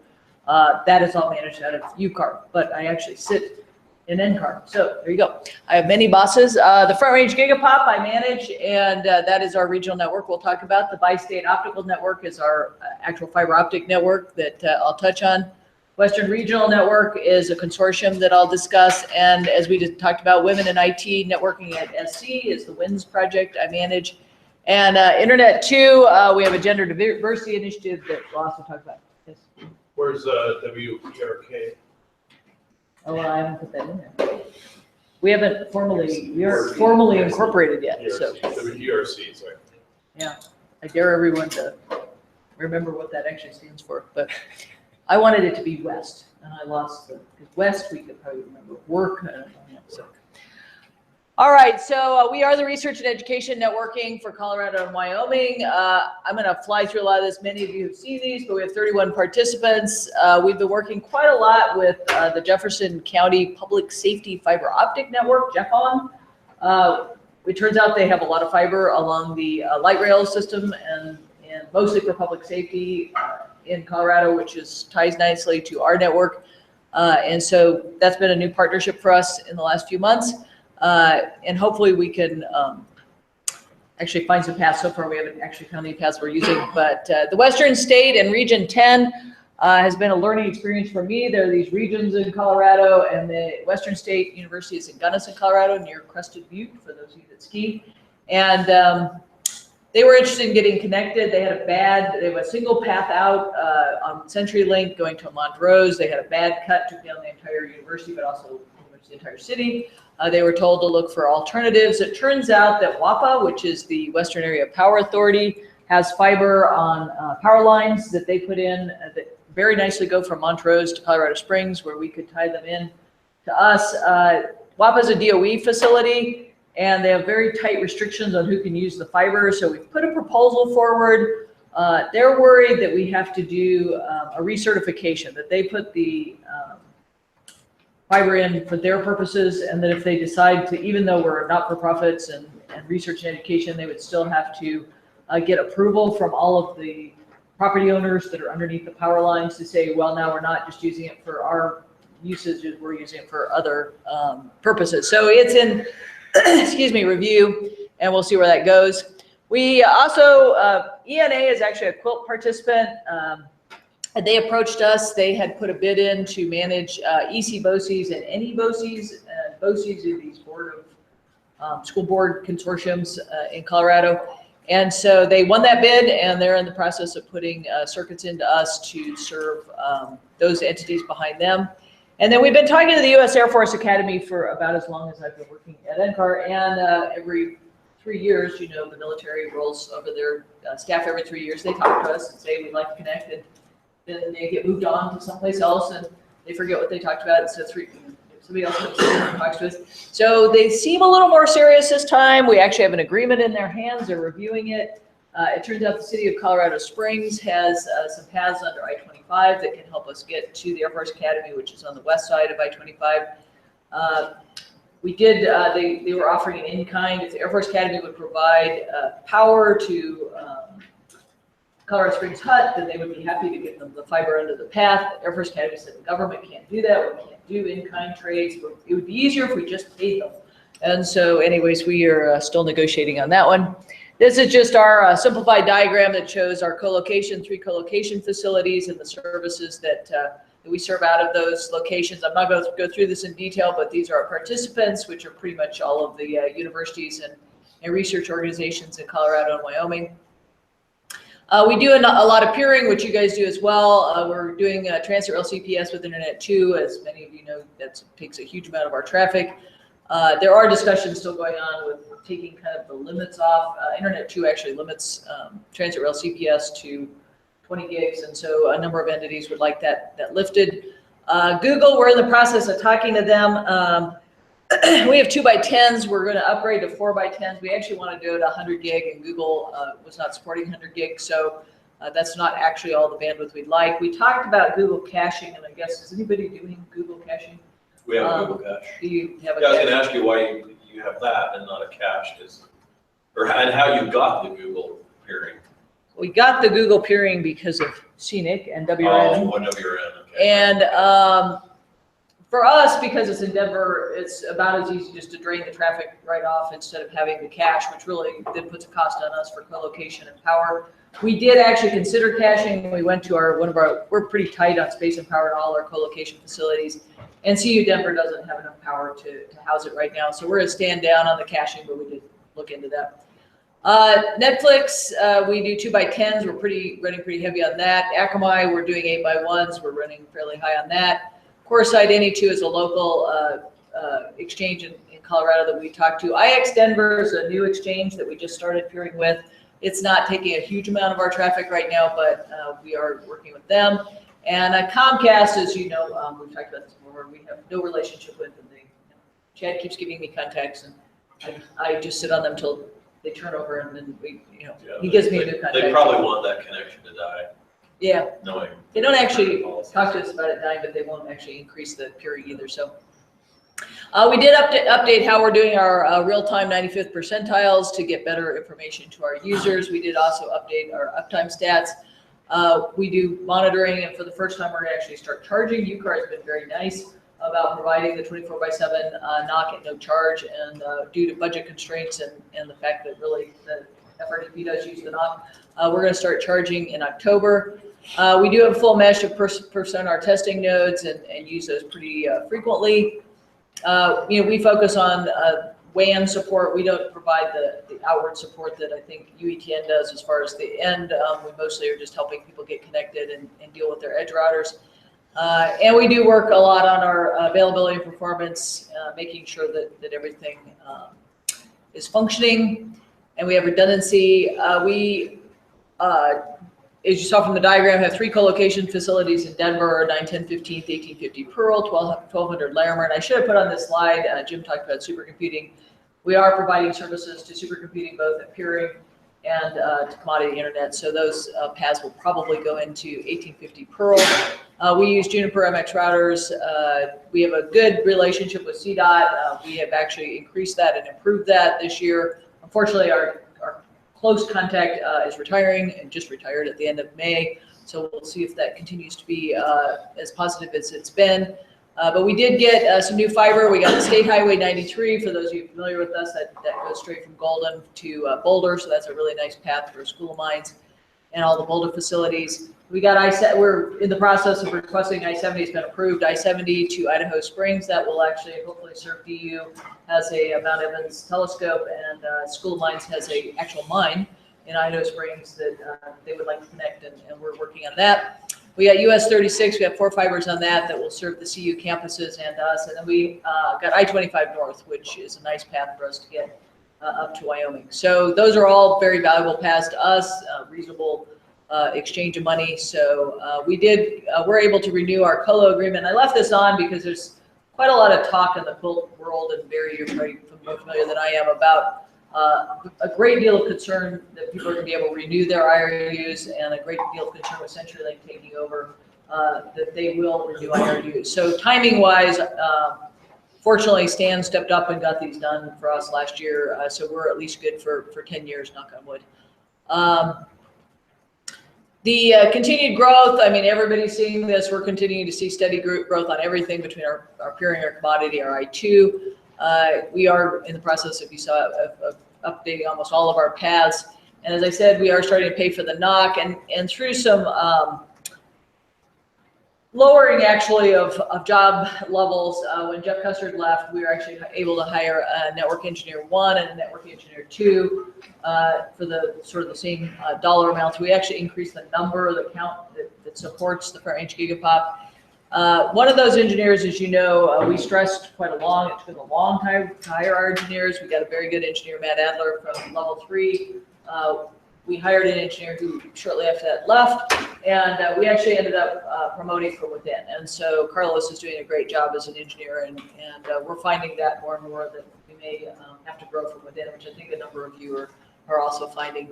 that is all managed out of UCAR, but I actually sit in NCAR. So there you go. I have many bosses. The front range gigapop I manage, and that is our regional network we'll talk about. The bi-state optical network is our actual fiber optic network that I'll touch on. Western Regional Network is a consortium that I'll discuss. And as we just talked about, Women in IT Networking at SC is the WINS project I manage. And Internet 2, we have a gender diversity initiative that we'll also talk about. Yes. Where's WERK? Oh, well, I haven't put that in there. We aren't formally incorporated yet, so. WERC, sorry. Yeah, I dare everyone to remember what that actually stands for, but I wanted it to be West, and I lost because West, we could probably remember, work, so. All right, so we are the Research and Education Networking for Colorado and Wyoming. I'm gonna fly through a lot of this. Many of you have seen these, but we have 31 participants. We've been working quite a lot with the Jefferson County Public Safety Fiber Optic Network, JEFON. It turns out they have a lot of fiber along the light rail system and mostly for public safety in Colorado, which ties nicely to our network. And so that's been a new partnership for us in the last few months. And hopefully we can actually find some paths. So far, we haven't actually found any paths we're using. But the Western State and Region 10 has been a learning experience for me. There are these regions in Colorado, and the Western State University is in Gunnison, Colorado, near Crested Butte, for those of you that ski. And they were interested in getting connected. They have a single path out on CenturyLink going to Montrose. They had a bad cut, took down the entire university, but also pretty much the entire city. They were told to look for alternatives. It turns out that WAPA, which is the Western Area Power Authority, has fiber on power lines that they put in that very nicely go from Montrose to Colorado Springs, where we could tie them in to us. WAPA is a DOE facility, and they have very tight restrictions on who can use the fiber. So we've put a proposal forward. They're worried that we have to do a recertification, that they put the fiber in for their purposes, and that if they decide to, even though we're not-for-profits and research and education, they would still have to get approval from all of the property owners that are underneath the power lines to say, well, now we're not just using it for our usages, we're using it for other purposes. So it's in, excuse me, review, and we'll see where that goes. We also, ENA is actually a quilt participant. And they approached us. They had put a bid in to manage EC BOCES and NE BOCES. BOCES are these school board consortiums in Colorado. And so they won that bid, and they're in the process of putting circuits into us to serve those entities behind them. And then we've been talking to the U.S. Air Force Academy for about as long as I've been working at NCAR. And every 3 years, you know, the military rolls over their staff every 3 years. They talk to us and say, we'd like to connect. And then they get moved on to someplace else, and they forget what they talked about. And so somebody else talks to us. So they seem a little more serious this time. We actually have an agreement in their hands. They're reviewing it. It turns out the city of Colorado Springs has some paths under I-25 that can help us get to the Air Force Academy, which is on the west side of I-25. They were offering an in-kind. If the Air Force Academy would provide power to Colorado Springs Hut, then they would be happy to give them the fiber under the path. The Air Force Academy said the government can't do that. We can't do in-kind trades, but it would be easier if we just paid them. And so anyways, we are still negotiating on that one. This is just our simplified diagram that shows our co-location, 3 co-location facilities and the services that we serve out of those locations. I'm not going to go through this in detail, but these are our participants, which are pretty much all of the universities and research organizations in Colorado and Wyoming. We do a lot of peering, which you guys do as well. We're doing transit rail CPS with Internet 2. As many of you know, that takes a huge amount of our traffic. There are discussions still going on with taking kind of the limits off. Internet 2 actually limits transit rail CPS to 20 gigs, and so a number of entities would like that lifted. Google, we're in the process of talking to them. We have 2x10s. We're going to upgrade to 4x10s. We actually want to do it 100 gig, and Google was not supporting 100 gig, so that's not actually all the bandwidth we'd like. We talked about Google caching, and I guess, is anybody doing Google caching? We have a Google cache. Do you have a Yeah, I was cache? gonna ask you why you have that and not a cache, and how you got the Google peering. We got the Google peering because of Scenic and WRN. Oh, WRN, okay. And for us, because it's in Denver, it's about as easy just to drain the traffic right off instead of having the cache, which really then puts a cost on us for co-location and power. We did actually consider caching. We went to we're pretty tight on space and power in all our co-location facilities. And CU Denver doesn't have enough power to house it right now. So we're gonna stand down on the caching, but we did look into that. Netflix, we do 2x10s. We're running pretty heavy on that. Akamai, we're doing 8x1s. We're running fairly high on that. CoreSite NE2 is a local exchange in Colorado that we talked to. IX Denver is a new exchange that we just started peering with. It's not taking a huge amount of our traffic right now, but we are working with them. And Comcast, as you know, we've talked about this before, we have no relationship with, and Chad keeps giving me contacts, and I just sit on them till they turn over, and then he gives me a new contact. They probably want that connection to die. Yeah. Knowing. They don't actually talk to us about it dying, but they won't actually increase the peering either. So we did update how we're doing our real-time 95th percentiles to get better information to our users. We did also update our uptime stats. We do monitoring, and for the first time, we're going to actually start charging. UCAR has been very nice about providing the 24/7 knock at no charge, and due to budget constraints and the fact that really the FRDP does use the knock, we're going to start charging in October. We do have a full mesh of per-sonar testing nodes and use those pretty frequently. We focus on WAN support. We don't provide the outward support that I think UETN does as far as the end. We mostly are just helping people get connected and deal with their edge routers. And we do work a lot on our availability and performance, making sure that everything is functioning, and we have redundancy. As you saw from the diagram, have 3 co-location facilities in Denver, 9, 10, 15th, 1850 Pearl, 1200 Larimer. And I should have put on this slide, Jim talked about supercomputing. We are providing services to supercomputing both at peering and to commodity internet. So those paths will probably go into 1850 Pearl. We use Juniper MX routers. We have a good relationship with CDOT. We have actually increased that and improved that this year. Unfortunately, our close contact is retiring and just retired at the end of May. So we'll see if that continues to be as positive as it's been. But we did get some new fiber. We got the State Highway 93, for those of you familiar with us, that goes straight from Golden to Boulder. So that's a really nice path for School of Mines and all the Boulder facilities. We got we're in the process of requesting I-70 has been approved. I-70 to Idaho Springs, that will actually hopefully serve DU, has a Mount Evans telescope, and School of Mines has a actual mine in Idaho Springs that they would like to connect, and we're working on that. We got US 36, we have 4 fibers on that will serve the CU campuses and us. And then we got I-25 North, which is a nice path for us to get up to Wyoming. So those are all very valuable paths to us, reasonable exchange of money. So we're able to renew our colo agreement. I left this on because there's quite a lot of talk in the quilt world, and Barry, you're probably more familiar than I am, about a great deal of concern that people are going to be able to renew their IRUs, and a great deal of concern with CenturyLink taking over, that they will renew IRUs. So timing-wise, fortunately, Stan stepped up and got these done for us last year, so we're at least good for 10 years, knock on wood. The continued growth, I mean, everybody's seeing this. We're continuing to see steady growth on everything between our peering, our commodity, our I2. We are in the process, if you saw, of updating almost all of our paths. And as I said, we are starting to pay for the NOC, and through some lowering actually of job levels. When Jeff Custard left, we were actually able to hire a network engineer 1 and a network engineer 2 for the sort of the same dollar amounts. We actually increased the number, the count that supports the front-range gigapop. One of those engineers, as you know, we stressed quite a long, it took a long time to hire our engineers. We got a very good engineer, Matt Adler, from level 3. We hired an engineer who shortly after that left, and we actually ended up promoting from within. And so Carlos is doing a great job as an engineer, and we're finding that more and more that we may have to grow from within, which I think a number of you are also finding.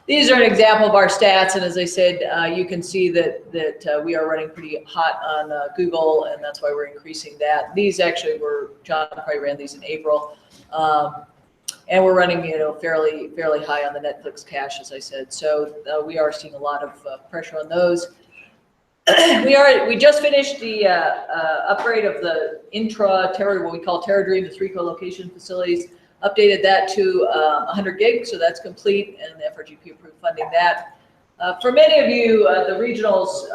These are an example of our stats, and as I said, you can see that we are running pretty hot on Google, and that's why we're increasing that. These actually were, John probably ran these in April. And we're running, fairly high on the Netflix cache, as I said. So we are seeing a lot of pressure on those. We just finished the upgrade of the intra-Terra, what we call Terra Dream, the 3 co-location facilities. Updated that to 100 gigs, so that's complete, and the FRGP approved funding that. For many of you, the regionals,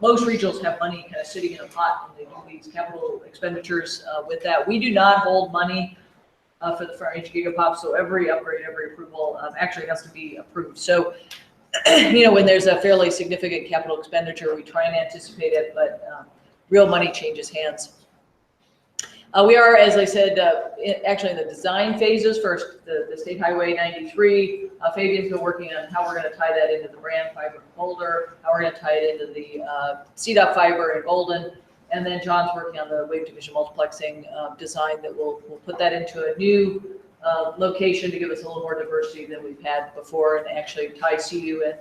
most regionals have money kind of sitting in a pot, and they do these capital expenditures with that. We do not hold money for the front-range gigapop, so every upgrade, every approval actually has to be approved. So, when there's a fairly significant capital expenditure, we try and anticipate it, but real money changes hands. We are, as I said, actually in the design phases for the State Highway 93. Fabian's been working on how we're going to tie that into the brand fiber in Boulder, how we're going to tie it into the CDOT fiber in Golden. And then John's working on the wave division multiplexing design that we'll put that into a new location to give us a little more diversity than we've had before, and actually tie CU in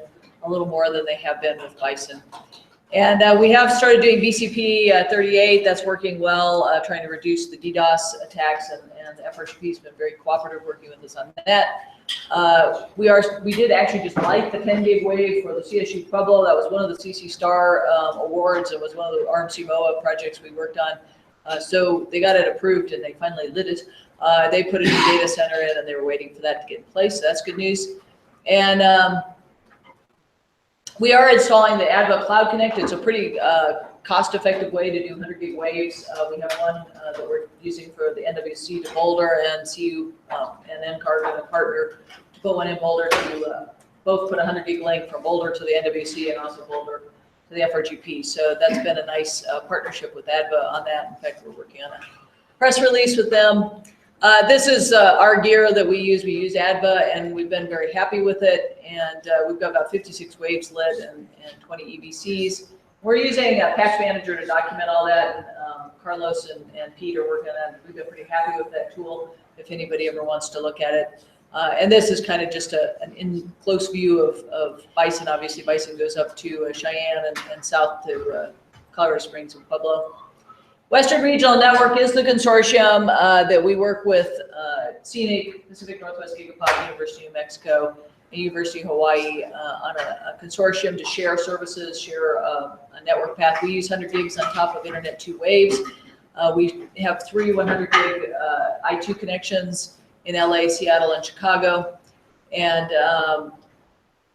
a little more than they have been with Bison. And we have started doing BCP 38. That's working well, trying to reduce the DDoS attacks, and the FRGP has been very cooperative working with us on that. We did actually just light the 10 gig wave for the CSU Pueblo. That was one of the CC Star awards. It was one of the RMC MOA projects we worked on. So they got it approved, and they finally lit it. They put a new data center in, and they were waiting for that to get in place. So that's good news. And we are installing the ADVA Cloud Connect. It's a pretty cost-effective way to do 100 gig waves. We have one that we're using for the NWC to Boulder, and CU and NCAR are going to partner to put one in Boulder to both put a 100 gig link from Boulder to the NWC and also Boulder to the FRGP. So that's been a nice partnership with ADVA on that. In fact, we're working on a press release with them. This is our gear that we use. We use ADVA, and we've been very happy with it. And we've got about 56 waves lit and 20 EBCs. We're using a patch manager to document all that. And Carlos and Pete are working on that. We've been pretty happy with that tool, if anybody ever wants to look at it. And this is kind of just an in close view of Bison. Obviously, Bison goes up to Cheyenne and south to Colorado Springs and Pueblo. Western Regional Network is the consortium that we work with CNIC, Pacific Northwest Gigapop, University of New Mexico, and University of Hawaii on a consortium to share services, share a network path. We use 100 gigs on top of Internet 2 waves. We have 3 100 gig I2 connections in LA, Seattle, and Chicago. And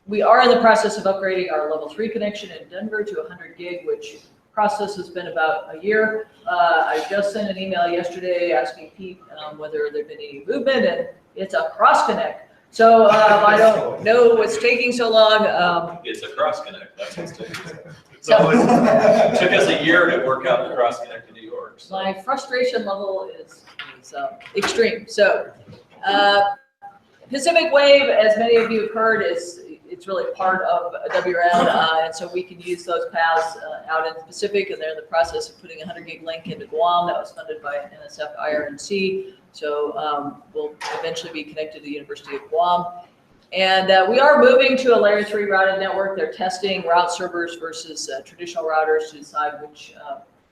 we are in the process of upgrading our level 3 connection in Denver to 100 gig, which process has been about a year. I just sent an email yesterday asking Pete whether there'd been any movement, and it's a cross connect. So I don't know what's taking so long. It's a cross connect. That's what's taking. So It took us a year to work out the cross connect to New York. So. My frustration level is extreme. So Pacific Wave, as many of you have heard, it's it's really part of WRN, and so we can use those paths out in the Pacific, and they're in the process of putting a 100 gig link into Guam that was funded by NSF IRNC. So we'll eventually be connected to the University of Guam. And we are moving to a layer 3 routed network. They're testing route servers versus traditional routers to decide which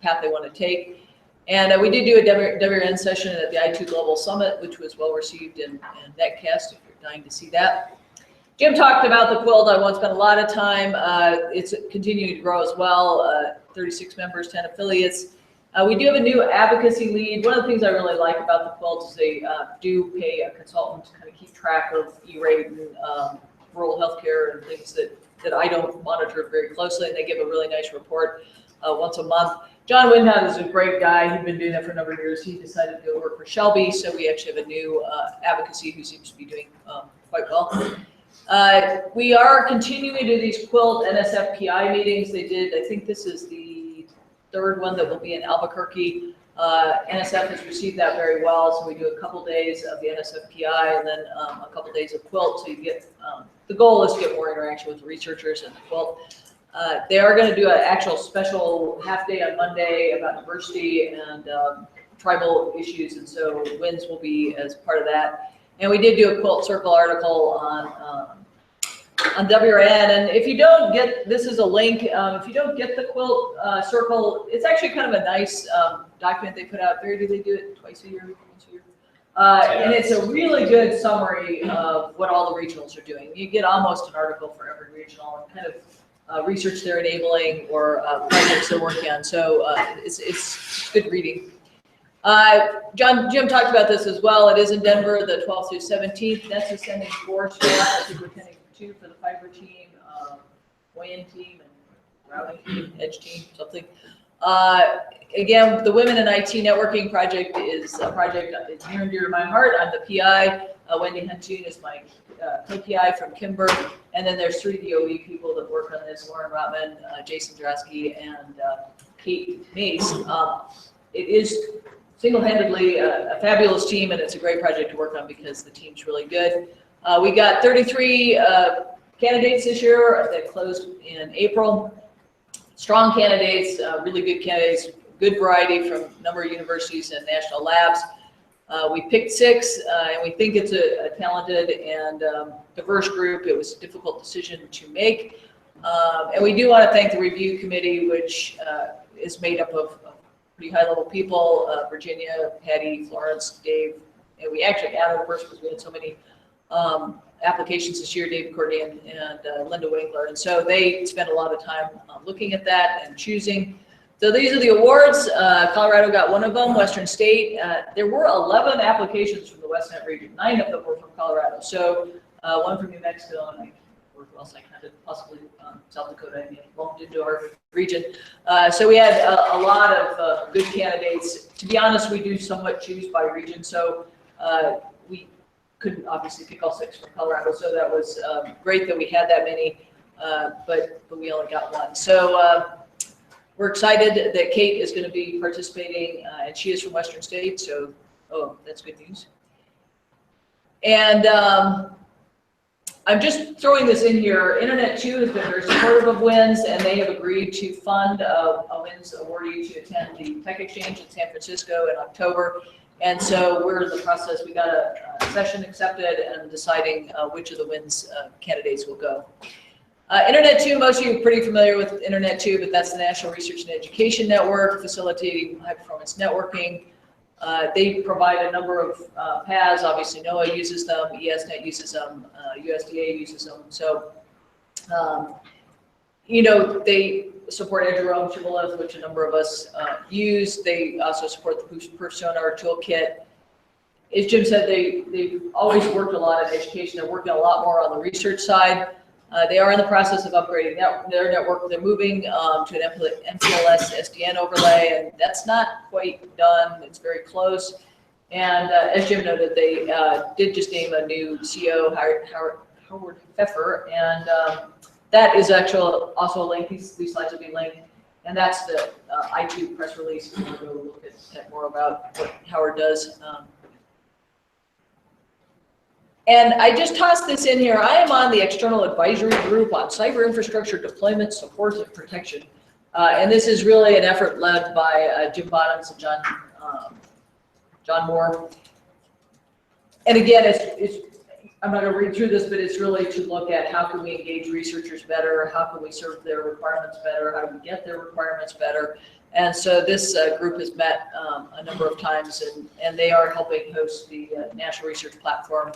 path they want to take. And we did do a WRN session at the I2 Global Summit, which was well received in Netcast, if you're dying to see that. Jim talked about the quilt. I won't spend a lot of time. It's continuing to grow as well, 36 members, 10 affiliates. We do have a new advocacy lead. One of the things I really like about the quilt is they do pay a consultant to kind of keep track of E-rate and rural healthcare and things that I don't monitor very closely, and they give a really nice report once a month. John Windham is a great guy. He'd been doing that for a number of years. He decided to go work for Shelby, so we actually have a new advocacy who seems to be doing quite well. We are continuing to do these quilt NSFPI meetings. They did, I think this is the third one that will be in Albuquerque. NSF has received that very well, so we do a couple days of the NSFPI and then a couple days of quilt. So you get, the goal is to get more interaction with the researchers and the quilt. They are going to do an actual special half day on Monday about diversity and tribal issues, and so WINS will be as part of that. And we did do a Quilt Circle article on WRN, and if you don't get, this is a link, if you don't get the Quilt Circle, it's actually kind of a nice document they put out. Barry, do they do it twice a year, once a year? And it's a really good summary of what all the regionals are doing. You get almost an article for every regional and kind of research they're enabling or projects they're working on. So it's good reading. Jim talked about this as well. It is in Denver, the 12th through 17th. That's sending 4 staff. I think we're sending 2 for the fiber team, WAN team, and routing team, edge team, something. Again, the Women in IT Networking project is a project that's near and dear to my heart. I'm the PI. Wendy Huntoon is my co-PI from Kimber. And then there's 3 DOE people that work on this, Lauren Rotman, Jason Drasky, and Kate Mace. It is single-handedly a fabulous team, and it's a great project to work on because the team's really good. We got 33 candidates this year that closed in April. Strong candidates, really good candidates, good variety from a number of universities and national labs. We picked 6, and we think it's a talented and diverse group. It was a difficult decision to make. And we do want to thank the review committee, which is made up of pretty high-level people, Virginia, Patty, Florence, Dave, and we actually added, of course, because we had so many applications this year, David Courtney and Linda Winkler. And so they spent a lot of time looking at that and choosing. So these are the awards. Colorado got one of them, Western State. There were 11 applications from the WestNet region. 9 of them were from Colorado. So 1 from New Mexico, and where else I counted, possibly South Dakota, and lumped into our region. So we had a lot of good candidates. To be honest, we do somewhat choose by region. So we couldn't obviously pick all 6 from Colorado. So that was great that we had that many, but we only got 1. So we're excited that Kate is going to be participating, and she is from Western State, so, that's good news. And I'm just throwing this in here. Internet 2 has been very supportive of WINS, and they have agreed to fund a WINS awardee to attend the Tech Exchange in San Francisco in October. And so we're in the process. We got a session accepted and deciding which of the WINS candidates will go. Internet 2, most of you are pretty familiar with Internet 2, but that's the National Research and Education Network, facilitating high-performance networking. They provide a number of paths. Obviously, NOAA uses them, ESNet uses them, USDA uses them. So, you know, they support Eduroam, Shibboleth, which a number of us use. They also support the Perf Sonar Toolkit. As Jim said, they've always worked a lot in education. They're working a lot more on the research side. They are in the process of upgrading their network. They're moving to an MPLS SDN overlay, and that's not quite done. It's very close. And as Jim noted, they did just name a new CO, Howard Pfeffer, and that is actually also a link. These slides will be linked, and that's the I2 press release. If you want to go look at more about what Howard does. And I just tossed this in here. I am on the external advisory group on cyber infrastructure deployment, support, and protection. And this is really an effort led by Jim Bottoms and John Moore. And again, I'm not going to read through this, but it's really to look at how can we engage researchers better, how can we serve their requirements better, how do we get their requirements better. And so this group has met a number of times, and they are helping host the National Research Platform.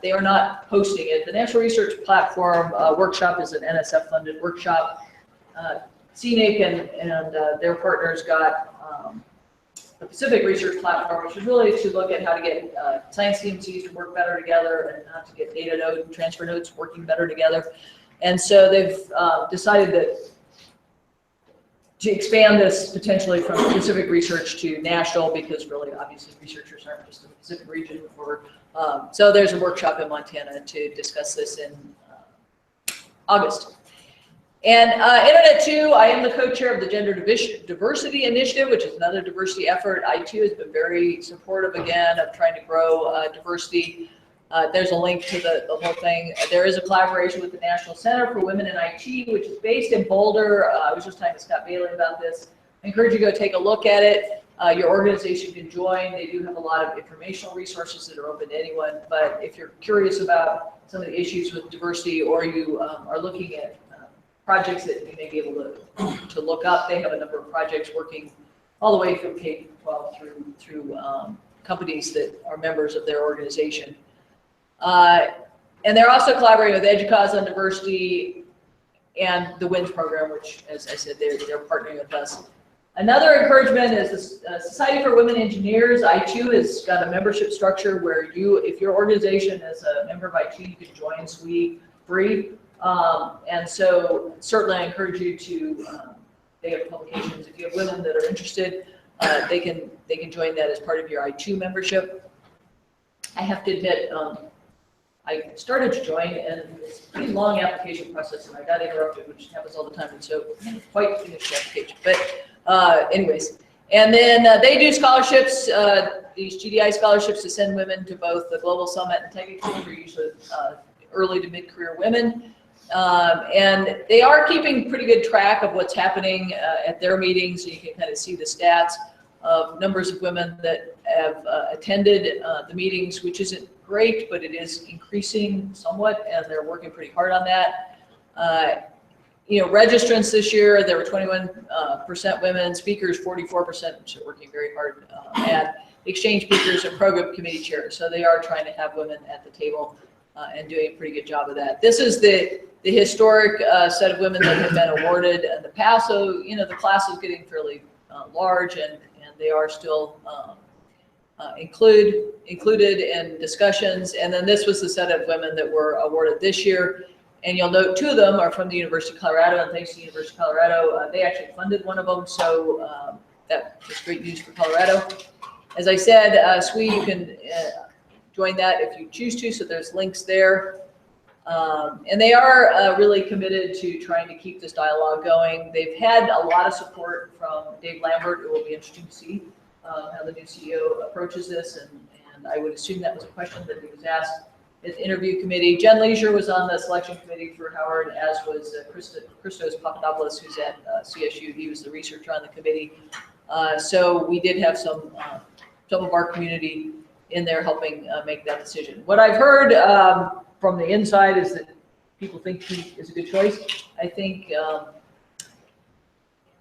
They are not hosting it. The National Research Platform workshop is an NSF-funded workshop. CNIC and their partners got the Pacific Research Platform, which is really to look at how to get science CMCs to work better together and how to get data node and transfer nodes working better together. And so they've decided that to expand this potentially from Pacific research to national, because really obviously researchers aren't just in the Pacific region. So there's a workshop in Montana to discuss this in August. And Internet 2, I am the co-chair of the Gender Diversity Initiative, which is another diversity effort. I2 has been very supportive again of trying to grow diversity. There's a link to the whole thing. There is a collaboration with the National Center for Women in IT, which is based in Boulder. I was just talking to Scott Bailey about this. I encourage you to go take a look at it. Your organization can join. They do have a lot of informational resources that are open to anyone. But if you're curious about some of the issues with diversity, or you are looking at projects that you may be able to look up, they have a number of projects working all the way from K-12 through companies that are members of their organization. And they're also collaborating with EDUCAUSE on diversity and the WINS program, which, as I said, they're partnering with us. Another encouragement is the Society for Women Engineers. I2 has got a membership structure where if your organization is a member of I2, you can join SWE free. And so certainly I encourage you to, they have publications. If you have women that are interested, they can join that as part of your I2 membership. I have to admit, I started to join, and it's a pretty long application process, and I got interrupted, which happens all the time, and so I didn't quite finish the application. But anyways, and then they do scholarships, these GDI scholarships to send women to both the Global Summit and Tech Exchange, are usually early to mid-career women. And they are keeping pretty good track of what's happening at their meetings, so you can kind of see the stats of numbers of women that have attended the meetings, which isn't great, but it is increasing somewhat, and they're working pretty hard on that. Registrants this year, there were 21% women, speakers 44%, which are working very hard, and exchange speakers and program committee chairs. So they are trying to have women at the table and doing a pretty good job of that. This is the historic set of women that have been awarded in the past. So, the class is getting fairly large, and they are still included in discussions. And then this was the set of women that were awarded this year. And you'll note 2 of them are from the University of Colorado, and thanks to the University of Colorado, they actually funded one of them. So that was great news for Colorado. As I said, SWE, you can join that if you choose to, so there's links there. And they are really committed to trying to keep this dialogue going. They've had a lot of support from Dave Lambert. It will be interesting to see how the new CEO approaches this, and I would assume that was a question that he was asked at the interview committee. Jen Leisure was on the selection committee for Howard, as was Christos Papadopoulos, who's at CSU. He was the researcher on the committee. So we did have some of our community in there helping make that decision. What I've heard from the inside is that people think he is a good choice. I think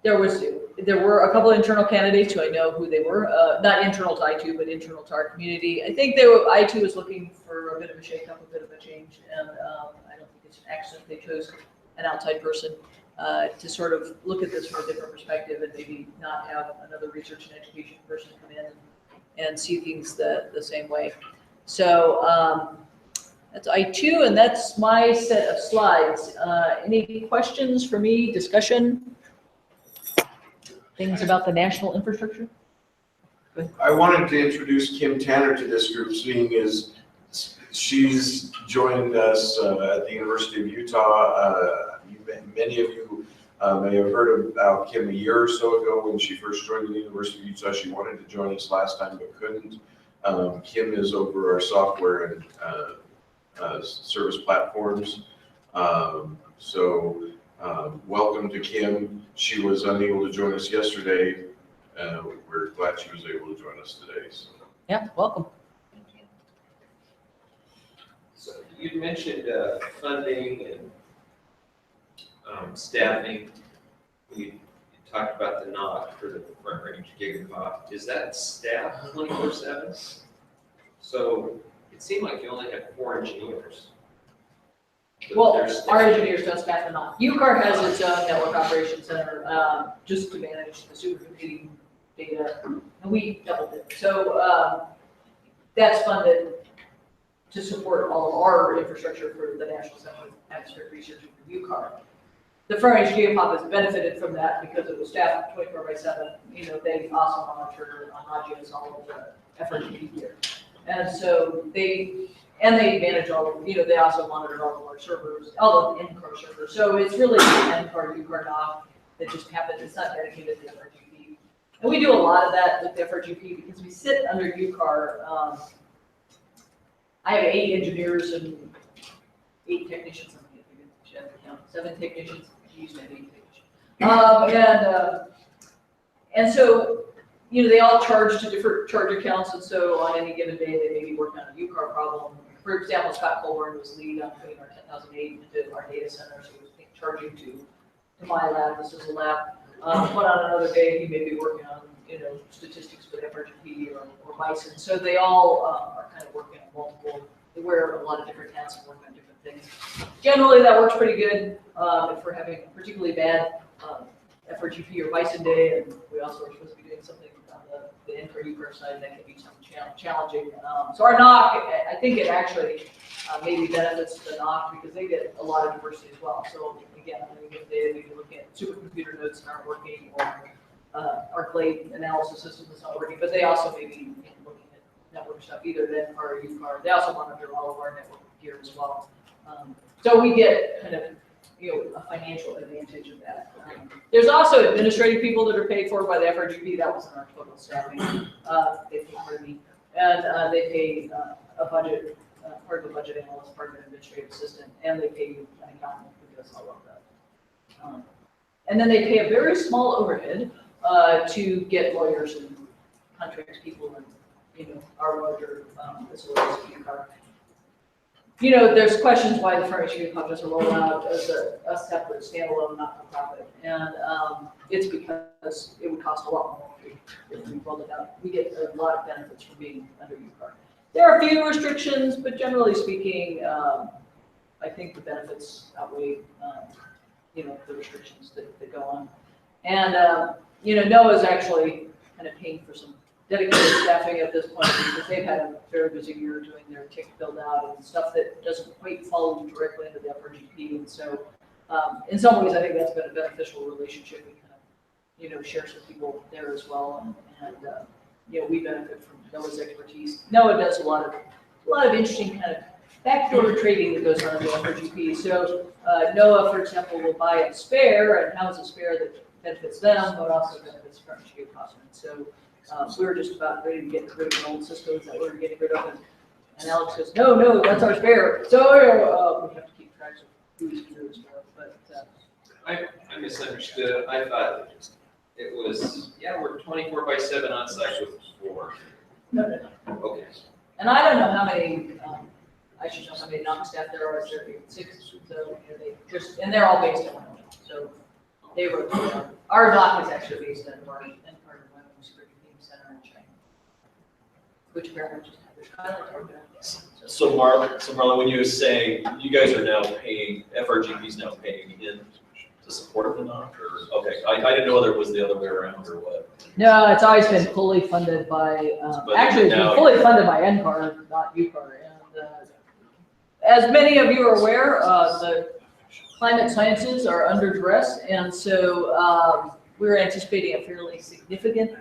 there were a couple of internal candidates who I know who they were, not internal to I2, but internal to our community. I think I2 was looking for a bit of a shakeup, a bit of a change, and I don't think it's an accident they chose an outside person to sort of look at this from a different perspective, and maybe not have another research and education person come in and see things the same way. So that's I2, and that's my set of slides. Any questions for me, discussion? Things about the national infrastructure? I wanted to introduce Kim Tanner to this group, seeing as she's joined us at the University of Utah. Many of you may have heard about Kim a year or so ago when she first joined the University of Utah. She wanted to join us last time but couldn't. Kim is over our software and service platforms. Welcome to Kim. She was unable to join us yesterday. We're glad she was able to join us today. So. Yeah, welcome. So you mentioned funding and staffing. You talked about the NOC for the front range gigapop. Is that staff 24/7? So it seemed like you only had 4 engineers. But Well, there's- our engineers don't staff them on. UCAR has its own network operations center, just to manage the supercomputing data, and we doubled it. So, that's funded to support all of our infrastructure for the National Center of Atmospheric Research for UCAR. The front range gigapop has benefited from that because it was staffed 24/7. You know, they also monitor on Nagios all of the FRGP gear. And so they manage all of, they also monitor all of our servers, all of the NCAR servers. So it's really NCAR, UCAR, NOC that just happens. It's not dedicated to FRGP. And we do a lot of that with the FRGP because we sit under UCAR. I have 8 engineers and 8 technicians. 7 technicians. I used to have 8 technicians. And so, they all charge to different charge accounts, and so on any given day, they may be working on a UCAR problem. For example, Scott Colburn was lead on putting our 10,008 into our data center, so he was charging to my lab. This is a lab. But on another day, he may be working on, statistics for FRGP or Bison. So they all are kind of working on multiple. They wear a lot of different hats and work on different things. Generally, that works pretty good if we're having a particularly bad FRGP or Bison day, and we also are supposed to be doing something on the NCAR UCAR side that can be something challenging. So our NOC, I think it actually maybe benefits the NOC because they get a lot of diversity as well. So again, on any given day, we can look at supercomputer nodes that aren't working, or our blade analysis system is not working, but they also may be looking at network stuff, either then or UCAR. They also monitor all of our network gear as well. So we get kind of a financial advantage of that. There's also administrative people that are paid for by the FRGP. That wasn't our total staffing. They pay for me, and they pay a budget, part of a budget analyst, part of an administrative assistant, and they pay an accountant who does all of that. And then they pay a very small overhead to get lawyers and contract people and our larger facilities in UCAR. There's questions why the front range gigapop doesn't roll out as a separate standalone not-for-profit, and it's because it would cost a lot more if we rolled it out. We get a lot of benefits from being under UCAR. There are a few restrictions, but generally speaking, I think the benefits outweigh the restrictions that go on. And NOAA is actually kind of paying for some dedicated staffing at this point because they've had a very busy year doing their tick build out and stuff that doesn't quite follow directly into the FRGP. And so, in some ways, I think that's been a beneficial relationship. We kind of, share some people there as well, and we benefit from NOAA's expertise. NOAA does a lot of interesting kind of backdoor trading that goes on in the FRGP. So, NOAA, for example, will buy a spare and house a spare that benefits them, but also benefits front range gigapop. So. We were just about ready to get rid of old systems that we were getting rid of, and Alex says, no, that's our spare. So we have to keep track of who's doing spare. But I misunderstood. I thought it was, we're 24/7 on site with 4. No. Okay. And I don't know how many, I should know how many NOC staff there are. There are 6. So and they're all based in Wyoming. So they wrote our NOC is actually based in Wyoming. Center in China, which apparently just had their So Marla, when you were saying you guys are now paying, FRGP is now paying in to support the NOC, or okay, I didn't know whether it was the other way around or what. No, it's always been fully funded by, actually it's been fully funded by NCAR, not UCAR. And as many of you are aware, the climate sciences are under duress, and so we're anticipating a fairly significant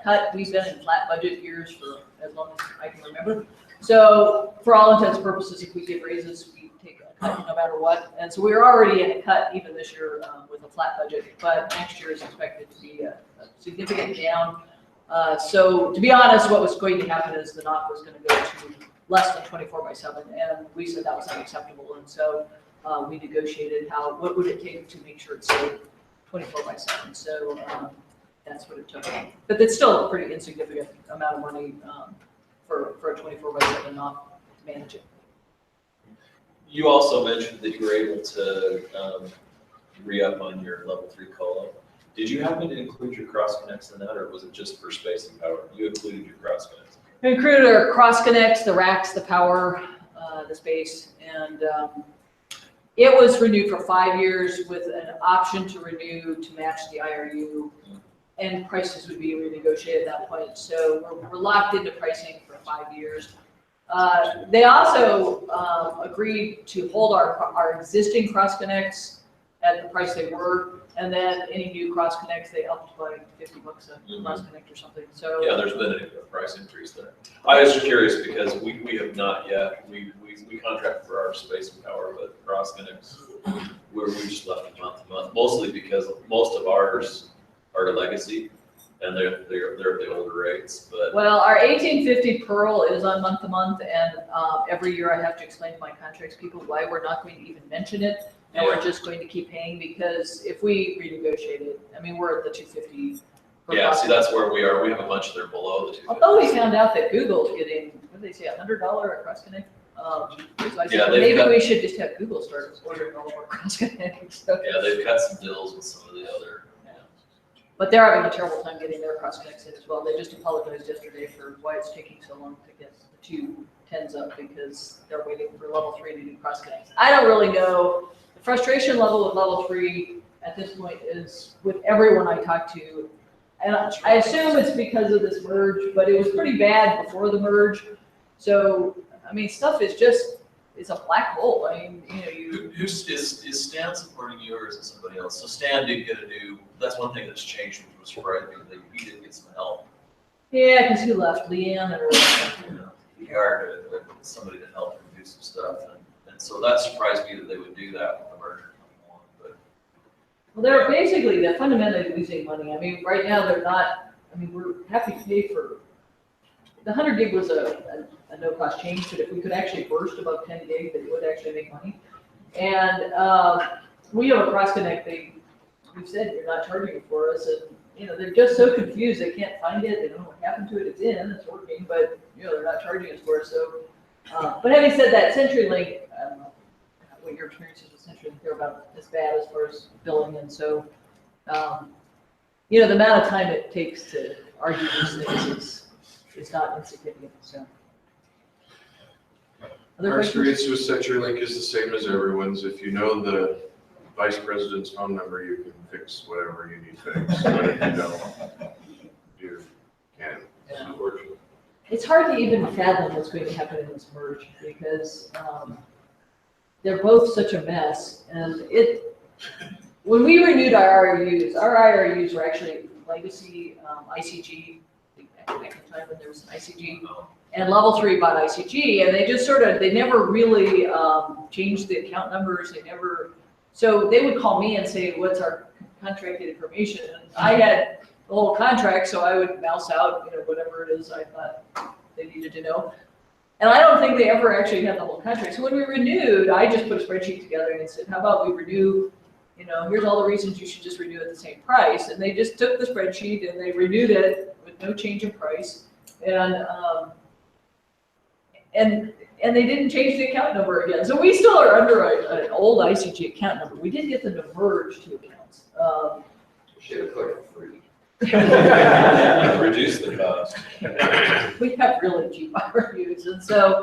cut. We've been in flat budget years for as long as I can remember. So for all intents and purposes, if we give raises, we take a cut no matter what. And so we're already in a cut even this year with a flat budget, but next year is expected to be a significant down. So to be honest, what was going to happen is the NOC was going to go to less than 24/7, and we said that was unacceptable. And so we negotiated what would it take to make sure it's safe 24/7. So that's what it took. But it's still a pretty insignificant amount of money for a 24/7 NOC to manage it. You also mentioned that you were able to re-up on your level 3 colo. Did you happen to include your cross connects in that, or was it just for space and power? You included your cross connects. We included our cross connects, the racks, the power, the space, and it was renewed for 5 years with an option to renew to match the IRU, and prices would be renegotiated at that point. So we're locked into pricing for 5 years. They also agreed to hold our existing cross connects at the price they were, and then any new cross connects they upped by $50 a cross connect or something. So yeah, there's been a price increase there. I was just curious because we have not yet. We contract for our space and power, but cross connects we just left it month to month, mostly because most of ours are legacy, and they're at the older rates. But well, our 1850 Pearl is on month to month, and every year I have to explain to my contracts people why we're not going to even mention it. And we're just going to keep paying, because if we renegotiate it, I mean, we're at the 250. yeah, see, that's where we are. We have a bunch that are below the 250. Although we found out that Google's getting, what did they say, $100 at cross connect? So I said, Yeah, well, maybe cut- we should just have Google start ordering all of our cross connects. So, Yeah, they've cut some deals with some of the other. but they're having a terrible time getting their cross connects in as well. They just apologized yesterday for why it's taking so long to get the 210s up, because they're waiting for level 3 to do cross connects. I don't really know. The frustration level with level 3 at this point is with everyone I talk to, and I assume it's because of this merge, but it was pretty bad before the merge. So, I mean, stuff is just, it's a black hole. I mean, Is Stan supporting you, or is it somebody else? So Stan did get a new, that's one thing that's changed, which was surprising, that he did get some help. Yeah, because who left? Leanne or? He hired somebody to help him do some stuff, and so that surprised me that they would do that with the merger coming along, but. Well, they're fundamentally losing money. I mean, right now they're not, I mean, we're happy to pay for, the 100 gig was a no-cost change, but if we could actually burst above 10 gig, they would actually make money. And we have a cross connect, we've said you're not charging it for us, and they're just so confused, they can't find it, they don't know what happened to it, it's working, but they're not charging us for it. So, but having said that, CenturyLink, I don't know what your experience is with CenturyLink, they're about as bad as far as billing, and so, the amount of time it takes to argue these things is not insignificant. So, other Our questions? experience with CenturyLink is the same as everyone's. If you know the vice president's phone number, you can fix whatever you need fixed. But if you don't, you can't, unfortunately. It's hard to even fathom what's going to happen in this merge, because they're both such a mess. And when we renewed our IRUs were actually legacy ICG, back in time when there was an ICG, and level 3 bought ICG, and they just they never really changed the account numbers. So they would call me and say, what's our contracted information? And I had the whole contract, so I would mouse out, whatever it is I thought they needed to know. And I don't think they ever actually had the whole contract. So when we renewed, I just put a spreadsheet together and said, how about we renew, here's all the reasons you should just renew at the same price. And they just took the spreadsheet and they renewed it with no change in price. And they didn't change the account number again. So we still are under an old ICG account number. We did get them to merge two accounts. Should have put it free. Reduce the cost. We have really cheap IRUs, and so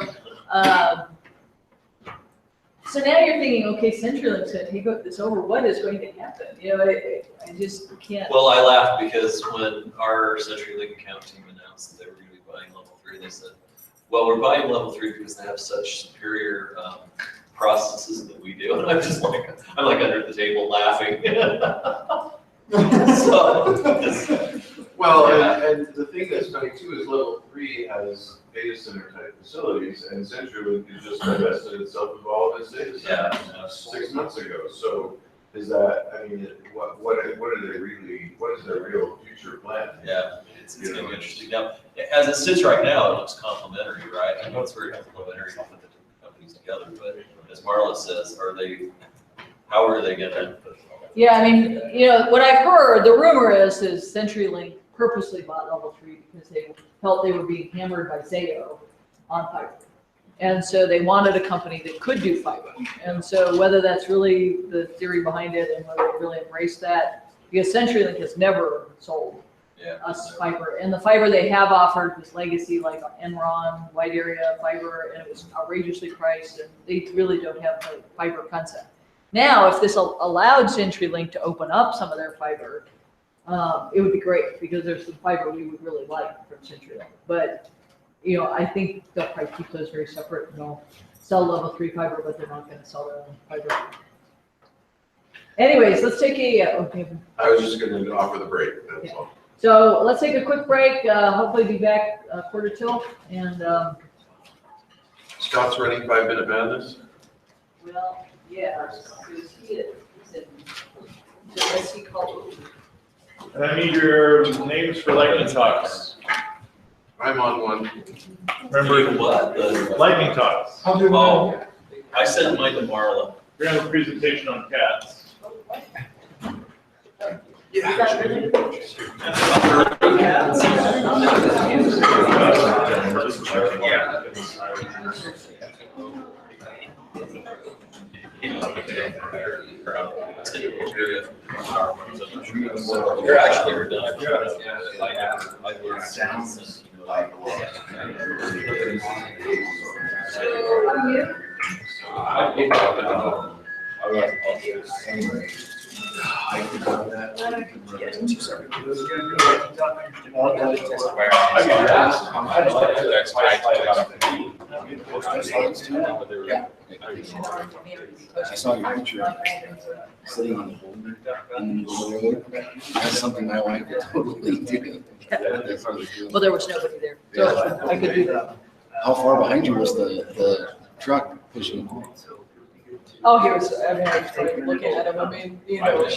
now you're thinking, okay, CenturyLink's going to take this over. What is going to happen? I just can't. Well, I laughed because when our CenturyLink account team announced that they were going to be buying level 3, they said, well, we're buying level 3 because they have such superior processes that we do. And I'm like under the table laughing. Well, Yeah. and the thing that's funny too is level 3 has data center type facilities, and CenturyLink has just divested itself of all of its data centers Yeah. 6 months ago. So is that, what are they really, what is their real future plan? Yeah, it's gonna be interesting. Now, as it sits right now, it looks complementary, right? I know it's very complementary to put the two companies together, but as Marla says, how are they gonna? Yeah, I mean, what I've heard, the rumor is CenturyLink purposely bought Level 3 because they felt they were being hammered by Zayo on fiber. And so they wanted a company that could do fiber. And so whether that's really the theory behind it and whether they really embrace that, because CenturyLink has never sold us fiber. And the fiber they have offered was legacy, like Enron, wide area fiber, and it was outrageously priced, and they really don't have the fiber concept. Now, if this allowed CenturyLink to open up some of their fiber, it would be great, because there's some fiber we would really like from CenturyLink. But I think they'll probably keep those very separate, and they'll sell Level 3 fiber, but they're not gonna sell their own fiber. Anyways, let's take okay. I was just gonna offer the break, that's all. So let's take a quick break, hopefully be back 1:45, and, Scott's running 5-minute madness? well, yeah, because he is in, unless he called. And I need your names for lightning talks. I'm on one. Remember, What? The- lightning talks. Oh, I sent mine to Marla. We're gonna have a presentation on cats. You're actually done. I saw your picture sitting on the boulder in the middle of the road. That's something my wife would totally do. That's really cool. Well, there was nobody there, so I could do that. How far behind you was the truck pushing? Oh, he was, I mean, I was looking at him, I mean, they were,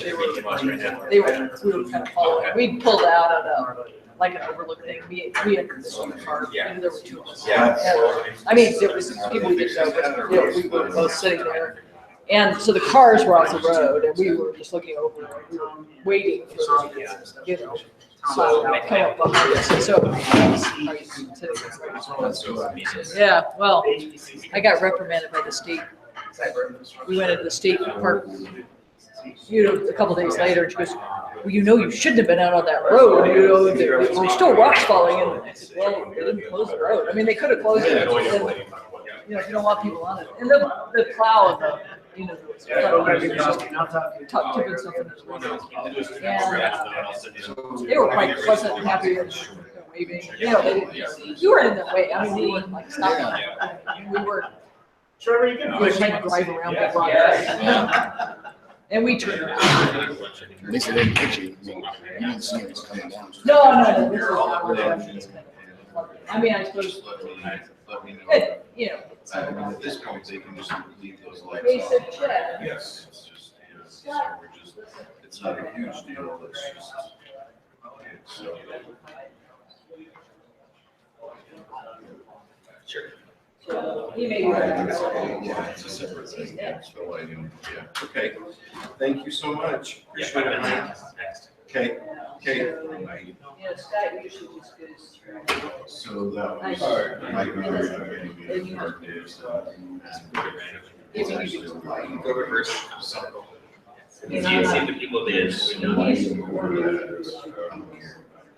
we were kind of following, we pulled out on like an overlook thing, we had this on the car, and there were two of us. Yeah. And, I mean, there was people we didn't know, but we were both sitting there. And so the cars were off the road, and we were just looking over, and we were waiting for, so come up behind us, and so. Yeah, well, I got reprimanded by the state. We went into the state park, a couple days later, and she goes, well, you shouldn't have been out on that road, there were still rocks falling in. I said, well, they didn't close the road. I mean, they could have closed it, but then, if you don't want people on it. And the plow of the, tipping stuff in his window. And they were quite pleasant and happy and waving, they didn't, you were in their way, I mean, we weren't like stopping. We were. Trevor, you We were trying to drive around the rock. And we turned around. At least they didn't hit you. I mean, you didn't see it coming down. No, this is not what I mean, I suppose, Let me know. it, I mean, at this point, they can just leave those lights basic off. check. Yes, it's just, so we're just, it's not a huge deal, it's just, so. Sure. So he may be. Yeah, it's a separate thing, so I didn't, okay, thank you so much. Appreciate it, Mike. Okay, okay. Scott usually just goes through. So that was, Mike, Go reverse. You See the people there.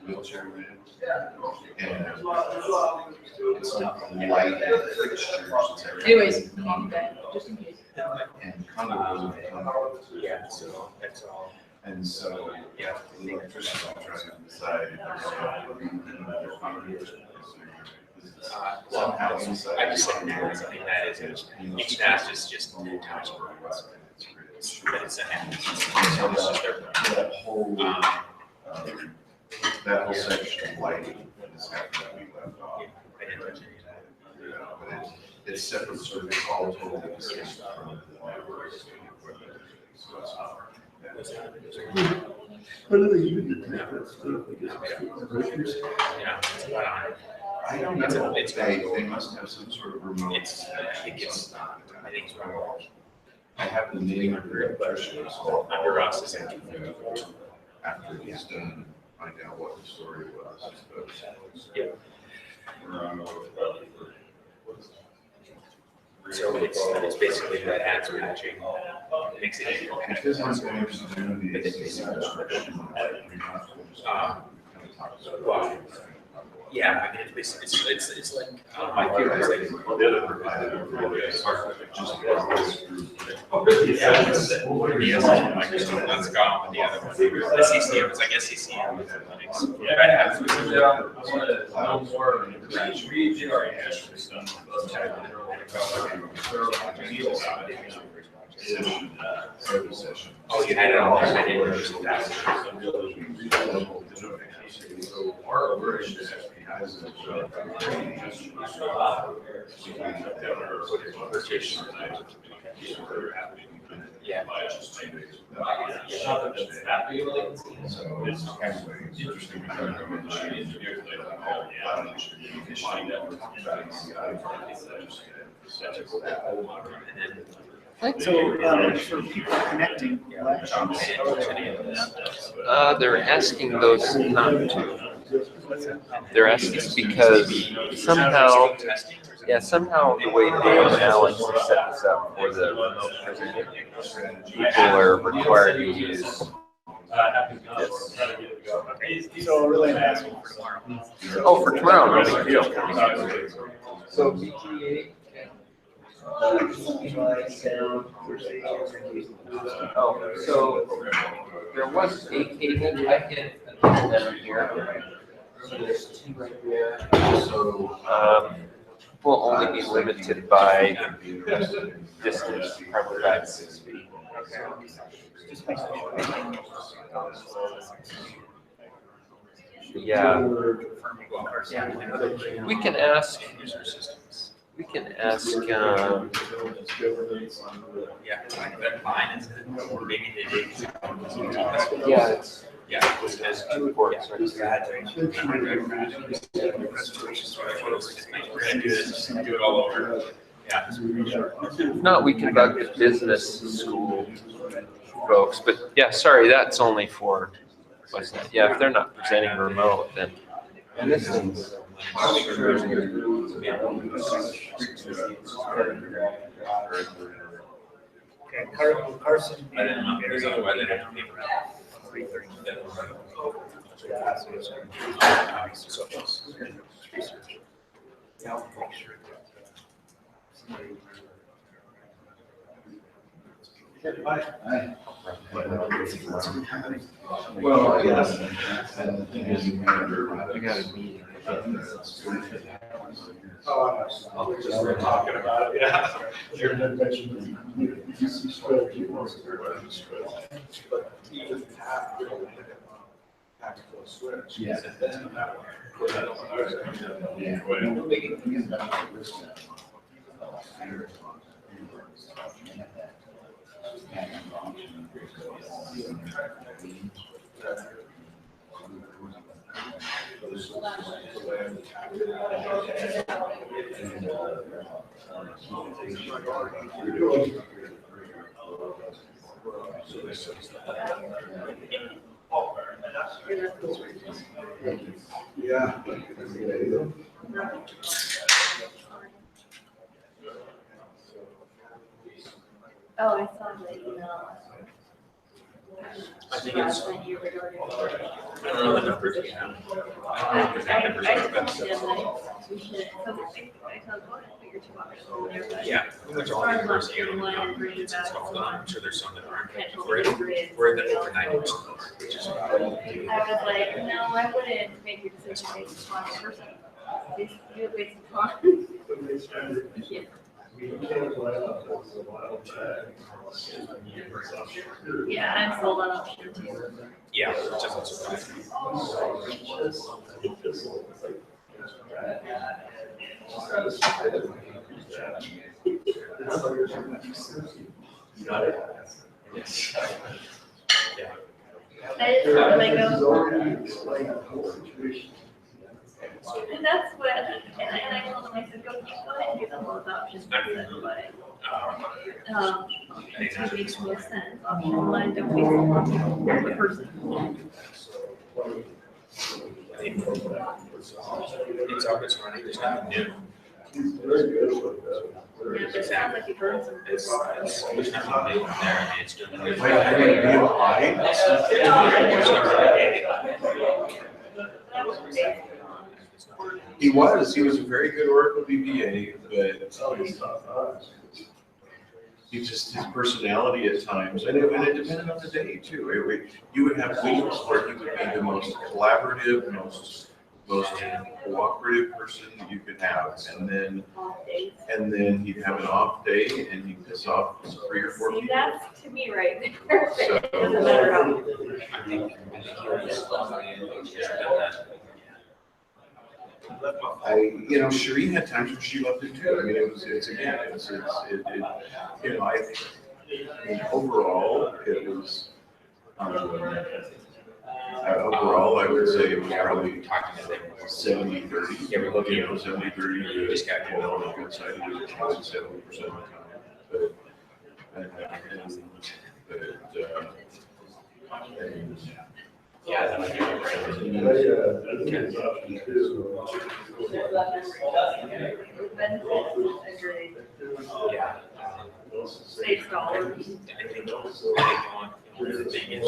wheelchair van. And it's not light fixtures, it's everything. Anyways, just in case. And condo wasn't a condo. Yeah, so that's all. And so, yeah, the electrician will try to decide if there's another conduit. Somehow inside. I just said now, something that is, each task is just 10 times per hour. But it's a half. So it's just their. That whole, that whole section of lighting is having to be left off. I didn't touch any of that. You know, but it's separate circuits, all totally distinct from the network equipment. So it's not. How do they even detect that stuff? I guess it's breakers. I don't know, they must have some sort of remote. I have the name of the electrician, so under us is after he's done, find out what the story was, I suppose. Yeah. So it's basically that answer matching makes it easy. Because I'm going to do these. Well, yeah, I mean, it's like, my feeling is like. That's gone, the other one, the CCM, it's like SCCM. I want to know more. We already actually done Oh, you had it on there, I didn't notice that. So our operation actually has a. Yeah. So it's kind of interesting. So, for people connecting elections, They're asking those not to. They're asking because somehow, the way Dan and Alex set this up for the people are required to use. so really I'm asking for tomorrow. Oh, for tomorrow, no big deal. So BTA. Oh, so there was a cable I hit down here. So there's two right there. Will only be limited by distance, probably about 6 feet. Yeah. We can ask. We can ask. Yeah, maybe they did. Yeah, it's. Yeah, it has two ports. Do it all over. Yeah. If not, we can bug the business school folks, but yeah, sorry, that's only for WestNet. Yeah, if they're not presenting remote, then. And this one's. Okay, Carson. I don't know, there's other way they have to pay for Well, yes. And the thing is, I got a meeting. Oh, we're just talking about it, yeah. You're not mentioning the UC strategy. But even half, you know, have to switch. Yeah. Yeah. Oh, I saw the email. I think it's. When you were doing I don't know the numbers we have. I don't know the exact numbers. I told him that we should, I told him, figure 2 options in there, but. Yeah, we went to all university, I don't know, it's installed, I'm sure there's some that aren't. We're in the over 90%, which is. I was like, no, I wouldn't make your decision based on one person. Do it based on. Yeah. Yeah, I'm sold on option 2. Yeah, which doesn't surprise me. Got it? Yes. Yeah. I just feel like, This is already explained the whole situation. and that's what, and I told him, I said, go ahead and do the both options, but, it makes more sense. Option one, don't waste a lot of the person. It's always running, there's nothing new. He's very good with that. Yeah, but it sounds like you've heard some. There's nothing new there, I mean, it's doing. He was a very good Oracle DBA, but Oh, he's not. he just, his personality at times, and it depended on the day too. You would have weeks where he would be the most collaborative, most cooperative person that you could have, and then he'd have an off day and he'd piss off 3 or 4 See, people. that's to me right there. It doesn't matter how. I think he was done that. Sheree had times where she loved it too. I mean, overall, it was, overall, I would say it was probably 70-30. Yeah, we're looking at 70-30. You just got to on the good side, it was probably 70% of the time. Save dollars. I think one of the thing is,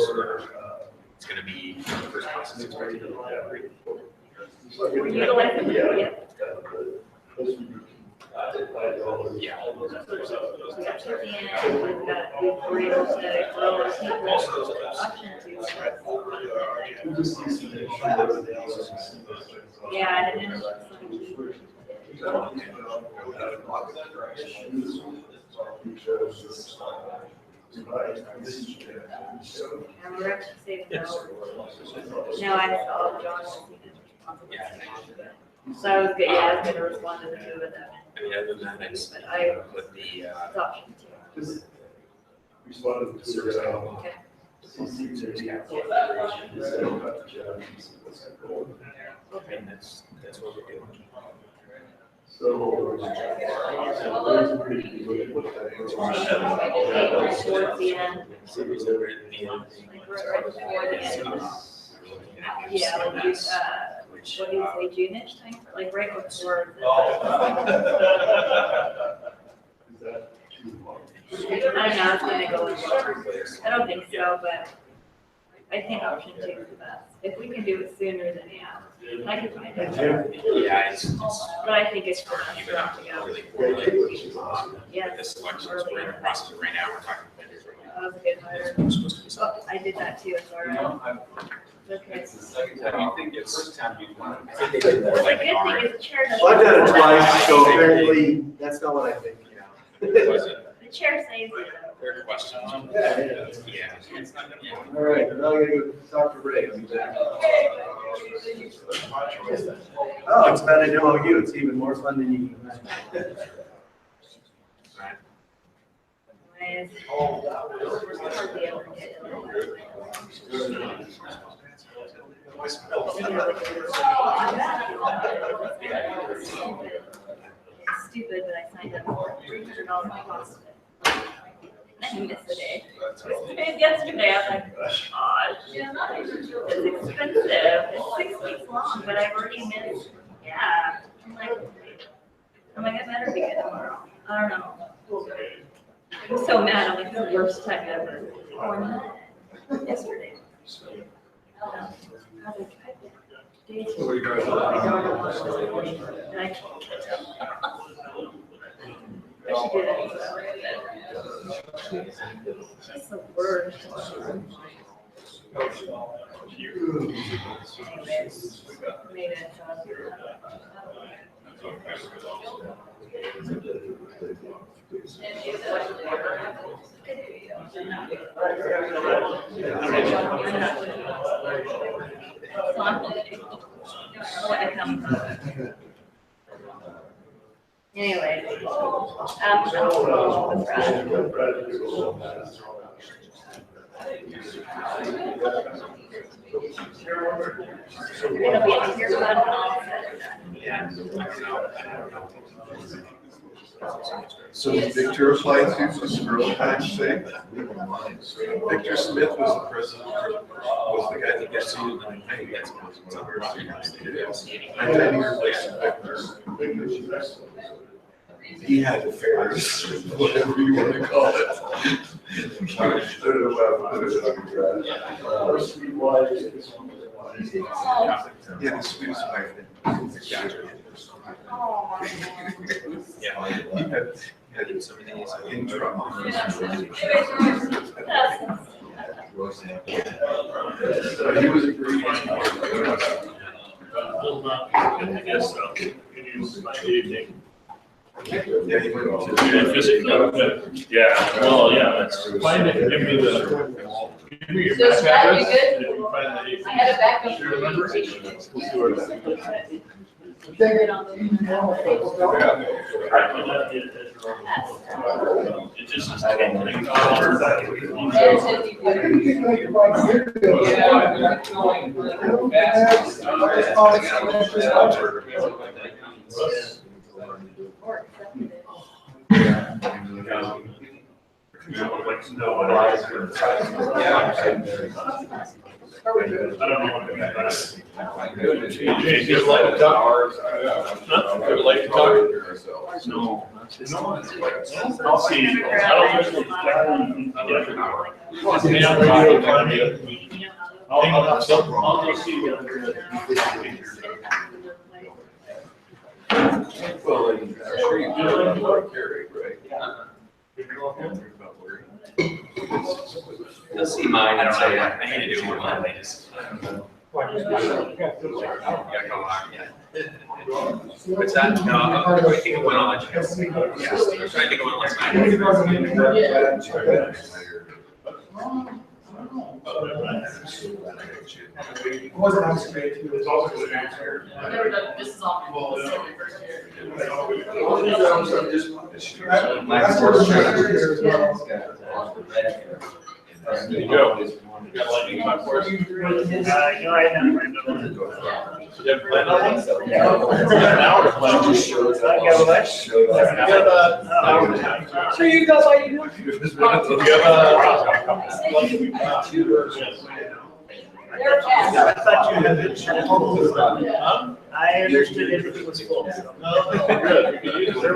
it's gonna be first process expected to We're utilizing it, yeah. Yeah. We've got turkey in, we've got, we're able to grow people option to. Yeah, and then and we're actually saving dollars. No, I saw John. So I was good, yeah, I was gonna respond to the two of them. I mean, other than that, it's, But I, with the, it's option two. Just responded to the, Okay. and that's what we're doing. So. Towards the end, So we're at the end. like right before the end. We're looking at Yeah, like, new CMS, what do you say, June-ish time, like right before. Is that too long? I don't know, it's gonna go in. I don't think so, but I think option two is the best. If we can do it sooner, then yeah, I can find it. Yeah, it's But I think it's for us even to up go. really poorly. Yeah. This election is we're in the process of right now, we're talking vendors right now. That was a good hire. We're supposed to be Oh, I did that too, it's all right. Okay. It's the second time, you think it's first time you've done it. I think they did more The like good an thing R. is the chair doesn't. Well, I've done it twice, so apparently, that's not what I think, Was it The chair saves it. their questions? Yeah. Yeah. It's not, yeah. All right, now I'm gonna go talk to Ray. I'll be back. Oh, it's about an MOU, it's even more fun than you can imagine. Anyways, hardly ever get It's stupid, but I signed up for $300 cost of it. I missed the day. And yesterday, I was like, gosh, it's expensive. It's 6 weeks long, but I've already missed, yeah. I'm like, I better be good tomorrow. I don't know. I'm so mad. I'm like, the worst time ever. Yesterday. I was like, days. And I should do that. It's the worst. Anyways, made it. Anyway, It'll be a year fun all So Victor applied to this early patch thing. Victor Smith was the president, was the guy that gets seated in my name. And then he replaced Victor. He had affairs, whatever you want to call it. Yeah, the sweetest wife. Yeah, he had some of these interim. He was a great. Yes, so. Good evening. Yeah, he went to. Yeah, well, yeah, that's. Find it, give me your So back Scott, you address. good? If you find the. I had a backup. Do you remember? We'll see where it's at. It just is. No. I'll see you. I'll go see you. Well, I'm sure you do like Gary, right? They'll see mine and say, I need to do more mine, they just. Gotta go on, yeah. What's that? No, I think it went on. Yeah, I was trying to go on last night. It wasn't on straight, it was also good answer. I've never done, this is all my first year. There you go. You got lightning talk for us? No, I haven't. You have a plan on it? Now or plan? So you got what you They're fast. I thought you had it. Huh? I understood everything was full. No, good. You can use it.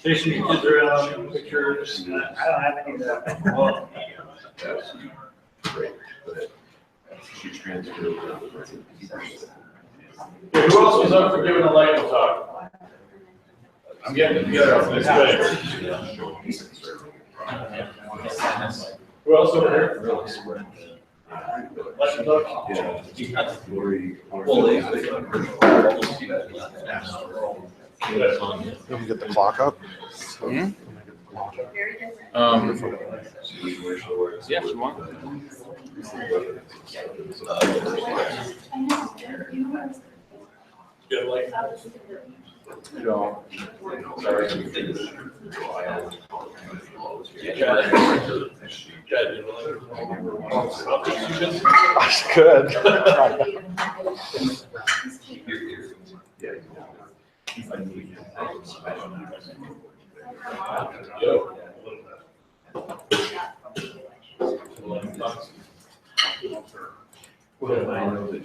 Station your kids around, pictures. I don't have any of that. Yeah, who else was up for giving a lightning talk? I'm getting it together on this day. Who else over here? Lightning talk? Let me get the clock up. Yeah, if you want. Good, like. That's good. Yo. Well, I know that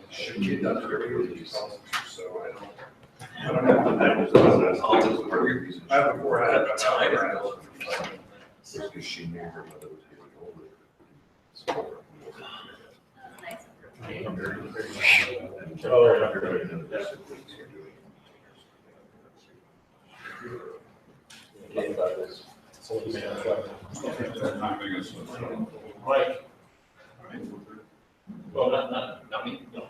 she did not really so I don't know if that was part of the reason. I have a forehead. Because she knew her mother was getting older. So, Mike. Well, not me, no.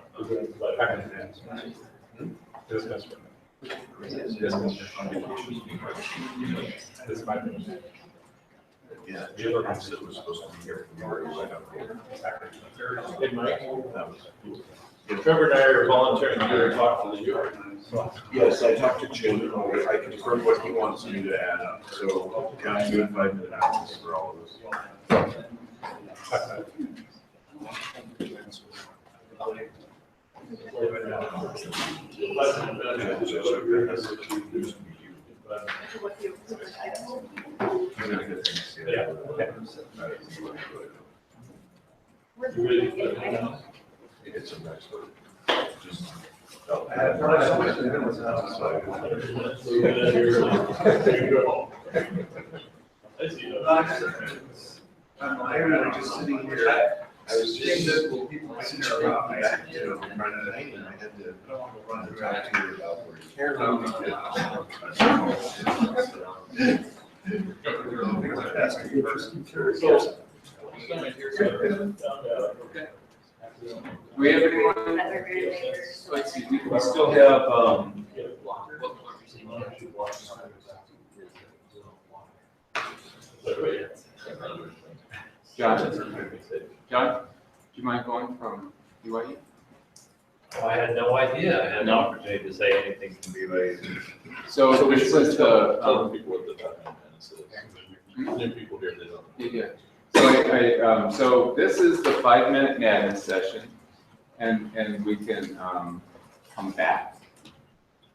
yeah, the other house that was supposed to be here from Murray, I don't know. Hey, Mike. That was. Trevor and I are volunteering to talk to the youth. Yes, I talked to Jim, I confirmed what he wants me to add, so can I do 5-minute access for all of this? It's a nice one. Just- I'm really just sitting here. I was just, well, people sitting around me, you know, running the name, and I had to talk to you about where you care about We have anyone? Let's see, we still have, John, do you mind going from BYU? I had no idea. I had an opportunity to say anything from BYU. So this is the, Tell people what the Batman Madness is. New people here, they don't. yeah. So so this is the 5-minute madness session, and we can, come back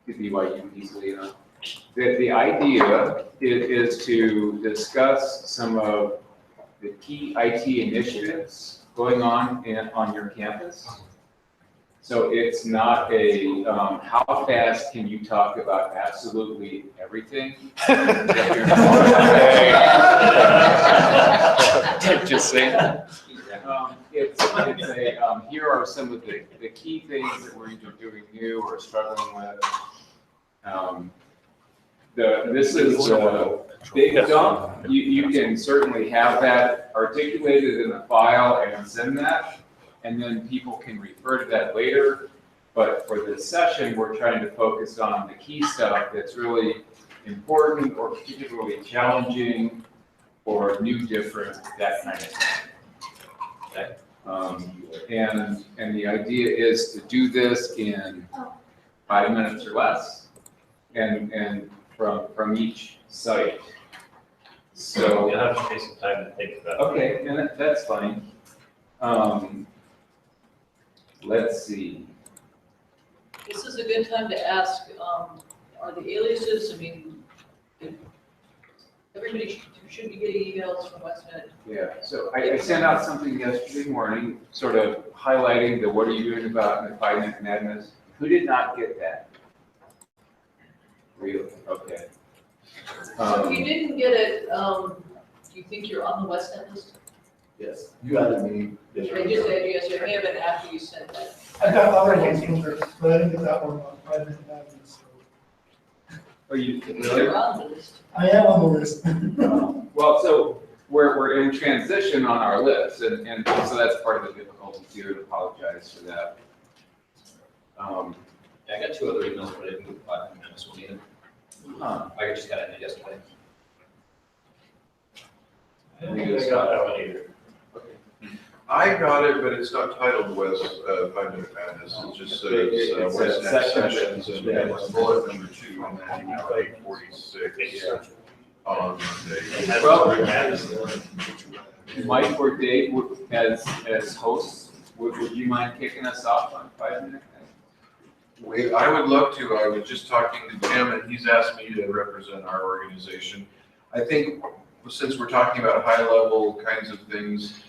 to BYU easily enough. The idea is to discuss some of the key IT initiatives going on on your campus. So it's not a, how fast can you talk about absolutely everything? Just saying. It's a, here are some of the key things that we're either doing new or struggling with. This is a big dump. You can certainly have that articulated in a file and send that, and then people can refer to that later. But for this session, we're trying to focus on the key stuff that's really important or particularly challenging or new, different, that kind of thing. Okay? And the idea is to do this in 5 minutes or less, and from each site. So You'll have to take some time to think about it. okay, and that's fine. Let's see. This is a good time to ask, are the aliases, I mean, everybody should be getting emails from WestNet. Yeah, so I sent out something yesterday morning, sort of highlighting the what are you doing about in the 5-minute madness. Who did not get that? Really? Okay. So if you didn't get it, do you think you're on the WestNet list? Yes, you added me. I just said yes, it may have been after you sent that. I've got other ones in there, but I didn't get that one on 5-minute madness. Are you? You're on the list. I am on the list. Well, so we're in transition on our list, and so that's part of the difficulty too, and apologize for that. I got 2 other emails, but I didn't get 5 minutes with you. I just got it yesterday. I don't think I got that one either. I got it, but it's not titled West, 5-minute madness, it just says, It says WestNet section. sessions, and then it's bullet number 2, and then email 846 on Monday. Well, Mike or Dave, as hosts, would you mind kicking us off on 5-minute? I would love to. I was just talking to Jim, and he's asked me to represent our organization. I think since we're talking about high-level kinds of things,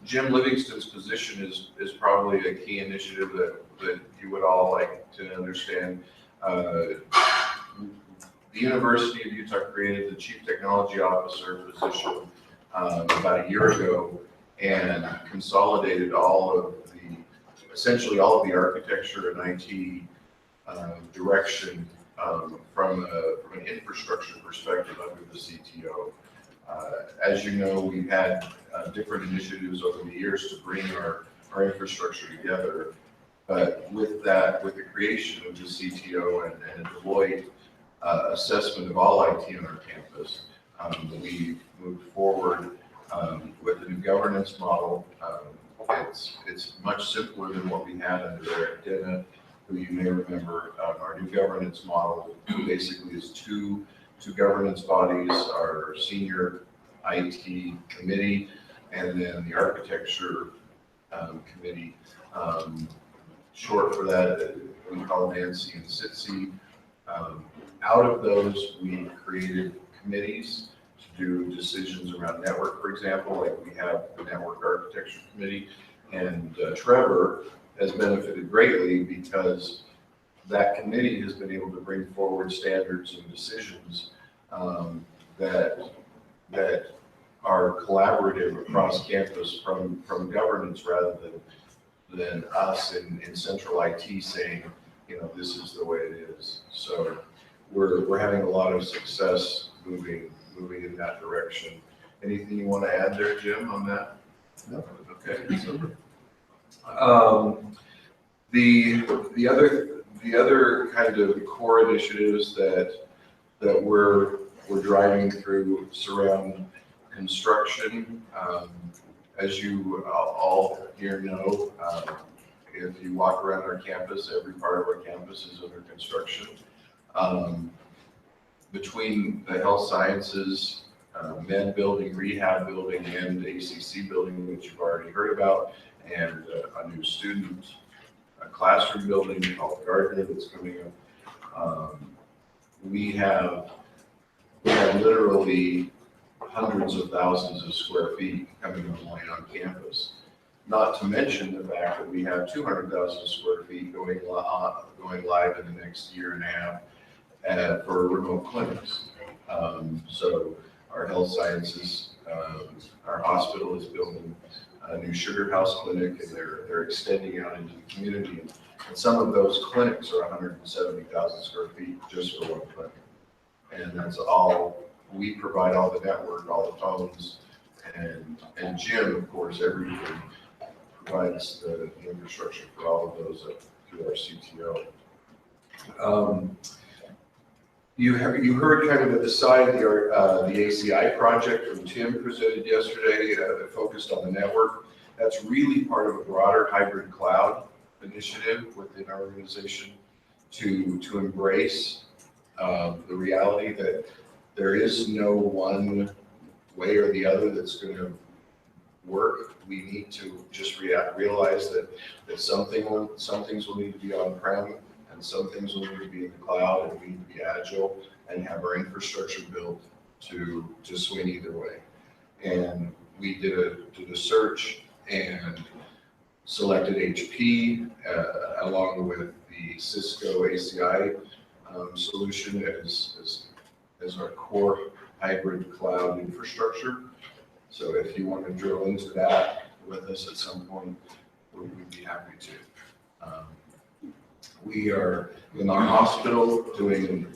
Jim Livingston's position is probably a key initiative that you would all like to understand. The University of Utah created the Chief Technology Officer position about a year ago and consolidated essentially all of the architecture and IT direction from an infrastructure perspective under the CTO. As you know, we've had different initiatives over the years to bring our infrastructure together. But with the creation of the CTO and a Deloitte assessment of all IT on our campus, we moved forward with a new governance model It's much simpler than what we had under Eric Dena, who you may remember, our new governance model basically is two governance bodies, our senior IT committee, and then the architecture committee. Short for that, we call Nancy and Sitsi. Out of those, we created committees to do decisions around network, for example, like we have the network architecture committee. And Trevor has benefited greatly because that committee has been able to bring forward standards and decisions that are collaborative across campus from governance rather than us in central IT saying, you know, this is the way it is. So we're having a lot of success moving in that direction. Anything you want to add there, Jim, on that? No. Okay. So, the other kind of core initiatives that we're driving through surround construction. As you all here know, if you walk around our campus, every part of our campus is under construction. Between the health sciences, med building, rehab building, and ACC building, which you've already heard about, and a new student classroom building called Gardner that's coming up. We have literally hundreds of thousands of square feet coming online on campus. Not to mention the fact that we have 200,000 square feet going live in the next year and a half for remote clinics. So our health sciences, our hospital is building a new sugar house clinic, and they're extending out into the community. And some of those clinics are 170,000 square feet just for one clinic. And that's all, we provide all the network, all the phones, and Jim, of course, everything provides the infrastructure for all of those through our CTO. You heard kind of at the side the ACI project from Tim presented yesterday that focused on the network. That's really part of a broader hybrid cloud initiative within our organization to embrace the reality that there is no one way or the other that's going to work. We need to just realize that some things will need to be on-prem, and some things will need to be in the cloud, and we need to be agile and have our infrastructure built to swing either way. And we did a search and selected HP along with the Cisco ACI solution as our core hybrid cloud infrastructure. So if you want to drill into that with us at some point, we'd be happy to. We are in our hospital doing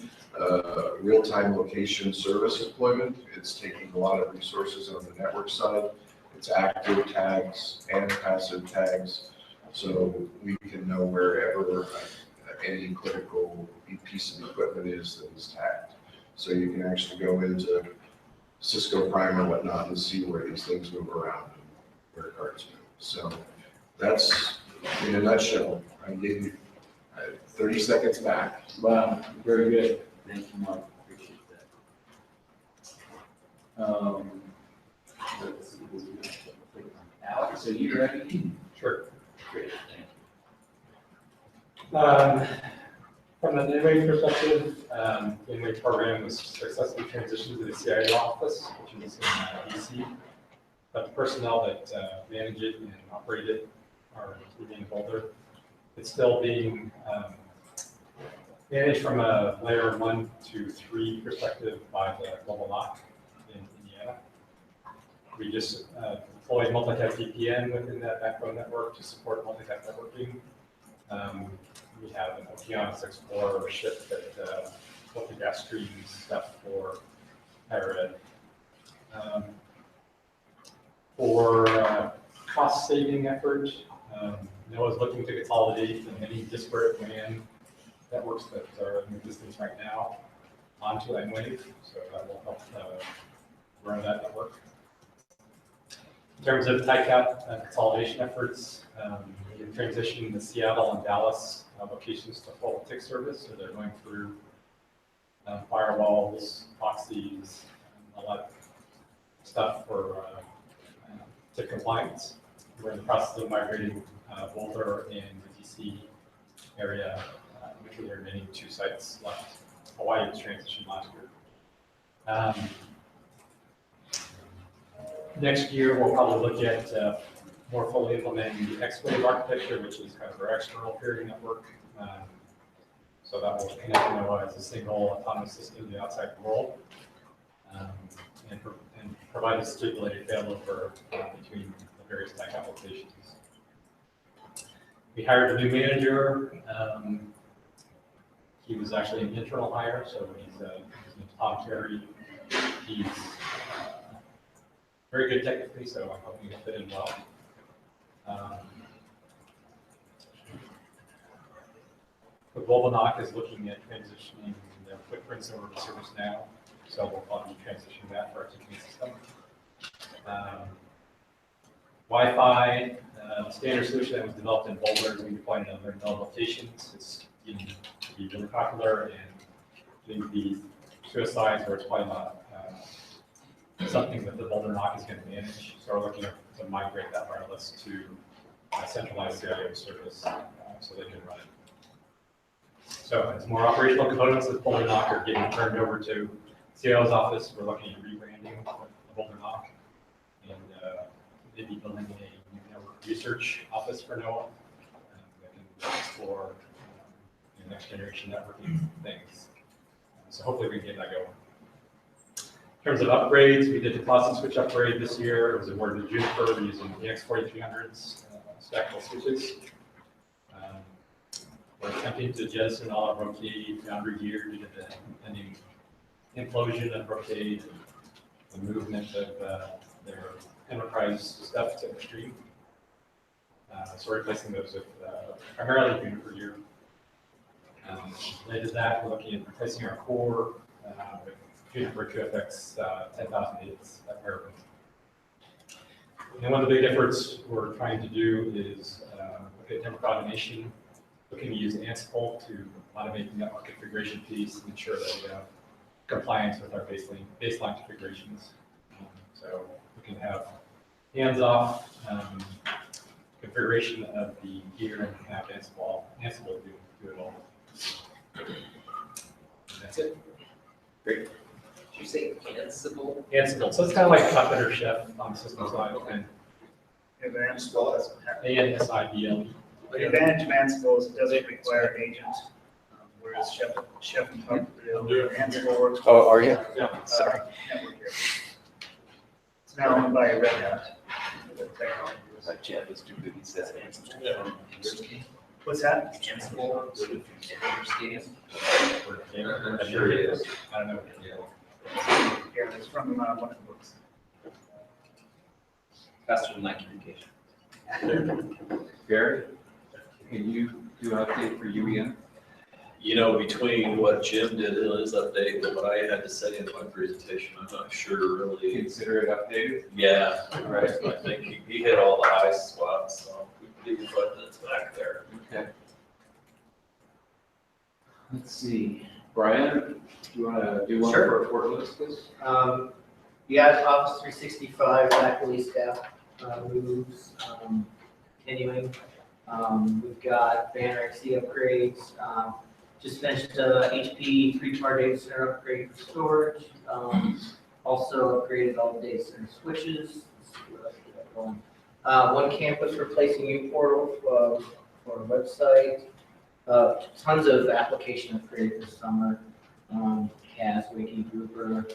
real-time location service deployment. It's taking a lot of resources on the network side. It's active tags and passive tags, so we can know wherever any critical piece of equipment is that is tagged. So you can actually go into Cisco Prime or whatnot and see where these things move around and where cards move. So that's in a nutshell. I gave you 30 seconds back. Wow, very good. Thank you, Mark. Appreciate that. Let's see who's gonna- Alex, are you ready? Sure. Great, thank From the Inmate perspective, the Inmate program was successfully transitioned to the CIO office, which is in DC. But the personnel that manage it and operate it are in Boulder. It's still being managed from a layer 1 to 3 perspective by the Global NOC in Indiana. We just deployed multi-cat VPN within that backbone network to support multi-cat networking. We have an Okeanos Explorer ship that multi-gas streams stuff for higher ed. For cost-saving effort, NOAA is looking to consolidate the many disparate WAN networks that are in existence right now onto Enwave, so that will help grow that network. In terms of TICAP consolidation efforts, we have transitioned the Seattle and Dallas locations to full tick service, so they're going through firewalls, proxies, a lot of stuff for tick compliance. We're in the process of migrating Boulder and the DC area, which are the remaining 2 sites left. Hawaii was transitioned last year. Next year, we'll probably look at more fully implementing the X-Wave architecture, which is kind of our external peering network. So that will connect NOAA as a single autonomous system to the outside world, and provide a stipulated failover between the various tech applications. We hired a new manager. He was actually an internal hire, so his name is Tom Terry. He's very good technically, so I'm hoping he'll fit in well. The Global NOC is looking at transitioning their footprints over to ServiceNow, so we'll probably transition that for our ticketing system. Wi-Fi, the standard solution that was developed in Boulder is being deployed in other locations. It's getting to be really popular and getting to be suicides where it's probably not something that the Boulder NOC is going to manage. So we're looking to migrate that wireless to a centralized CIO service so they can run it. So as more operational components of the Boulder NOC are getting turned over to CIO's office, we're looking at rebranding the Boulder NOC and maybe building a new network research office for NOAA that can explore next generation networking things. So hopefully we can get that going. In terms of upgrades, we did the closet switch upgrade this year. It was awarded to Juniper using the X4300s stackable switches. We're attempting to jettison all of Brocade Foundry gear due to the impending implosion of Brocade, the movement of their enterprise stuff to Extreme. So we're replacing those with primarily Juniper gear. Related to that, we're looking at replacing our core with Juniper 2FX 10,008 at Paragon. And one of the big efforts we're trying to do is look at network automation, looking to use Ansible to automate the network configuration piece and ensure that we have compliance with our baseline configurations. So we can have hands-off configuration of the gear and have Ansible do it all. That's it. Great. Did you say Ansible? Ansible. So it's kind of like Puppet or Chef on the system side. And Ansible doesn't have. ANSIBLE. The advantage of Ansible is it doesn't require agents, whereas Chef and Puppet, Ansible works. Oh, are you? Yeah. Sorry. Network here. It's now owned by Red Hat. Like Jeff is too good, he says Ansible. What's that? Ansible. I'm sure it is. I don't know. Yeah, it's from one of the books. Faster than my communication. Gary, can you do an update for UEN? You know, between what Jim did in his update and what I had to say in my presentation, I'm not sure really. Consider it updated? Yeah, right. I think he hit all the high spots, so we can put this back there. Okay. Let's see. Brian, do you want to do one Sure. for Fort Lewis, please? You got Office 365 faculty staff moves continuing. We've got banner XC upgrades. Just finished HP 3-car data center upgrade for storage. Also upgraded all the data center switches. One campus replacing uPortal for a website. Tons of application upgrades this summer. CAS, Wiki, Grouper,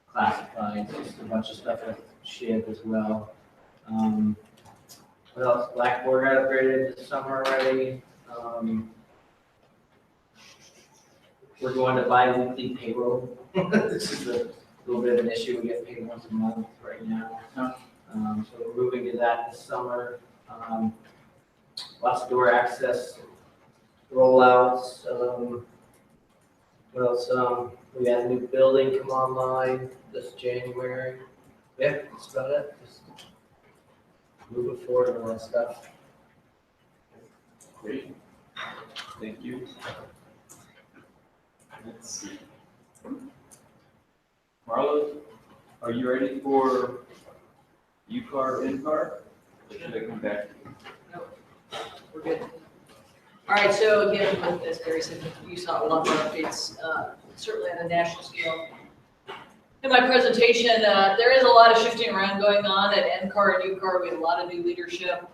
Classified, just a bunch of stuff with SHIB as well. What else? Blackboard got upgraded this summer already. We're going to bi-weekly payroll. This is a little bit of an issue. We get paid once a month right now. So we're moving to that this summer. Lots of door access rollouts. What else? We had a new building come online this January. Yeah, that's about it. Just moving forward on that stuff. Great. Thank you. Let's see. Marlo, are you ready for UCAR, NCAR? Or should I come back? We're good. All right, so again, as Barry said, you saw a lot more updates, certainly on a national scale. In my presentation, there is a lot of shifting around going on at NCAR and UCAR. We had a lot of new leadership.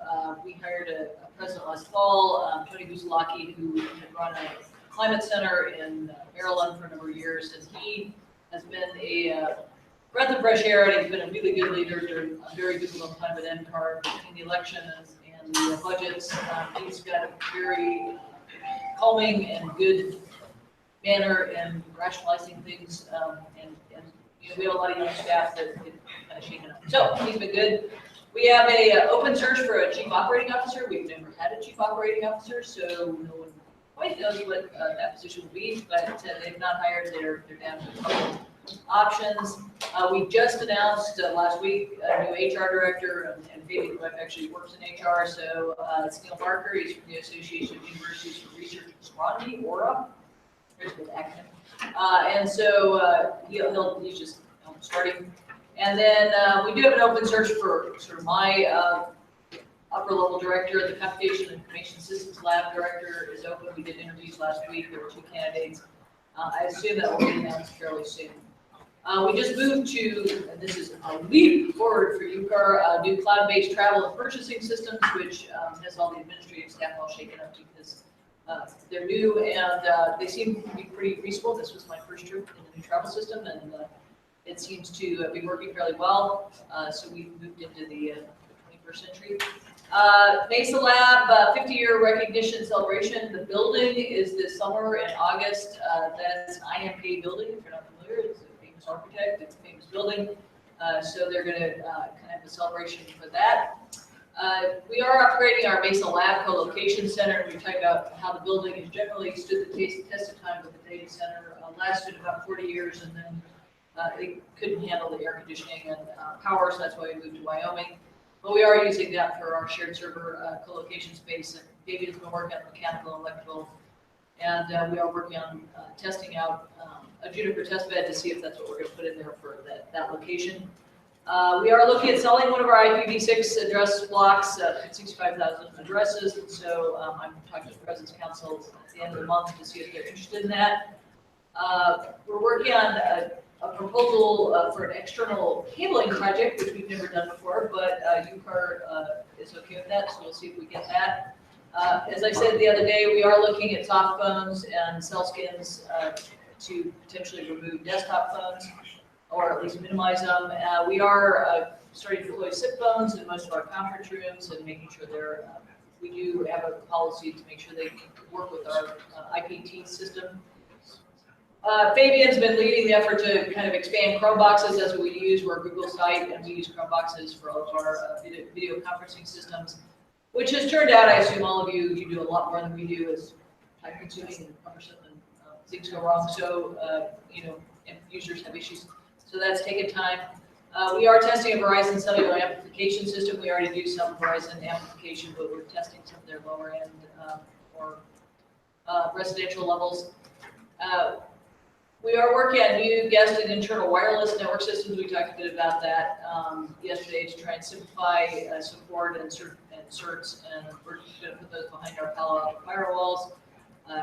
We hired a president last fall, Tony Busalaki, who had run a climate center in Maryland for a number of years, and he has been a breath of fresh air, and he's been a really good leader during a very difficult time at NCAR between the election and the budgets. He's got a very calming and good manner in rationalizing things, and you know, we have a lot of young staff that get kind of shaken up. So he's been good. We have a open search for a chief operating officer. We've never had a chief operating officer, so no one quite knows what that position will be, but they've not hired. They're down to a couple options. We just announced last week a new HR director, and Fabian's wife actually works in HR. So it's Neil Barker. He's from the Association of Universities for Research and Astronomy, AURA. There's a good acronym. And so he's just starting. And then we do have an open search for sort of my upper level director. The Computation and Information Systems Lab director is open. We did interviews last week. There were 2 candidates. I assume that will be announced fairly soon. We just moved to, and this is a leap forward for UCAR, new cloud-based travel and purchasing systems, which has all the administrative staff all shaken up because they're new and they seem to be pretty reasonable. This was my first trip in the new travel system, and it seems to be working fairly well. So we've moved into the 21st century. Mesa Lab 50-year recognition celebration. The building is this summer in August. That's an IMP building, if you're not familiar. It's a famous architect, it's a famous building. So they're going to kind of have a celebration for that. We are upgrading our Mesa Lab co-location center. We talked about how the building has generally stood the test of time with the data center. Lasted about 40 years, and then it couldn't handle the air conditioning and power, so that's why we moved to Wyoming. But we are using that for our shared server co-location space. And David's been working on mechanical and electrical, and we are working on testing out a Juniper test bed to see if that's what we're going to put in there for that location. We are looking at selling one of our IPv6 address blocks, 65,000 addresses, and so I'm talking to the President's Council at the end of the month to see if they're interested in that. We're working on a proposal for an external cabling project, which we've never done before, but UCAR is okay with that, so we'll see if we get that. As I said the other day, we are looking at soft phones and cell skins to potentially remove desktop phones, or at least minimize them. We are starting to deploy SIP phones in most of our conference rooms and making sure they're, we do have a policy to make sure they can work with our IPT system. Fabian's been leading the effort to kind of expand Chromeboxes. That's what we use. We're a Google site, and we use Chromeboxes for all of our video conferencing systems, which has turned out, I assume all of you do a lot more than we do, is time consuming and cumbersome, and things go wrong. So, you know, and users have issues. So that's taken time. We are testing a Verizon cellular amplification system. We already do some Verizon amplification, but we're testing some of their lower end or residential levels. We are working on new guest and internal wireless network systems. We talked a bit about that yesterday to try and simplify support and certs, and we're just going to put those behind our Palo Alto firewalls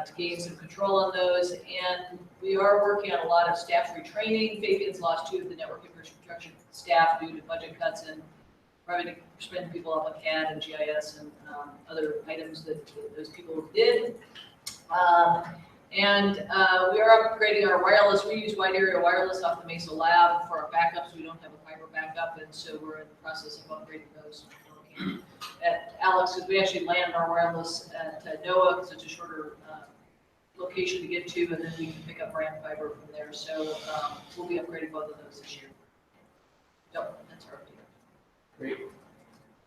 to gain some control on those. And we are working on a lot of staff retraining. Fabian's lost 2 of the network infrastructure staff due to budget cuts and probably spending people up on CAD and GIS and other items that those people did. And we are upgrading our wireless. We use wide area wireless off the Mesa Lab for our backups. We don't have a fiber backup, and so we're in the process of upgrading those. At Alex, because we actually land our wireless at NOAA, because it's a shorter location to get to, and then we can pick up brand fiber from there. So we'll be upgrading both of those this year. So that's our update. Great.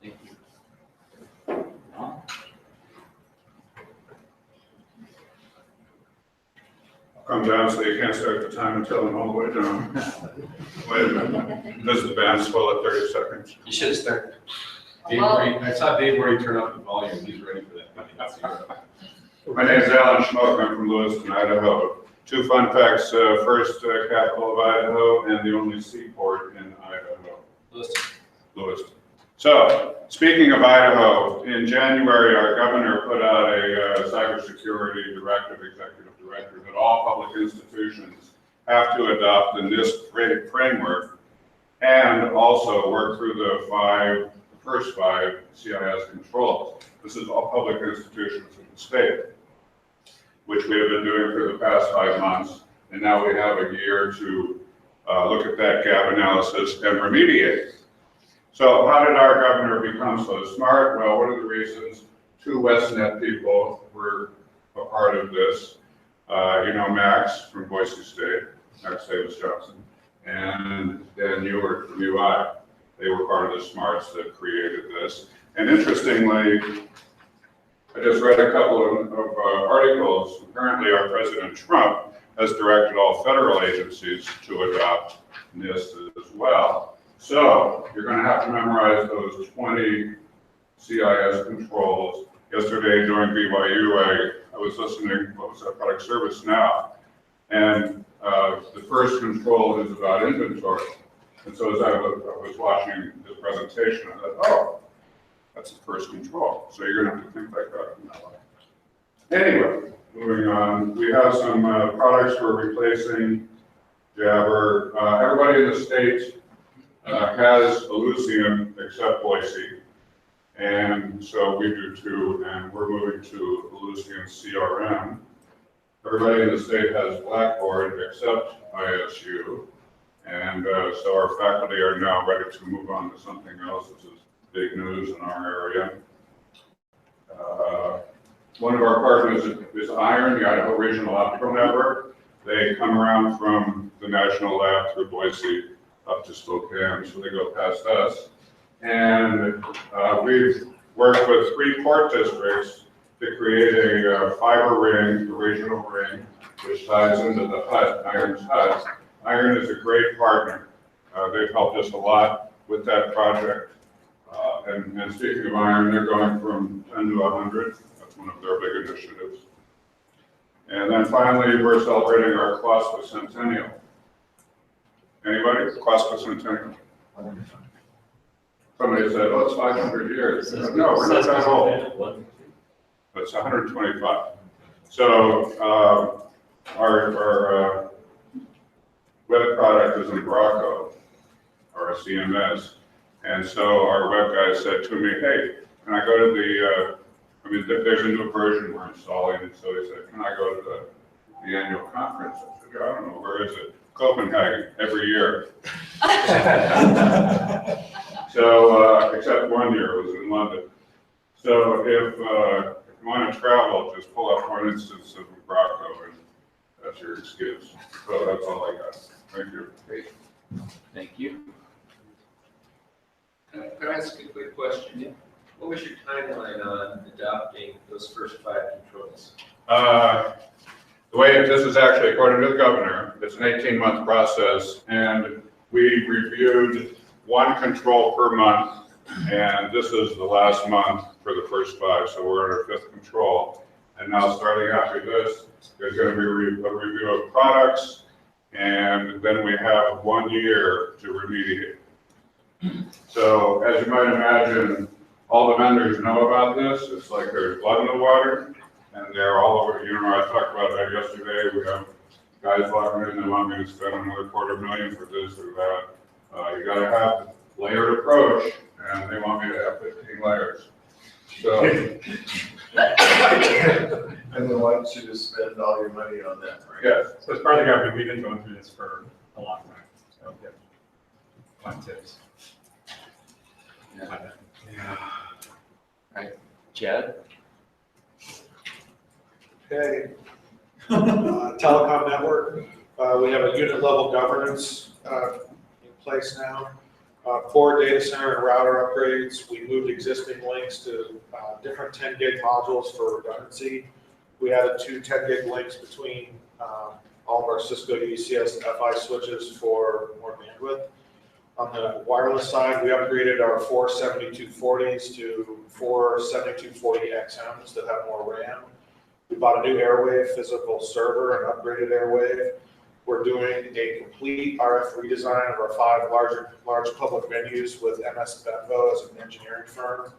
Thank you. Come down so you can't start the time and tell them all the way down. Wait a minute. Does the band swell at 30 seconds? You should have started. Dave, I saw Dave already turn up the volume, he's ready for that. My name is Alan Schmoke, I'm from Lewiston, Idaho. Two fun facts, first capital of Idaho and the only seaport in Idaho. Lewiston. So, speaking of Idaho, in January, our governor put out a cybersecurity directive, executive directive, that all public institutions have to adopt the NIST framework and also work through the first five CIS controls. This is all public institutions in the state, which we have been doing for the past 5 months. And now we have a year to look at that gap analysis and remediate. So how did our governor become so smart? Well, one of the reasons 2 WestNet people were a part of this. You know Max from Boise State, Max Davis Johnson, and Dan Ewert from UI. They were part of the smarts that created this. And interestingly, I just read a couple of articles. Apparently our President Trump has directed all federal agencies to adopt NIST as well. So you're going to have to memorize those 20 CIS controls. Yesterday during BYU, I was listening, what was that, Product Service Now. And the first control is about inventory. And so as I was watching the presentation, I thought, oh, that's the first control. So you're going to have to think like that from now on. Anyway, moving on, we have some products we're replacing. Jabber. Everybody in the state has Elucian except Boise. And so we do too, and we're moving to Elucian CRM. Everybody in the state has Blackboard except ISU. And so our faculty are now ready to move on to something else. This is big news in our area. One of our partners is IRON, the Idaho Regional Optical Network. They come around from the national lab through Boise up to Spokane, so they go past us. And we've worked with 3 port districts to create a fiber ring, a regional ring, which ties into the HUD, IRON's HUD. IRON is a great partner. They've helped us a lot with that project. And speaking of IRON, they're going from 10 to 100. That's one of their big initiatives. And then finally, we're celebrating our CLOSPA centennial. Anybody? CLOSPA centennial? Somebody said, oh, it's 500 years. No, we're not that old. It's 125. So our web product is in Braco, or a CMS. And so our web guy said to me, hey, can I go to the, there's a new version we're installing. And so he said, can I go to the annual conference? I said, yeah, I don't know, where is it? Copenhagen, every year. So, except one year, it was in London. So if you want to travel, just pull up one instance of Braco and that's your excuse. So that's all I got. Thank you. Great. Thank you. Can I ask a quick question? Yeah. What was your timeline on adopting those first 5 controls? The way this is actually, according to the governor, it's an 18-month process, and we reviewed 1 control per month, and this is the last month for the first 5, so we're at our 5th control. And now starting after this, there's going to be a review of products, and then we have 1 year to remediate. So as you might imagine, all the vendors know about this. It's like there's blood in the water, and they're all over. You know, I talked about that yesterday. We have guys logging in, they want me to spend another $250,000 for this or that. You gotta have a layered approach, and they want me to have 15 layers. So. And they want you to spend all your money on that, right? Yes. So as part of the government, we've been going through this for a long time. So, yeah. Fun tips. Yeah. All right, Chad? Okay. Telecom network, we have a unit level governance in place now. 4 data center and router upgrades. We moved existing links to different 10 gig modules for redundancy. We added 2 10 gig links between all of our Cisco UCS and FI switches for more bandwidth. On the wireless side, we upgraded our 4 7240s to 4 7240XMs that have more RAM. We bought a new Airwave physical server and upgraded Airwave. We're doing a complete RF redesign of our 5 large public venues with MS Benvo as an engineering firm.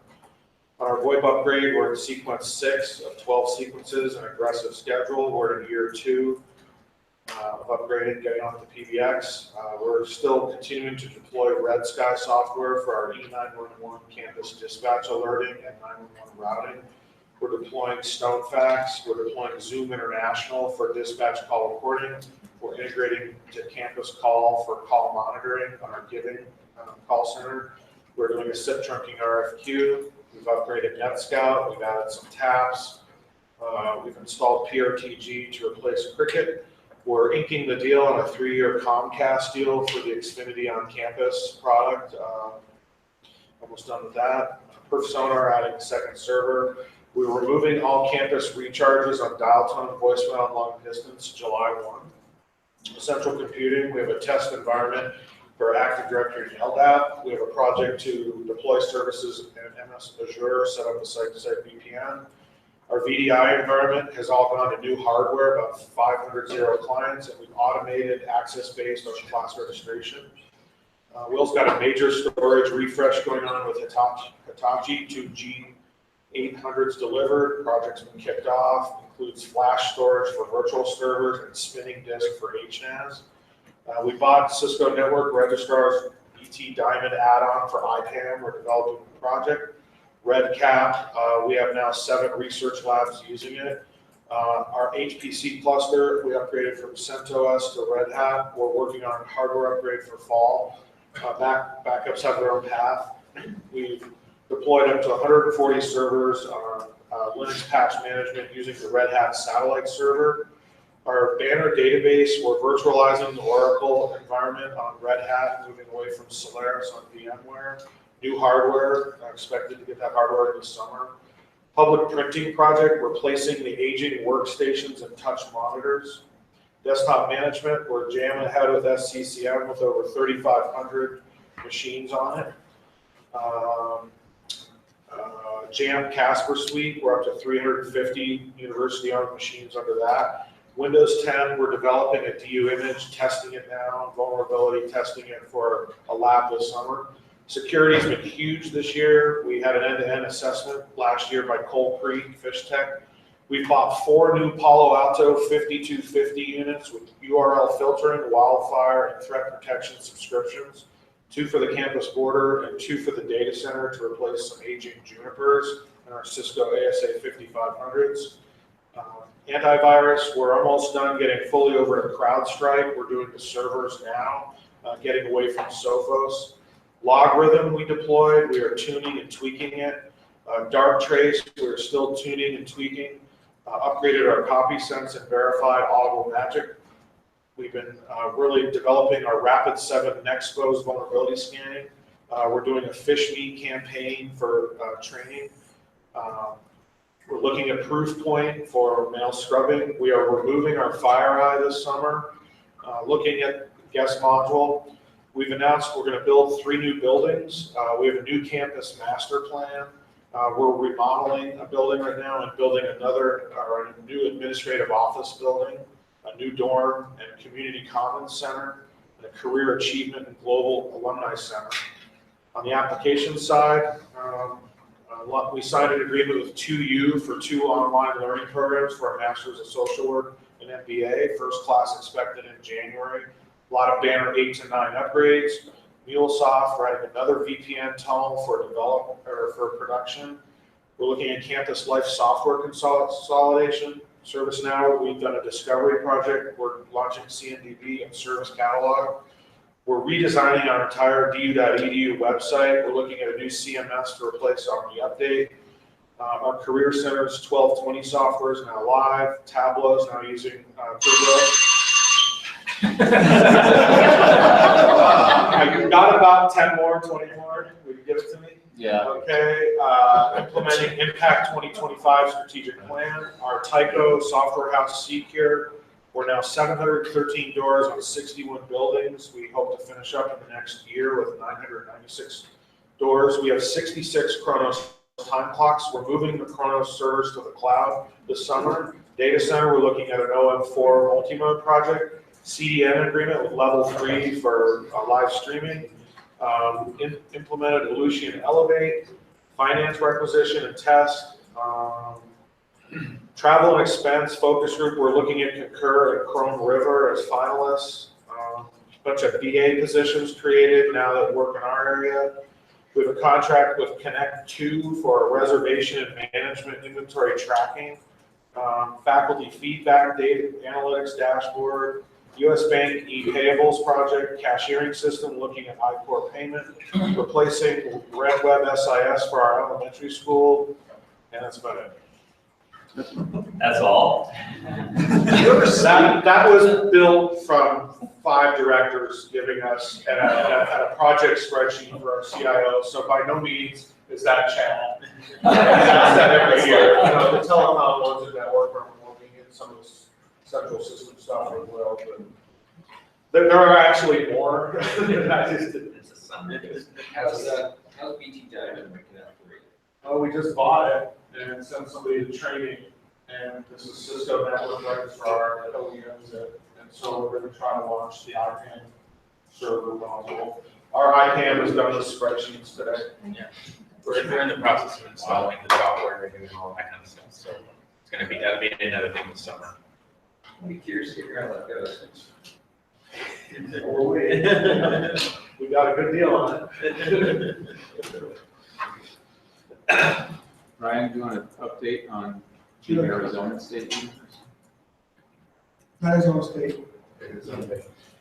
On our VoIP upgrade, we're in sequence 6 of 12 sequences, an aggressive schedule. We're in year 2 of upgrading, getting off the PBX. We're still continuing to deploy Red Sky software for our E911 campus dispatch alerting and 911 routing. We're deploying StoneFax. We're deploying Zoom International for dispatch call recording. We're integrating to Campus Call for call monitoring on our giving call center. We're doing a SIP trunking RFQ. We've upgraded NetScout. We've added some taps. We've installed PRTG to replace Cricket. We're inking the deal on a 3-year Comcast deal for the Xfinity on Campus product. Almost done with that. Perf Sonar adding a second server. We're removing all campus recharges on dial tone, voicemail, and long distance July 1. Central computing, we have a test environment for Active Directory and LDAP. We have a project to deploy services in MS Azure, set up a site-to-site VPN. Our VDI environment has all gone to new hardware, about 500 zero clients, and we've automated access-based class registration. Will's got a major storage refresh going on with Hitachi, 2 G800s delivered. Project's been kicked off. Includes flash storage for virtual servers and spinning disk for HNAS. We bought Cisco Network Registrar's ET Diamond add-on for IPAM. We're developing the project. RedCap, we have now 7 research labs using it. Our HPC cluster, we upgraded from CentOS to Red Hat. We're working on a hardware upgrade for fall. Backups have their own path. We've deployed up to 140 servers on Linux patch management using the Red Hat satellite server. Our Banner database, we're virtualizing the Oracle environment on Red Hat, moving away from Solaris on VMware. New hardware, expected to get that hardware in the summer. Public printing project, replacing the aging workstations and touch monitors. Desktop management, we're jamming ahead with SCCM with over 3,500 machines on it. Jam Casper Suite, we're up to 350 university-owned machines under that. Windows 10, we're developing a DU image, testing it now, vulnerability testing it for a lab this summer. Security's been huge this year. We had an end-to-end assessment last year by Coal Creek Fish Tech. We bought 4 new Palo Alto 5250 units with URL filtering, wildfire, and threat protection subscriptions. 2 for the campus border and 2 for the data center to replace some aging Junipers and our Cisco ASA 5500s. Antivirus, we're almost done getting fully over to CrowdStrike. We're doing the servers now, getting away from Sophos. Logarithm we deployed, we are tuning and tweaking it. Darktrace, we're still tuning and tweaking. Upgraded our CopySense and verified audible magic. We've been really developing our Rapid7 Nexpose vulnerability scanning. We're doing a fish meat campaign for training. We're looking at Proofpoint for mail scrubbing. We are removing our FireEye this summer, looking at guest module. We've announced we're going to build 3 new buildings. We have a new campus master plan. We're remodeling a building right now and building a new administrative office building, a new dorm and a community commons center, and a career achievement and global alumni center. On the application side, we signed an agreement with 2U for 2 online learning programs for our Masters of Social Work and MBA, first class expected in January. A lot of Banner 8 to 9 upgrades. MuleSoft writing another VPN tunnel for production. We're looking at campus life software consolidation. ServiceNow, we've done a discovery project. We're launching CNDB and Service Catalog. We're redesigning our entire du.edu website. We're looking at a new CMS to replace Omni Update. Our Career Center's 1220 software is now live. Tableau is now using Kubernetes. You've got about 10 more, 20 more. Will you give it to me? Yeah. Okay. Implementing Impact 2025 strategic plan. Our Tyco software house Secure We're now 713 doors on 61 buildings. We hope to finish up in the next year with 996 doors. We have 66 Chronos time clocks. We're moving the Chronos servers to the cloud this summer. Data center, we're looking at an OM4 multi-mode project. CDN agreement with level 3 for live streaming. Implemented Elution Elevate. Finance requisition and test. Travel and expense focus group, we're looking at Concur and Chrome River as finalists. Bunch of BA positions created now that work in our area. We have a contract with Connect 2 for reservation and management inventory tracking. Faculty feedback data analytics dashboard. US Bank e-payables project, cashiering system looking at I-Core payment. Replacing Red Web SIS for our elementary school. And that's about it. That's all? That was built from 5 directors giving us at a project spreadsheet for our CIO, so by no means is that channel. That's that every year. You know, the telecom ones and network are working in some of this central system stuff as well, but there are actually more. It's a summary. How's BT Diamond making that for you? Oh, we just bought it and sent somebody to training, and this is Cisco network registrar that OEMs it, and so we're going to try to launch the IPAM server module. Our IPAM has done the spreadsheets today. Yeah, we're in the process of installing the software and doing all that kind of stuff, so it's going to be, that'll be another thing this summer. I'll be curious to hear how that goes. We got a good deal on it. Ryan, do you want to update on the Arizona State University? Arizona State.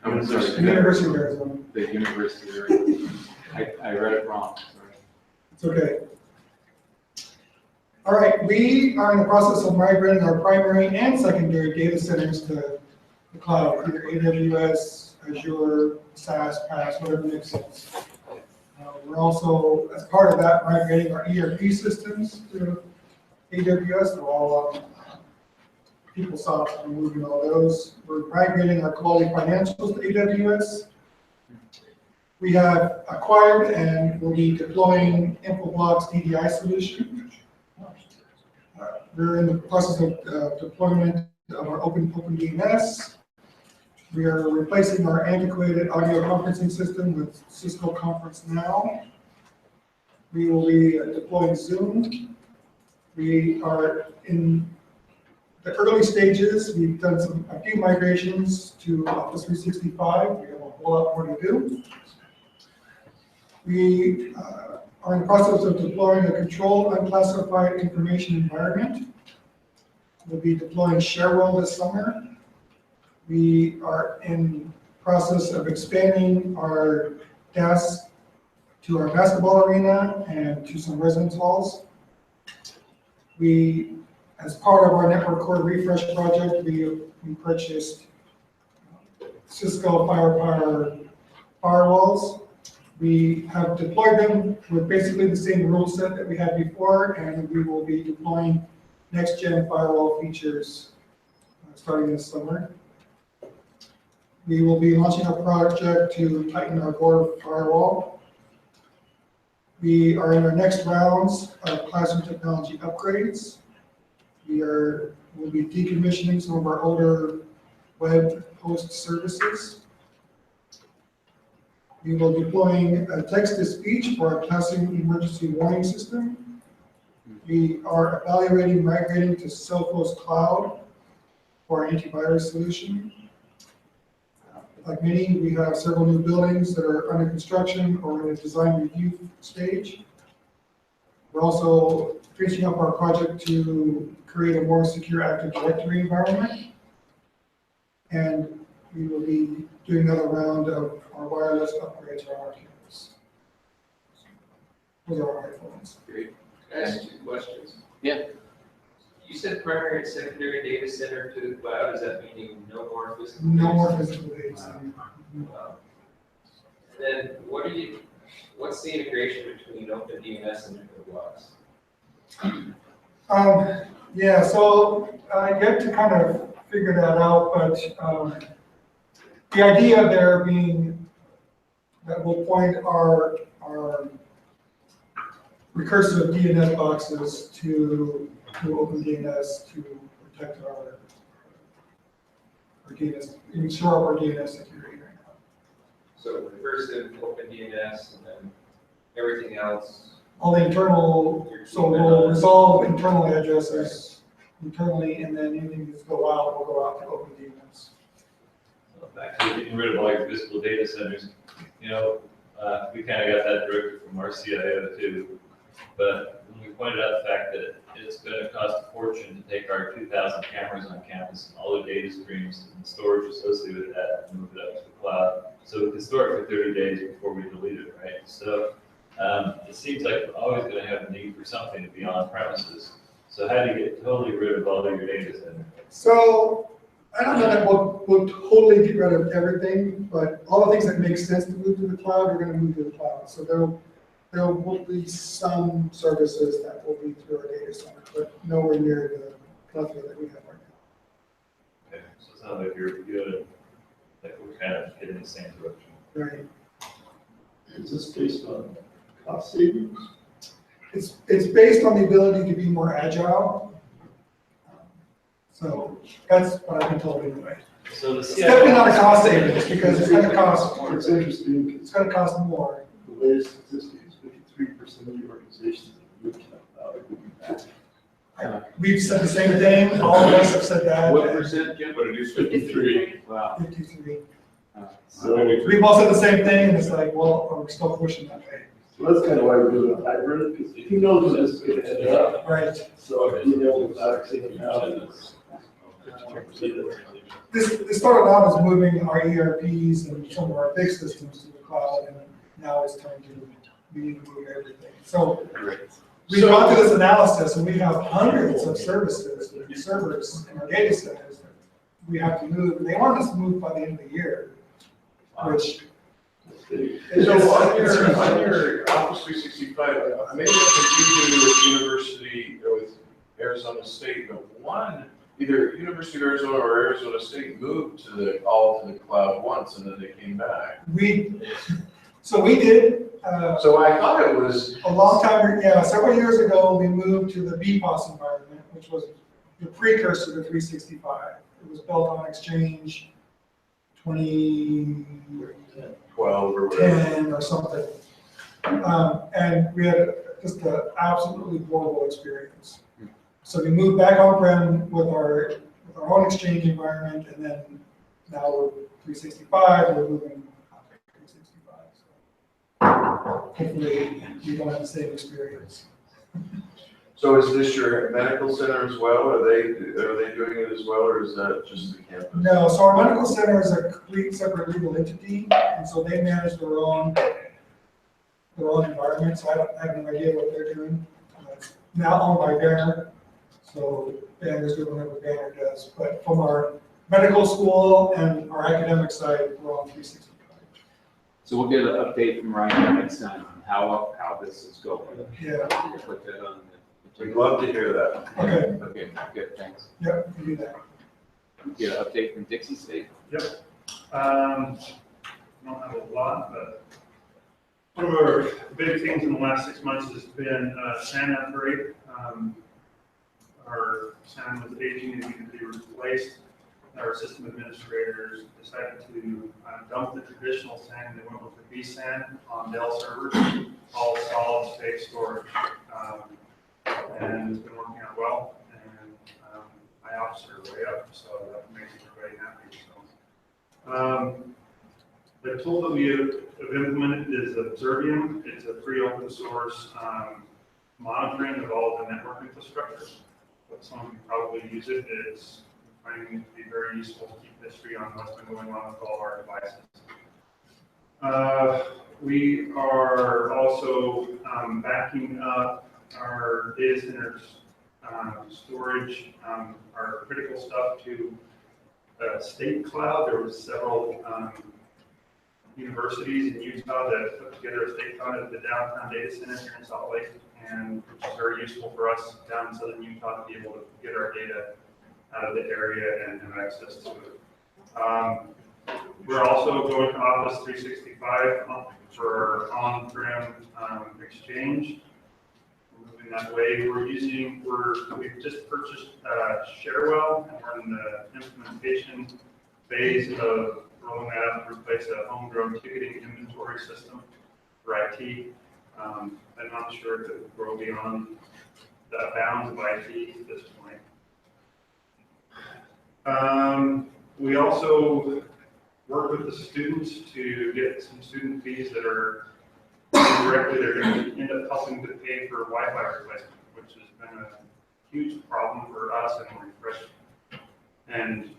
I'm sorry. The University of Arizona. The University of Arizona. I read it wrong, sorry. It's okay. All right, we are in the process of migrating our primary and secondary data centers to the cloud, either AWS, Azure, SaaS, PaaS, whatever makes sense. We're also, as part of that, migrating our ERP systems to AWS. We're all PeopleSoft, and moving all those. We're migrating our quality financials to AWS. We have acquired and will be deploying Infoblox DDI solution. We're in the process of deployment of our OpenDNS. We are replacing our antiquated audio conferencing system with Cisco Conference Now. We will be deploying Zoom. We are in the early stages. We've done a few migrations to Office 365. We have a whole lot more to do. We are in the process of deploying a controlled unclassified information environment. We'll be deploying Sharewell this summer. We are in process of expanding our DAS to our basketball arena and to some residence halls. We, as part of our network core refresh project, we purchased Cisco Firepower firewalls. We have deployed them with basically the same rule set that we had before, and we will be deploying next-gen firewall features starting this summer. We will be launching a project to tighten our core firewall. We are in our next rounds of classroom technology upgrades. We'll be decommissioning some of our older web host services. We will be deploying a text-to-speech for our classroom emergency warning system. We are evaluating migrating to Sophos Cloud for our antivirus solution. Like many, we have several new buildings that are under construction or in a design review stage. We're also finishing up our project to create a more secure Active Directory environment. And we will be doing another round of our wireless upgrades on our campus. Those are our points. Great. Can I ask 2 questions? Yeah. You said primary and secondary data center to the cloud. Is that meaning no more physical? No more physical data center. Then what's the integration between OpenDNS and Infoblox? Yeah, so yet to kind of figure that out, but the idea there being that we'll point our recursive DNS boxes to OpenDNS to protect our DNS, ensure our DNS security right now. So first in OpenDNS and then everything else. All the internal, so we'll resolve internal addresses internally, and then anything that's go out will go out to OpenDNS. Back to getting rid of all your physical data centers, you know, we kind of got that directive from our CIO too. But when we pointed out the fact that it's going to cost a fortune to take our 2,000 cameras on campus and all the data streams and storage associated with that and move it up to the cloud, so we can store it for 30 days before we delete it, right? So it seems like we're always going to have a need for something to be on premises. So how do you get totally rid of all of your data centers? So I don't know that we'll totally get rid of everything, but all the things that make sense to move to the cloud, we're going to move to the cloud. So there will be some services that will be through our data center, but nowhere near the plethora that we have right now. Okay, so it sounds like you're good, like we're kind of heading in the same direction. Right. Is this based on cost savings? It's based on the ability to be more agile. So that's what I've been told anyway. So the It's definitely not a cost savings because it's going to cost more. It's interesting. It's going to cost more. The latest statistics, 53% of the organizations that moved to the cloud are moving back. We've said the same thing. All of us have said that. What percent, Jim? What did you say? 53. Wow. 53. So, We've all said the same thing, and it's like, well, we're still pushing that way. so that's kind of why we're doing a hybrid, because who knows where this is going to end up. Right. So, you know, without taking out. This started out as moving our ERPs and some of our big systems to the cloud, and now it's time to we need to move everything. So we've gone through this analysis, and we have hundreds of services, servers in our data centers that we have to move. And they want us to move by the end of the year, which. So on your Office 365, maybe I'm confusing you with University, or with Arizona State, but one, either University of Arizona or Arizona State moved all to the cloud once and then they came back. So we did. So I thought it was. A long time, several years ago, we moved to the BPOS environment, which was the precursor to 365. It was built on Exchange 2012 or whatever. 10 or something. And we had just an absolutely horrible experience. So we moved back on-prem with our own Exchange environment, and then now we're 365, we're moving out to 365. So hopefully you don't have the same experience. So is this your medical center as well? Are they doing it as well, or is that just the campus? No, so our medical center is a complete separate legal entity, and so they manage their own environment, so I have no idea what they're doing. It's now owned by Banner, so Banner's doing whatever Banner does. But from our medical school and our academic side, we're on 365. So we'll get an update from Ryan next time on how this is going. Yeah. We'll put that on. We'd love to hear that. Okay. Okay, good, thanks. Yep, we do that. Get an update from Dixie State. Yep. I don't have a lot, but one of our big things in the last 6 months has been SAN upgrade. Our SAN was aging and needed to be replaced. Our system administrators decided to dump the traditional SAN and they went with the vSAN on Dell servers, all solid state storage. And it's been working out well, and my ops are way up, so that makes everybody happy. So, the tool that we have implemented is Observium. It's a free open source monitoring of all the network infrastructure. But some of you probably use it. It's finding it to be very useful to keep history on what's been going on with all of our devices. We are also backing up our data centers storage, our critical stuff to state cloud. There was several universities in Utah that put together a state cloud at the downtown data center here in Salt Lake, and which is very useful for us down in southern Utah to be able to get our data out of the area and have access to it. We're also going to Office 365 for on-prem exchange. Moving that way, we've just purchased Sharewell, and we're in the implementation phase of rolling that out to replace a homegrown ticketing inventory system for IT. I'm not sure if it will grow beyond the bounds of IT at this point. We also work with the students to get some student fees that are indirectly, they're going to end up helping to pay for Wi-Fi replacement, which has been a huge problem for us and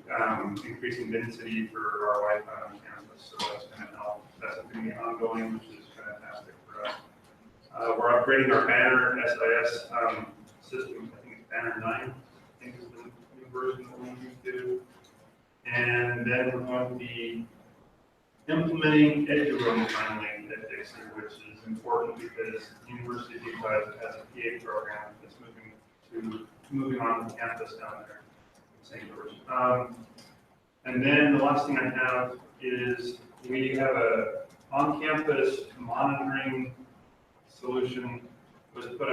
increasing density for our Wi-Fi on campus. So that's going to help. That's going to be ongoing, which is fantastic for us. We're upgrading our Banner SIS system. I think it's Banner 9. I think is the new version that we do. And then we're going to be implementing EduRoam finally at Dixie, which is important because University of Utah has a PA program that's moving on to campus down there in St. George. And then the last thing I have is we have a on-campus monitoring solution was put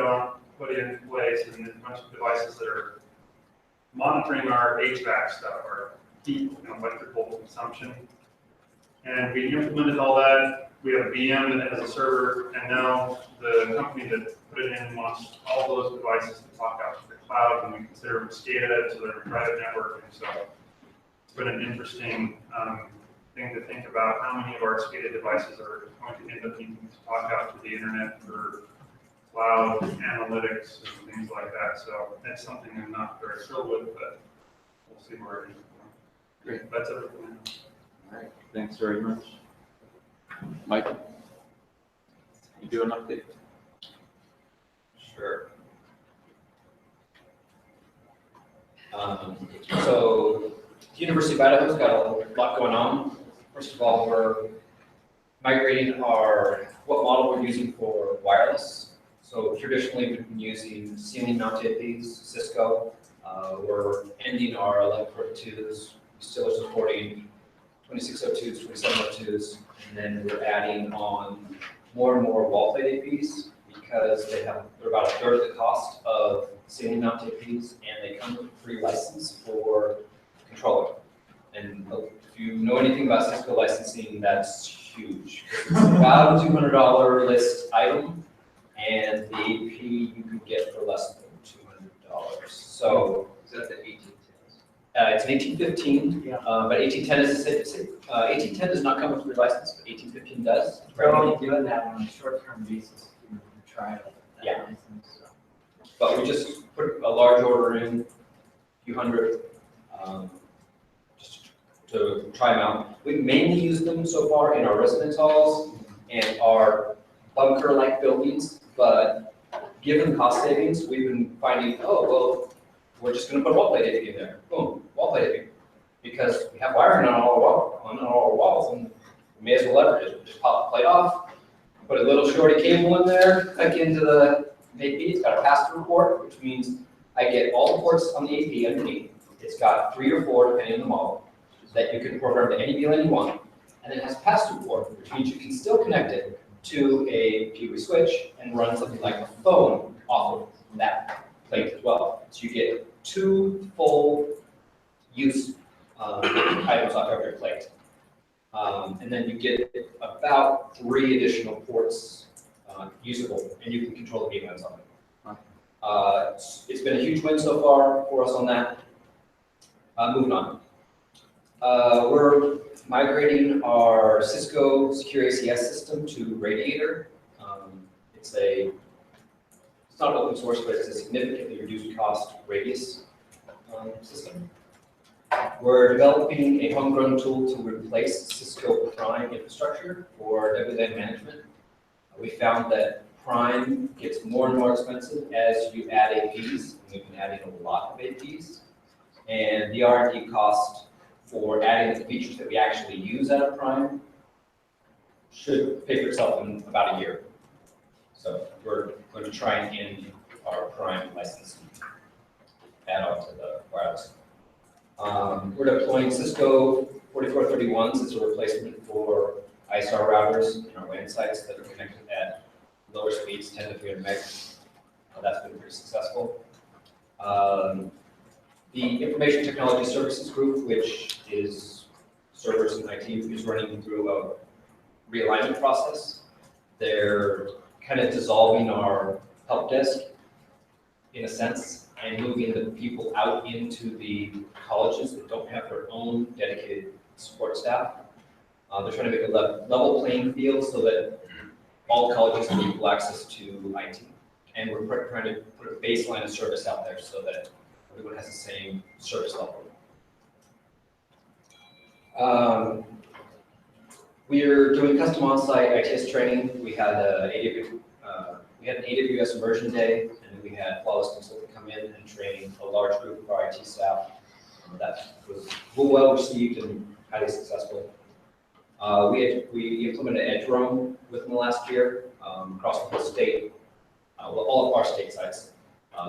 in place, and there's a bunch of devices that are monitoring our HVAC stuff, our heat and electrical consumption. And we implemented all that. We have a VM that has a server, and now the company that put it in wants all those devices to talk out to the cloud, and we consider them SCADA, so they're a private network. And so it's been an interesting thing to think about how many of our SCADA devices are going to end up needing to talk out to the internet for cloud analytics and things like that. So that's something I'm not very thrilled with, but we'll see where it is. Great. That's everything. All right, thanks very much. Mike, you do an update? Sure. So the University of Idaho's got a lot going on. First of all, we're migrating what model we're using for wireless. So traditionally, we've been using ceiling mounted APs, Cisco. We're ending our 1142s. We still are supporting 2602s, 2702s, and then we're adding on more and more wall plate APs because they're about a third of the cost of ceiling mount APs, and they come with a free license for controller. And if you know anything about Cisco licensing, that's huge. It's about a $200 list item, and the AP you can get for less than $200. So is that the 1810s? It's an 1815, but 1810 is the same. 1810 does not come with free license, but 1815 does. We're only doing that on a short-term basis to try it. Yeah. But we just put a large order in, a few hundred, just to try them out. We've mainly used them so far in our residence halls and our bunker-like buildings, but given cost savings, we've been finding, oh, well, we're just going to put wall plate AV in there. Boom, wall plate AV. Because we have wiring on all our walls, and we may as well leverage it. Just pop the plate off, put a little shorty cable in there, hook into the AP. It's got a pass-through port, which means I get all the ports on the AP underneath. It's got 3 or 4, depending on the model, that you can program to any VLAN you want. And it has a pass-through port, which means you can still connect it to a PoE switch and run something like a phone off of that plate as well. So you get 2 full use items off every plate. And then you get about 3 additional ports usable, and you can control the VLANs on it. It's been a huge win so far for us on that. Moving on. We're migrating our Cisco Secure ACS system to Radiator. It's not open source, but it's a significantly reduced cost radius system. We're developing a homegrown tool to replace Cisco Prime infrastructure for WLAN management. We found that Prime gets more and more expensive as you add APs, and we've been adding a lot of APs. And the R&D cost for adding the features that we actually use out of Prime should pay for itself in about a year. So we're going to try and end our Prime license add on to the wireless. We're deploying Cisco 4431s as a replacement for ISR routers in our WAN sites that are connected at lower speeds, 10 to 300 megs. That's been pretty successful. The Information Technology Services Group, which is servers and IT, is running through a realignment process. They're kind of dissolving our help desk in a sense and moving the people out into the colleges that don't have their own dedicated support staff. They're trying to make a level playing field so that all colleges have equal access to IT. And we're trying to put a baseline of service out there so that everyone has the same service level. We're doing custom on-site ITS training. We had an AWS immersion day, and then we had Flawless Consultant come in and train a large group of our IT staff. That was well received and highly successful. We implemented Edge Roam within the last year across the whole state, all of our state sites,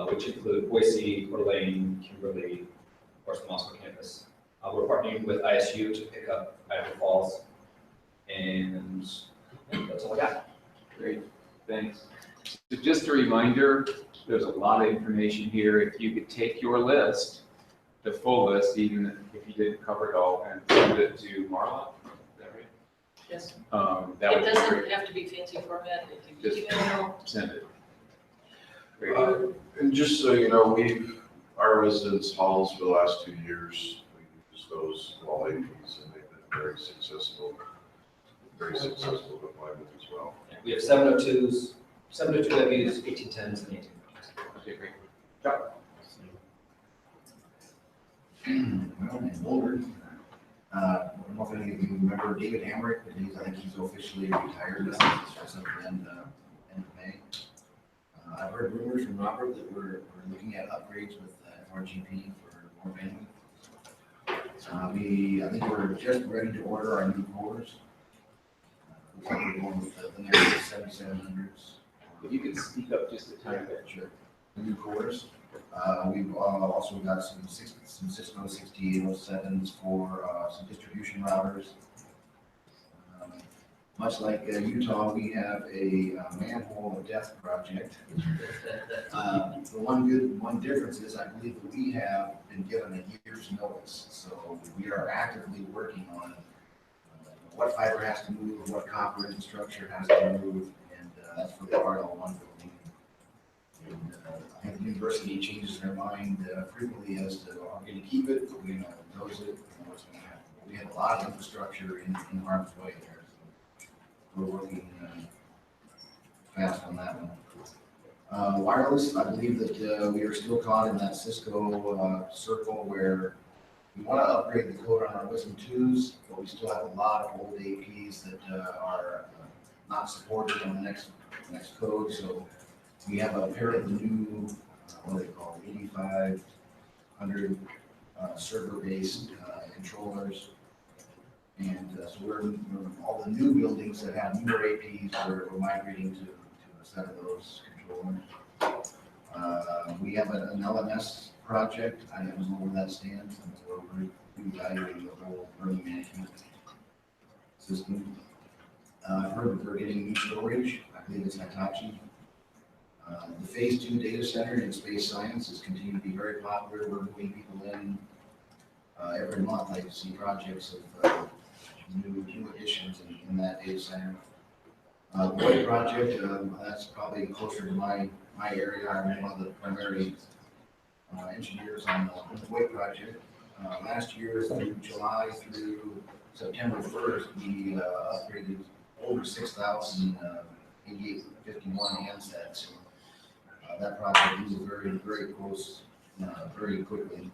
which include Boise, Coeur d'Alene, Kimberly, of course, the Moscow campus. We're partnering with ISU to pick up Idaho Falls, and that's all I got. Great, thanks. So just a reminder, there's a lot of information here. If you could take your list, the full list, even if you didn't cover it all, and send it to Marla, is that right? Yes. That It would be doesn't great. have to be fancy format. If you Just email. send it. Great. And just so you know, our residence halls for the last 2 years, we use those wall APs and they've been very successful deployment as well. We have 702s, 702Ws, 1810s, and 18. Okay, great. Well, in Boulder, I don't know if any of you remember David Hamrick, but I think he's officially retired as of the end of May. I've heard rumors from Robert that we're looking at upgrades with FRGP for more bandwidth. I think we're just ready to order our new cores. Looks like we're going with the next 7700s. If you could speak up just a tiny bit. Sure. The new cores. We've also got some Cisco 6807s for some distribution routers. Much like Utah, we have a manhole of death project. The one difference is I believe that we have been given a year's notice. So we are actively working on what fiber has to move, what copper infrastructure has to move, and that's for the RL1 building. And, I think the university changes their mind frequently as to, are we going to keep it, are we going to close it, and what's going to happen. We have a lot of infrastructure in harm's way there. So we're working fast on that one. Wireless, I believe that we are still caught in that Cisco circle where we want to upgrade the code on our Wisdom 2s, but we still have a lot of old APs that are not supported on the next code. So we have a pair of the new, what are they called, 8500 server-based controllers. And so we're all the new buildings that have newer APs, we're migrating to a set of those controllers. We have an LMS project. I don't know where that stands. We're reevaluating the whole learning management system. I've heard that we're getting new storage. I believe it's Hitachi. The phase 2 data center in space science has continued to be very popular. We're moving people in every month. I see projects of new additions in that data center. The White project, that's probably closer to my area. I'm one of the primary engineers on the White project. Last year, through July through September 1st, we upgraded over 6,000 8851 handsets. That project moved very close, very quickly.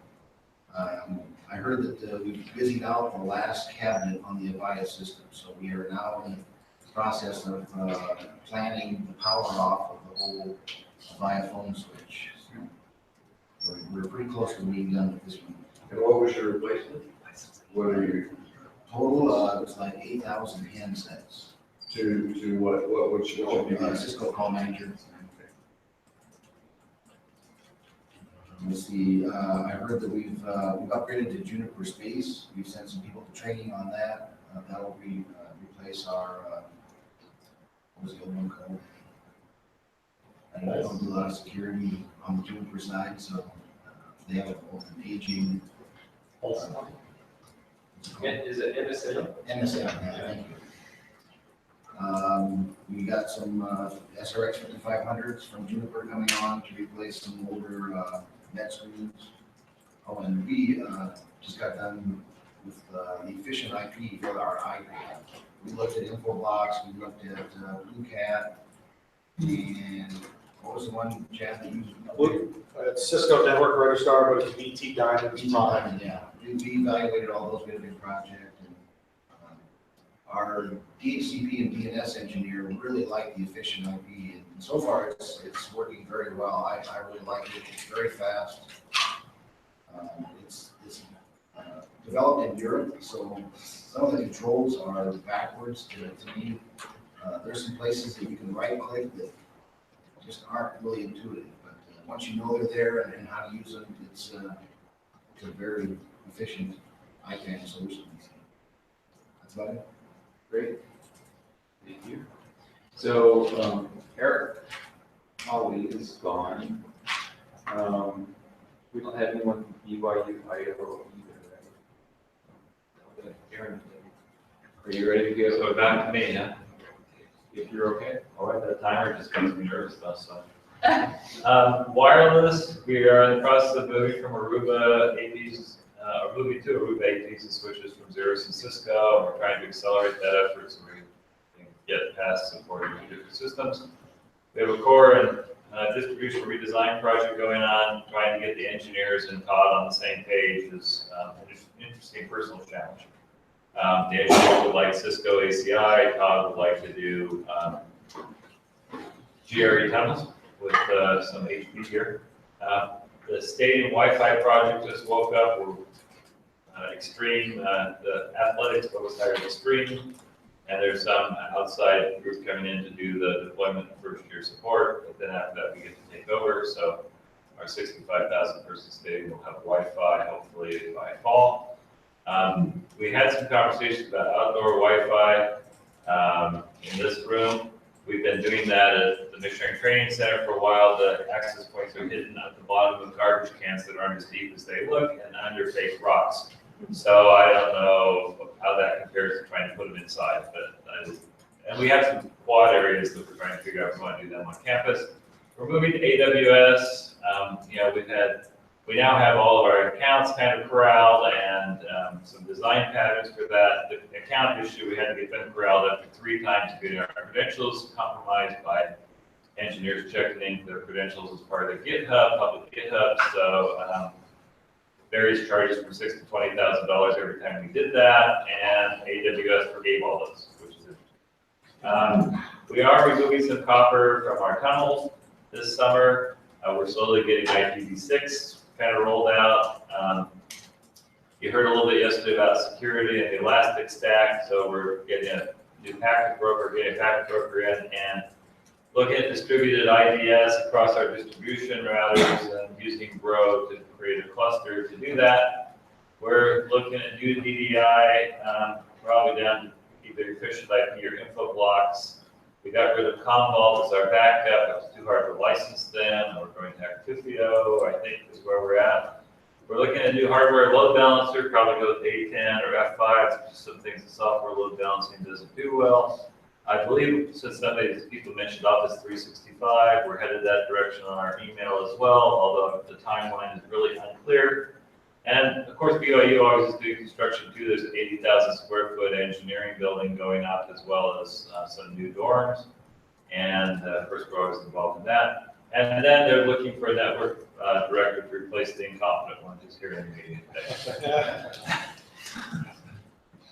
I heard that we busied out the last cabinet on the Avaya system, so we are now in the process of planning the power off of the whole Avaya phone switch. So we're pretty close to being done with this one. And what was your replacement? What are you? Total, it was like 8,000 handsets. To what should be? Cisco Call Manager. Let's see, I heard that we've upgraded to Juniper Space. We've sent some people to training on that. That'll replace our, what was the old one called? I don't do a lot of security on the Juniper side, so they have an aging. Is it MSM? MSM, yeah, thank you. We got some SRX 5500s from Juniper coming on to replace some older net screens. Oh, and we just got done with the efficient IP for our iPad. We looked at Infoblox, we looked at BlueCat, and what was the one, Chad, that you? Cisco Network Registrar, but it's BT Diamond. Yeah, we evaluated all those, we had a big project, and our DHCP and DNS engineer really liked the efficient IP, and so far it's working very well. I really like it. It's very fast. It's developed in Europe, so some of the controls are backwards to me. There's some places that you can right click that just aren't really intuitive, but once you know they're there and how to use them, it's a very efficient ICANN solution. That's about it. Great. Thank you. So, Eric Holly is gone. We don't have anyone from BYU, Idaho either, right? Aaron, are you ready to go? So back to me, huh? If you're okay. All right, the timer just makes me nervous though, so. Wireless, we are in the process of moving from Aruba APs, moving to Aruba APs and switches from Xeris and Cisco. And we're trying to accelerate that effort so we can get past supporting different systems. We have a core and distribution redesign project going on, trying to get the engineers and Todd on the same page is an interesting personal challenge. The engineers would like Cisco ACI, Todd would like to do GRE tunnels with some HP here. The stadium Wi-Fi project just woke up. We're Extreme, the athletics folks hired Extreme, and there's some outside group coming in to do the deployment and first year support, but then after that we get to take over. So our 65,000 person stadium will have Wi-Fi hopefully by fall. We had some conversations about outdoor Wi-Fi in this room. We've been doing that at the Missionary Training Center for a while. The access points are hidden at the bottom of garbage cans that aren't as deep as they look and under fake rocks. So I don't know how that compares to trying to put them inside, but and we have some quad areas that we're trying to figure out if we want to do them on campus. We're moving to AWS. We now have all of our accounts kind of corralled and some design patterns for that. The account issue, we had to get them corralled after 3 times getting our credentials compromised by engineers checking in their credentials as part of their GitHub, public GitHub. So various charges from $6,000 to $20,000 every time we did that, and AWS forgave all those, which is interesting. We are removing some copper from our tunnels this summer. We're slowly getting IPv6 kind of rolled out. You heard a little bit yesterday about security and the Elastic Stack, so we're getting a new packet broker, in, and looking at distributed IDS across our distribution routers and using Grow to create a cluster to do that. We're looking at new DDI, probably down to either efficient IP or Infoblox. We got rid of Commvault as our backup. It was too hard to license them. We're going to Actifio, I think is where we're at. We're looking at new hardware load balancer, probably go with A10 or F5, just some things the software load balancing doesn't do well. I believe, since some of these people mentioned Office 365, we're headed that direction on our email as well, although the timeline is really unclear. And of course, BYU always is doing construction too. There's an 80,000 square foot engineering building going up, as well as some new dorms. And of course, we're always involved in that. And then they're looking for a network director to replace the incompetent one who's here in the meeting today.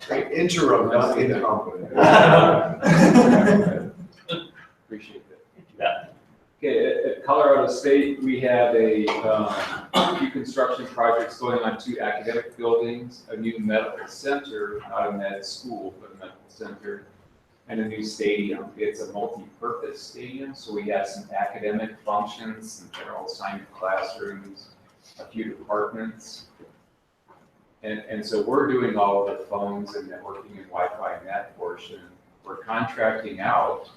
Great interim, not incompetent. Appreciate that. Yeah. Okay, at Colorado State, we have a few construction projects going on 2 academic buildings, a new medical center, not a med school, but a medical center, and a new stadium. It's a multi-purpose stadium, so we have some academic functions, some general assignment classrooms, a few departments. And so we're doing all of the phones and networking and Wi-Fi and that portion. We're contracting out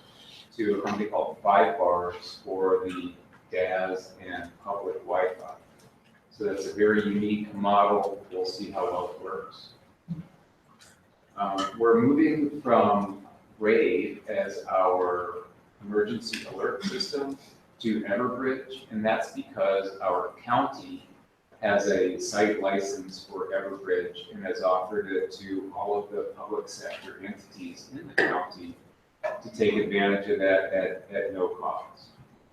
to a company called 5 Bars for the DAS and public Wi-Fi. So that's a very unique model. We'll see how well it works. We're moving from Rave as our emergency alert system to Everbridge, and that's because our county has a site license for Everbridge and has offered it to all of the public sector entities in the county to take advantage of that at no cost.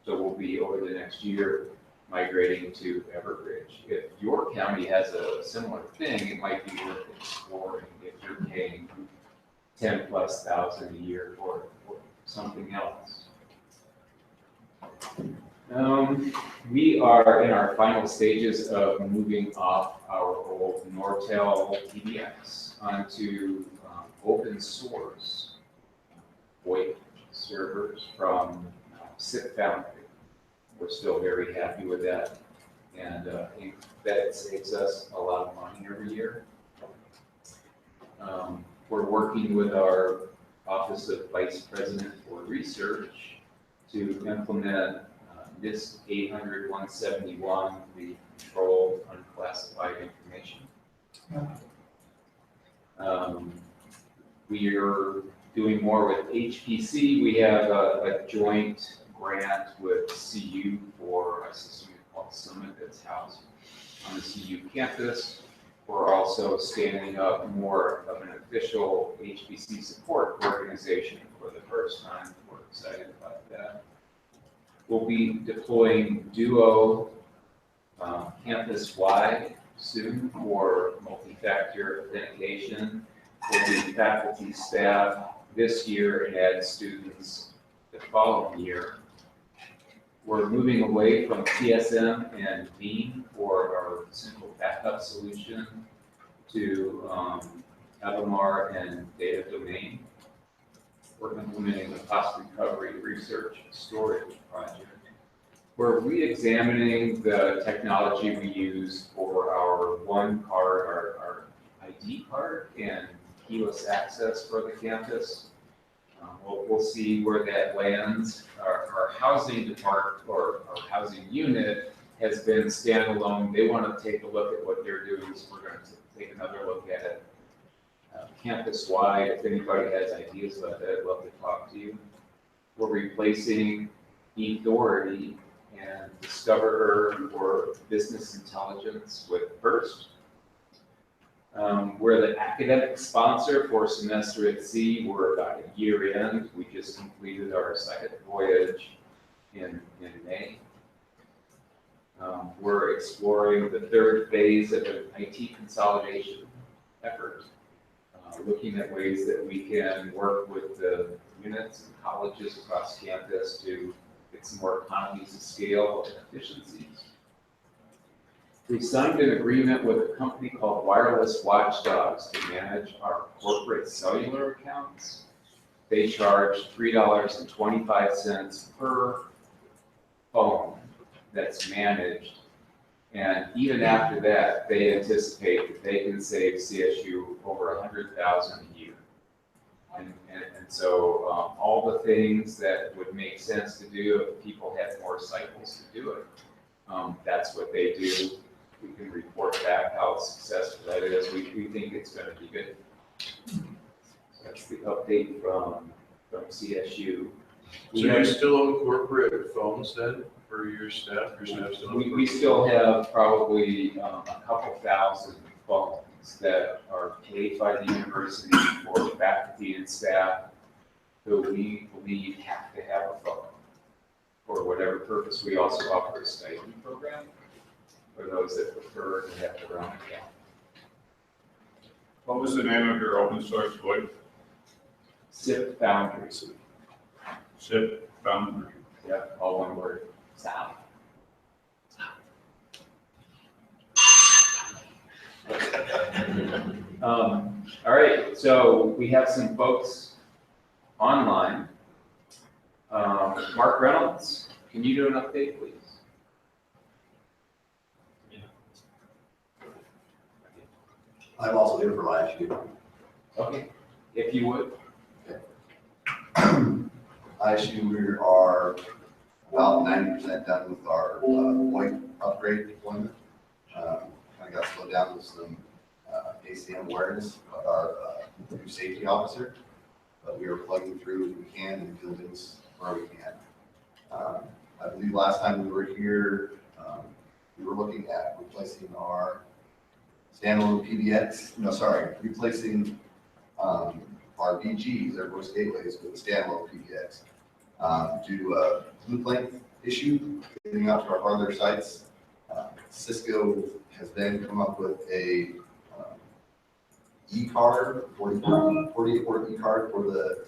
So we'll be over the next year migrating to Everbridge. If your county has a similar thing, it might be worth exploring if you're paying 10+ thousand a year for something else. We are in our final stages of moving off our old Nortel PBX onto open source VoIP servers from SIP Foundry. We're still very happy with that, and I think that it saves us a lot of money every year. We're working with our Office of Vice President for Research to implement NIST 800-171, the Controlled Unclassified Information. We are doing more with HPC. We have a joint grant with CU for a system called Summit that's housed on the CU campus. We're also standing up more of an official HPC support organization for the first time. We're excited about that. We'll be deploying Duo campus-wide soon for multi-factor authentication. We'll be faculty staff this year and add students the following year. We're moving away from TSM and Veeam for our central backup solution to Avamar and Data Domain. We're implementing a cost recovery research storage project. We're re-examining the technology we use for our one card, our ID card, and keyless access for the campus. We'll see where that lands. Our housing department or our housing unit has been standalone. They want to take a look at what they're doing, so we're going to take another look at it. Campus-wide, if anybody has ideas about that, I'd love to talk to you. We're replacing eAuthority and Discoverer for business intelligence with First. We're the academic sponsor for Semester at Sea. We're about a year in. We just completed our second voyage in May. We're exploring the third phase of an IT consolidation effort, looking at ways that we can work with the units and colleges across campus to get some more economies of scale and efficiencies. We've signed an agreement with a company called Wireless Watchdogs to manage our corporate cellular accounts. They charge $3.25 per phone that's managed. And even after that, they anticipate that they can save CSU over $100,000 a year. And so all the things that would make sense to do if people had more cycles to do it, that's what they do. We can report back how successful that is. We think it's going to be good. That's the update from CSU. So you still own corporate phones then for your staff? Your staff still own We still have probably a couple thousand phones that are paid by the university for faculty and staff who we believe have to have a phone for whatever purpose. We also offer a stipend program for those that prefer to have their own account. What was the name of your open source VoIP? SIP Foundry. SIP Foundry. Yeah, all one word. Sound. All right, so we have some folks online. Mark Reynolds, can you do an update, please? I'm also here for my issue. Okay, if you would. ISU, we are about 90% done with our VoIP upgrade deployment. Kind of got slowed down with some ACM awareness of our new safety officer, but we are plugging through as we can in buildings where we can. I believe last time we were here, we were looking at replacing our standalone PBX, replacing our VGs, our voice gateways, with the standalone PBX. Due to a loop length issue getting out to our farther sites, Cisco has then come up with a e-card, 48-port e-card for the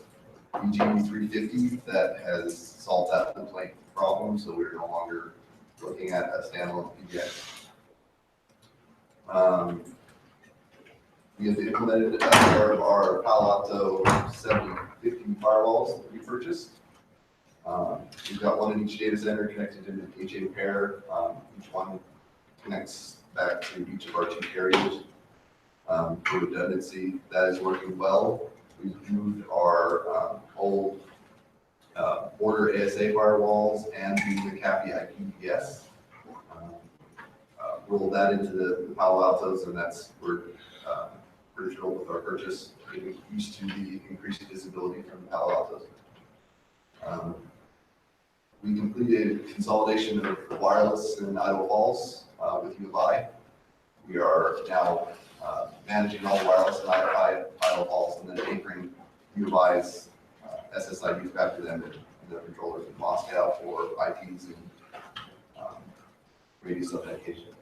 VG 350 that has solved that loop length problem, so we're no longer looking at a standalone PBX. We have implemented as part of our Palo Alto 7050 firewalls that we purchased. We've got one in each data center connected in an HA pair. Each one connects back to each of our two carriers. For redundancy, that is working well. We've moved our old border ASA firewalls and the CAPI IPVS. Rolled that into the Palo Altos, and we're pretty thrilled with our purchase, getting used to the increased visibility from the Palo Altos. We completed consolidation of wireless in Idaho Falls with UFI. We are now managing all wireless in Idaho Falls and then anchoring UFI's SSIDs back to them and their controllers in Moscow for IPs and radius authentication.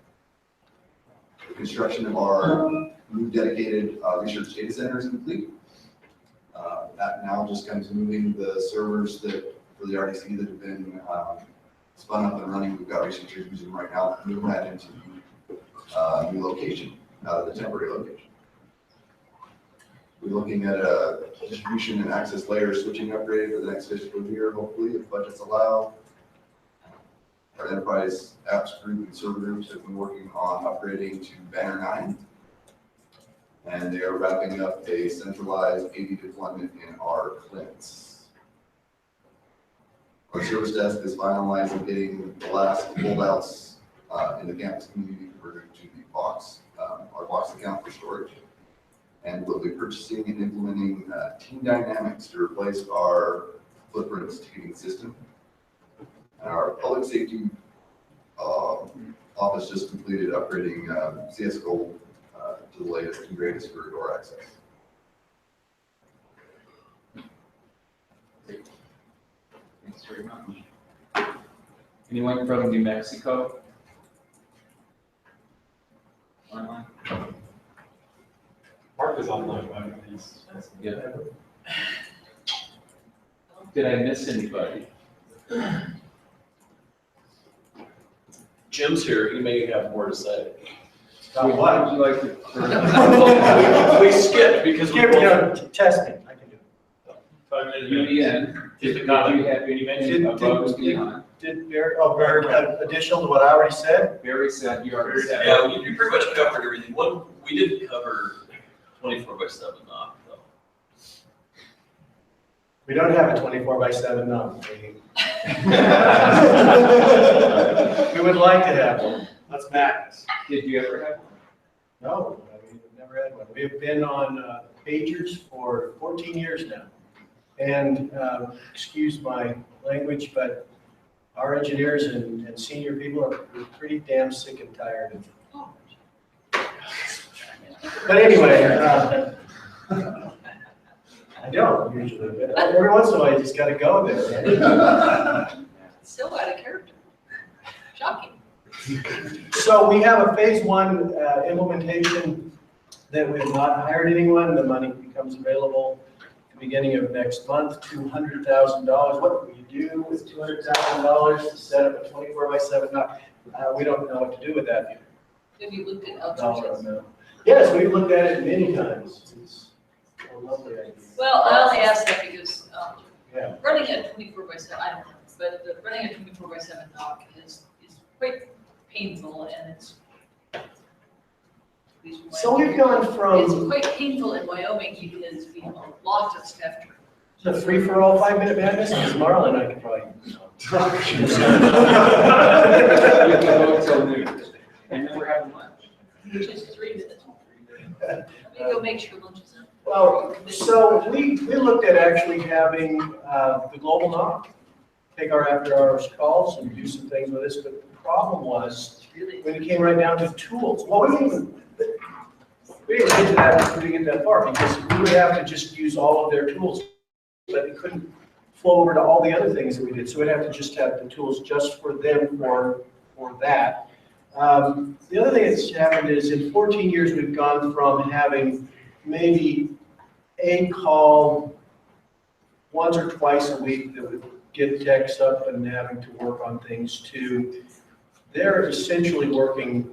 The construction of our new dedicated research data center is complete. That now just comes moving the servers for the RDC that have been spun up and running. We've got researchers using right now, moving that into the new location, out of the temporary location. We're looking at a distribution and access layer switching upgrade for the next fiscal year, hopefully, if budgets allow. Our enterprise apps group and server groups have been working on upgrading to Banner 9. And they are wrapping up a centralized AD deployment in our clinics. Our service desk is finalizing getting the last holdouts in the campus community converted to the box, our box account for storage. And we'll be purchasing and implementing Team Dynamics to replace our footprint ticketing system. And our public safety office just completed upgrading CS Gold to the latest and greatest for door access. Thanks very much. Anyone from New Mexico? Online? Mark is online, I don't know, Yeah. Did I miss anybody? Jim's here, he may have more to say. Would you like to? We skipped because we. Testing, I can do it. 5 minutes. Did you have any mention of what was beyond? Did Barry, additional to what I already said? Barry said you already said. Yeah, you pretty much covered everything. One, we didn't cover 24/7 knock though. We don't have a 24/7 knock. We would like to have one. That's madness. Did you ever have one? No, I mean, we've never had one. We've been on pagers for 14 years now. And excuse my language, but our engineers and senior people are pretty damn sick and tired of it. But anyway, I don't usually, but every once in a while you just got to go there, right? Still out of character. Shocking. So we have a phase 1 implementation that we have not hired anyone. The money becomes available at the beginning of next month, $200,000. What do you do with $200,000 to set up a 24/7 knock? We don't know what to do with that yet. Have you looked at Dollar outsourcing? amount. Yes, we've looked at it many times. It's a lovely idea. Well, I only ask that because Yeah. running a 24/7, I don't know, but running a 24/7 knock is quite painful, and So we've gone It's from quite painful in Wyoming because we have a lot of staff. the free-for-all 5-minute madness, because Marla and I could probably. And then we're having lunch. Which is 3 minutes. Let me go make sure lunch is up. Well, so we looked at actually having the global knock, take our after-hours calls and do some things with this, but the problem was, when it came right down to tools, well, we didn't get to that, we didn't get that far, because we would have to just use all of their tools, but it couldn't flow over to all the other things that we did, so we'd have to just have the tools just for them for that. The other thing that's happened is in 14 years, we've gone from having maybe a call once or twice a week that would get techs up and having to work on things to they're essentially working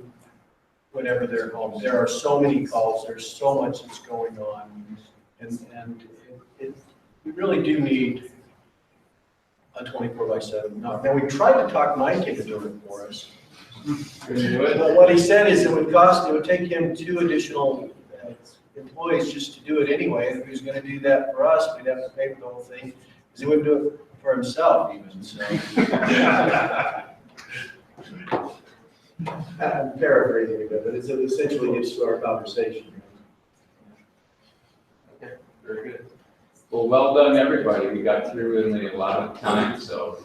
whenever they're home. There are so many calls, there's so much that's going on, and we really do need a 24/7 knock. Now, we tried to talk Mike into doing it for us. But what he said is it would take him 2 additional employees just to do it anyway, and if he was gonna do that for us, we'd have to pay for the whole thing, because he wouldn't do it for himself even, so. I'm paraphrasing a bit, but it's essentially gets to our conversation. Okay, very good. Well, well done, everybody. We got through in the allotted time, so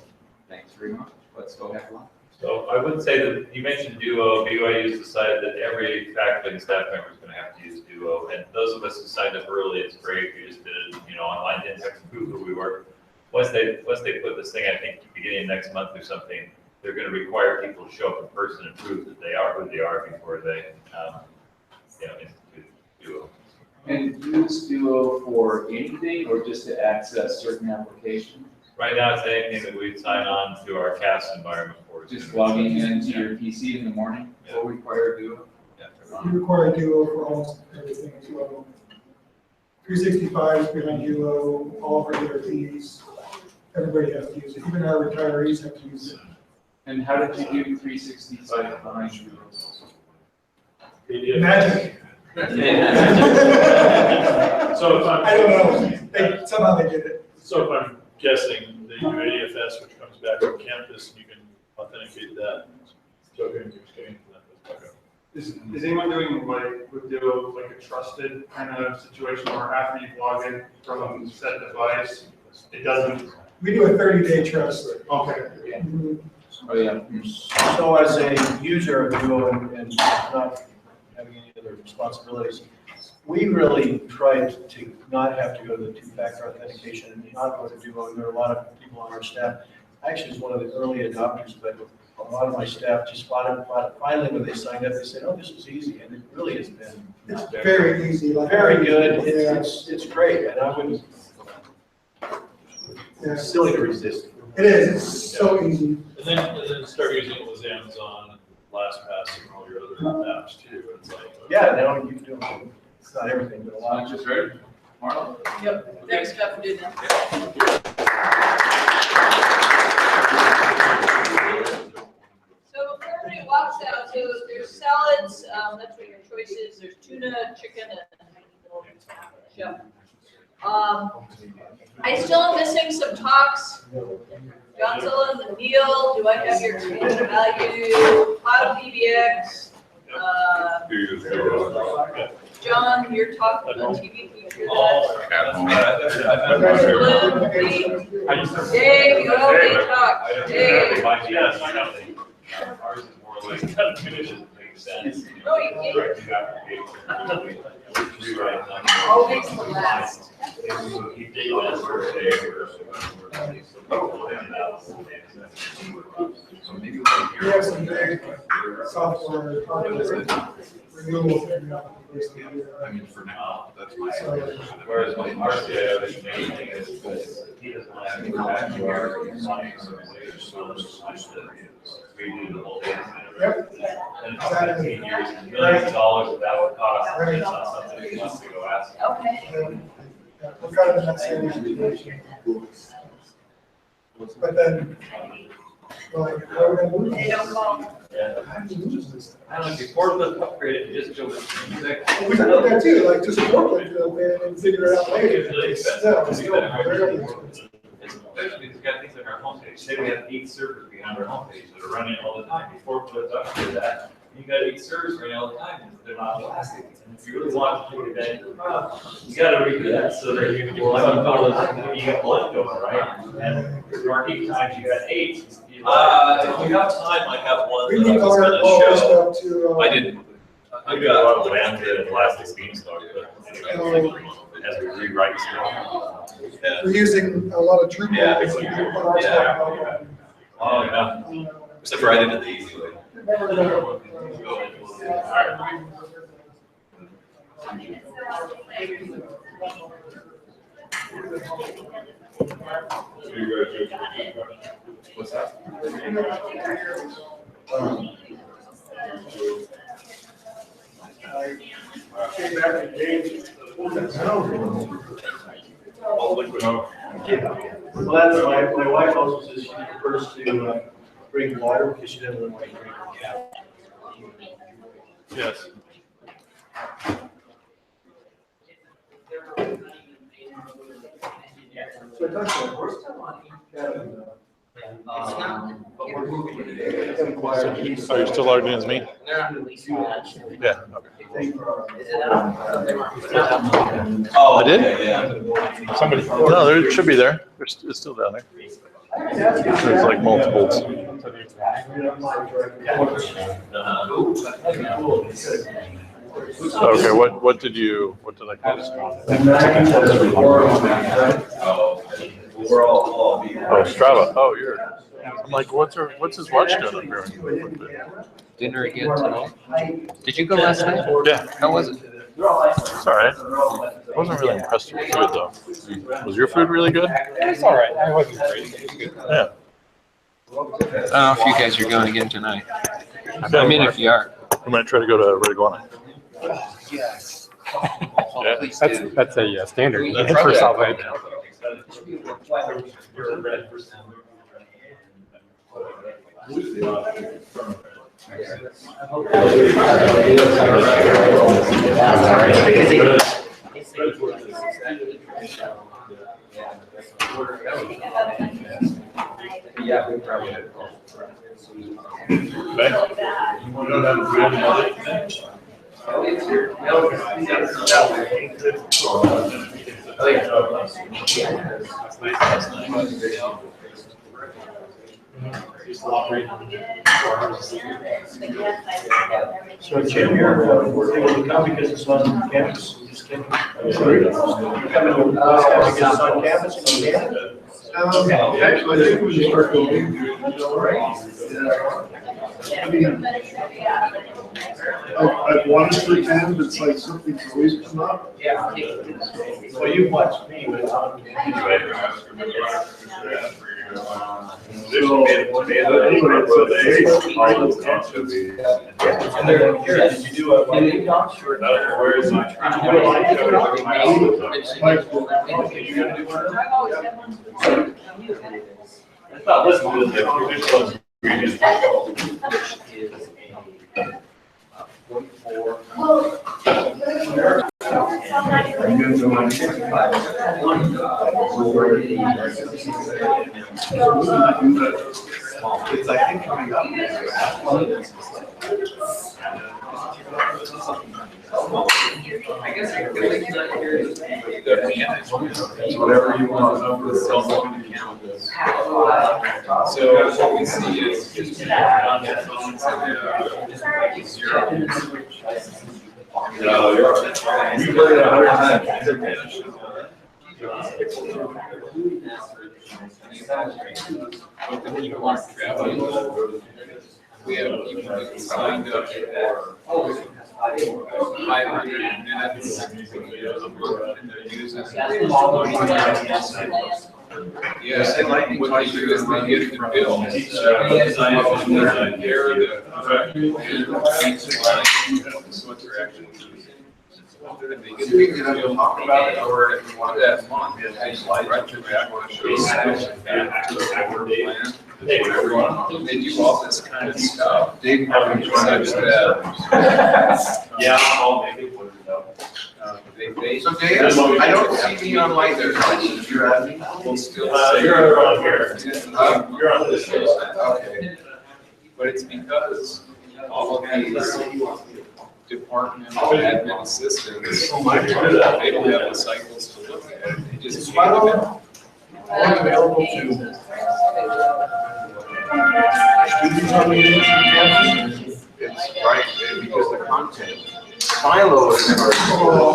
thanks very much. Let's go ahead, Lon. So I would say that you mentioned Duo. BYU's decided that every faculty and staff member is going to have to use Duo. And those of us who signed up early, it's great. We just did it, online, didn't have to prove who we were. Once they put this thing, I think beginning of next month or something, they're going to require people to show up in person and prove that they are who they are before they, institute Duo. And use Duo for anything or just to access certain applications? Right now, it's anything that we sign on to our CAS environment for. Just logging into your PC in the morning, will require Duo? We require Duo for almost everything as well. 365 is behind Duo, all of our ERPs, everybody has to use it, even our retirees have to use it. And how did you do 365 behind Duo? Magic. So if I don't know, somehow they did it. So if I'm guessing, they do ADFS, which comes back on campus, and you can authenticate that token exchange. Is anyone doing like with Duo like a trusted kind of situation where after you log in from said device, it doesn't? We do a 30-day trust. Okay. Oh, yeah. So as a user of Duo and not having any other responsibilities, we really tried to not have to go to the 2-factor authentication and not go to Duo. And there are a lot of people on our staff. I actually was one of the early adopters, but a lot of my staff just bought it. Finally, when they signed up, they said, "Oh, this was easy," and it really has been. It's very easy. Very good. It's great, and I wouldn't. It's silly to resist. It is. It's so easy. And then start using it with Amazon and LastPass and all your other apps too. It's like, Yeah, now you can do it. It's not everything, but a lot. Lunch is ready. Marla? Yep, thanks, Scott, for doing that. So before everybody walks out, so there's salads, that's what your choice is. There's tuna, chicken, and chef. I still am missing some talks. Godzilla and Neil, do I have your expansion value? Cloud PBX. John, you're talking on TV. Dave, you already talked. Dave. Ours is more like kind of finish it makes sense. No, you always the last. We have some big software renewals coming up. I mean, for now, that's my. Whereas my RCA is main thing is because he doesn't have any back to our money, so we do the whole data center. And it's 15 years, and millions of dollars of that would cost, and it's not something we want to go ask. Okay. We're kind of in that same situation. But then, Like, how are we gonna move They this? don't call. Yeah. I don't know, if you forklift upgrade, you just go with. We can look at too, like just forklift it up there and figure it out later. It's still very expensive. Especially if it's got things on our homepage, say we have 8 servers behind our homepage that are running all the time, you forklift upgrade that, you got 8 servers running all the time, and they're not elastic. And if you really want to take advantage of the problem, you gotta redo that so that you can, you got one going, right? And for 8 times, you got 8. If you have time, I have one We that I need was our, gonna all our show. stuff to, I didn't. I got a lot of lambda and elastic beanstalk, but anyway, as we rewrite stuff. we're using a lot of Drupal. Yeah. to put our stuff out. Oh, yeah. Except for I did it the easy way. What's that? Came back and gave. All liquid out. Well, that's my wife also says she prefers to drink water because she doesn't really want to drink cat. Yes. So it does work. We're still on but we're moving it. Are you still logged in as me? Yeah, okay. Oh, I did? okay, yeah. Somebody, no, there it should be there. It's still down there. There's like multiples. Okay, what did I post? We're all Oh, Strava. Oh, I'm like, what's his watch doing up here? Dinner again tonight? Did you go last night? Yeah. How was it? It's all right. I wasn't really impressed with the food though. Was your food really good? It's all right. I wasn't crazy. It was good. Yeah. I don't know if you guys are going again tonight. I'm in if you are. We might try to go to Red Yes. Yeah. That's a standard That's for right. Salt Lake. Yeah, we probably had. So Jim, you're able to come because it's on campus? You just can't. Sorry? You're coming because it's on campus and you can't? Actually, I think we should start going. I mean, I've wanted to attend, but it's like something's always come up. Yeah. Well, you've watched me, but. So, anyway, so And they're here, did you do a lighting talk? Sure. Where is my? Did you do a lighting talk? Did you gonna do one? I thought this was the ingredients. It's, I think, coming up. I guess I feel like he's not here. It's whatever you want. So what we see is on the phones and zero. No, you're right. You heard it 100 times. We have people that signed up for 500 minutes a month, and they're using. Yeah, what they do is they get the bill. What they're actually using. And they get the bill, talk about it, or if you want that month, right to that, I want to show you. Hey, everyone. They do all this kind of stuff. Dave probably such Yeah, I'll make it work out. they. So Dave, I don't see me on my there. You're at me? Will still You're around here. say. You're on this side. Okay. But it's because all of these departmental admin assistants, they don't have the cycles to look at. They just. Available to students on the campus. It's right, because the content, silos are,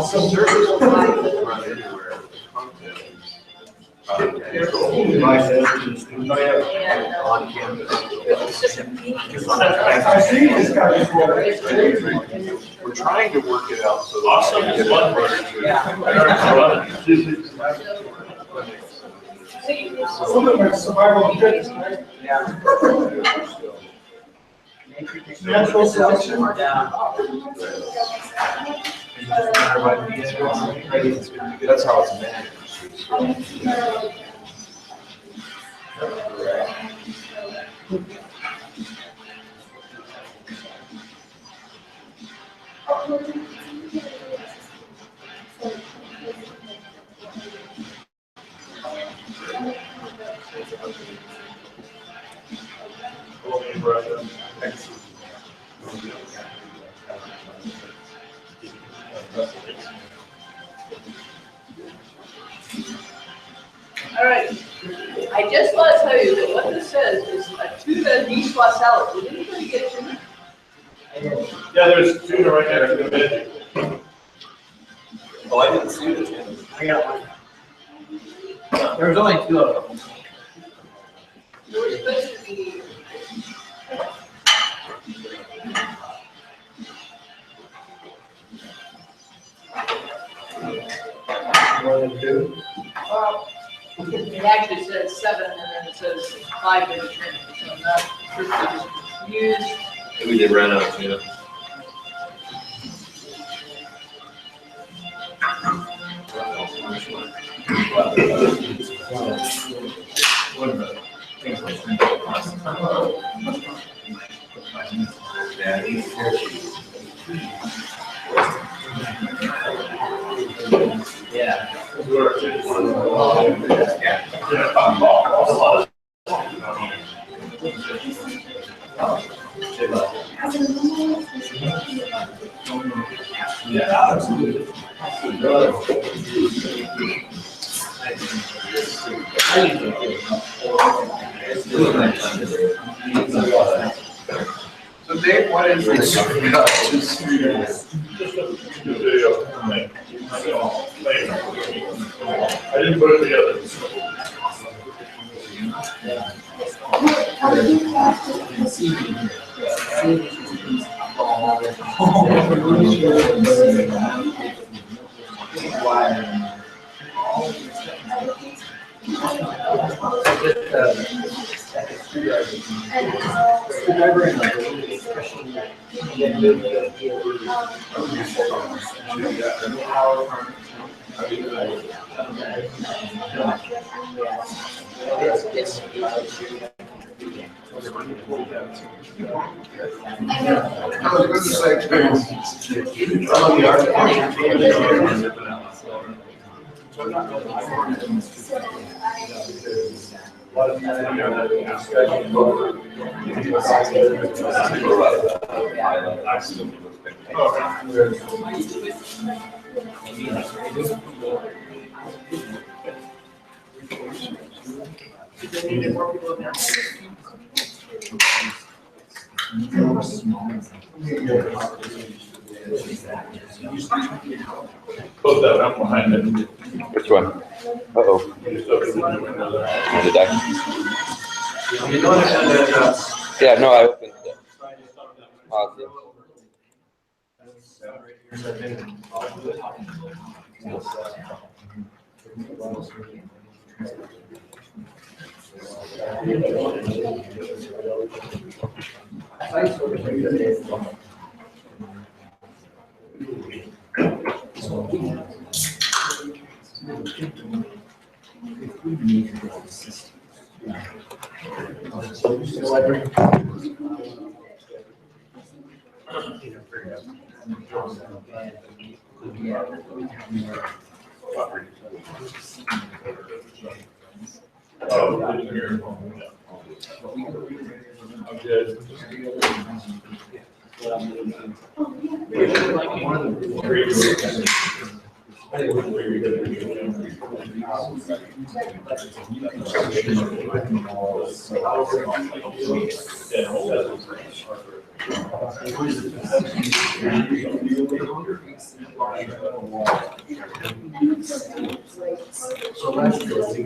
some services run anywhere, content is. My students on campus. I see this guy before. We're trying to work it out so. Awesome. That Some of them are survival of fittest, right? Natural selection. That's how it's managed. All right, I just want to tell you that what this says is a tuna niçoise salad. Did anybody get tuna? Yeah, there's tuna right there in the menu. Oh, I didn't see it. I got one. There was only 2 of them. There was supposed to be. More than 2? It actually says 7 and then it says 5 in the training, so I'm not sure if they just confused. We did run out of tuna. Yeah. So Dave, what is this? Just a video. I didn't put it together. How was this experience? Close that up behind it. Which one? Uh-oh. Did I? Yeah, no, I opened it. Positive.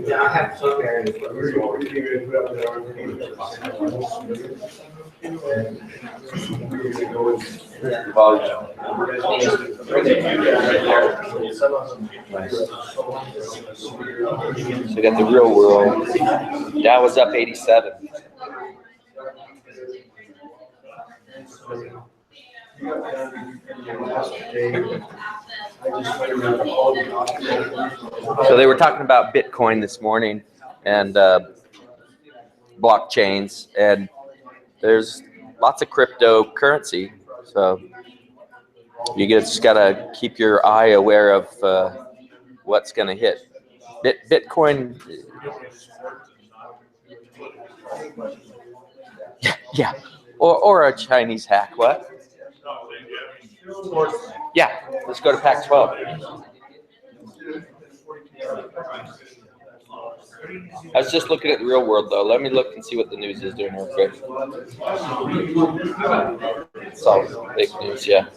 Yeah, I have some areas. So we got the real world. Dow was up 87. So they were talking about Bitcoin this morning and blockchains, and there's lots of cryptocurrency. So you just gotta keep your eye aware of what's gonna hit. Bitcoin. Yeah, or a Chinese hack. What? Yeah, let's go to Pac-12. I was just looking at the real world, though. Let me look and see what the news is doing real quick. It's all fake news, yeah.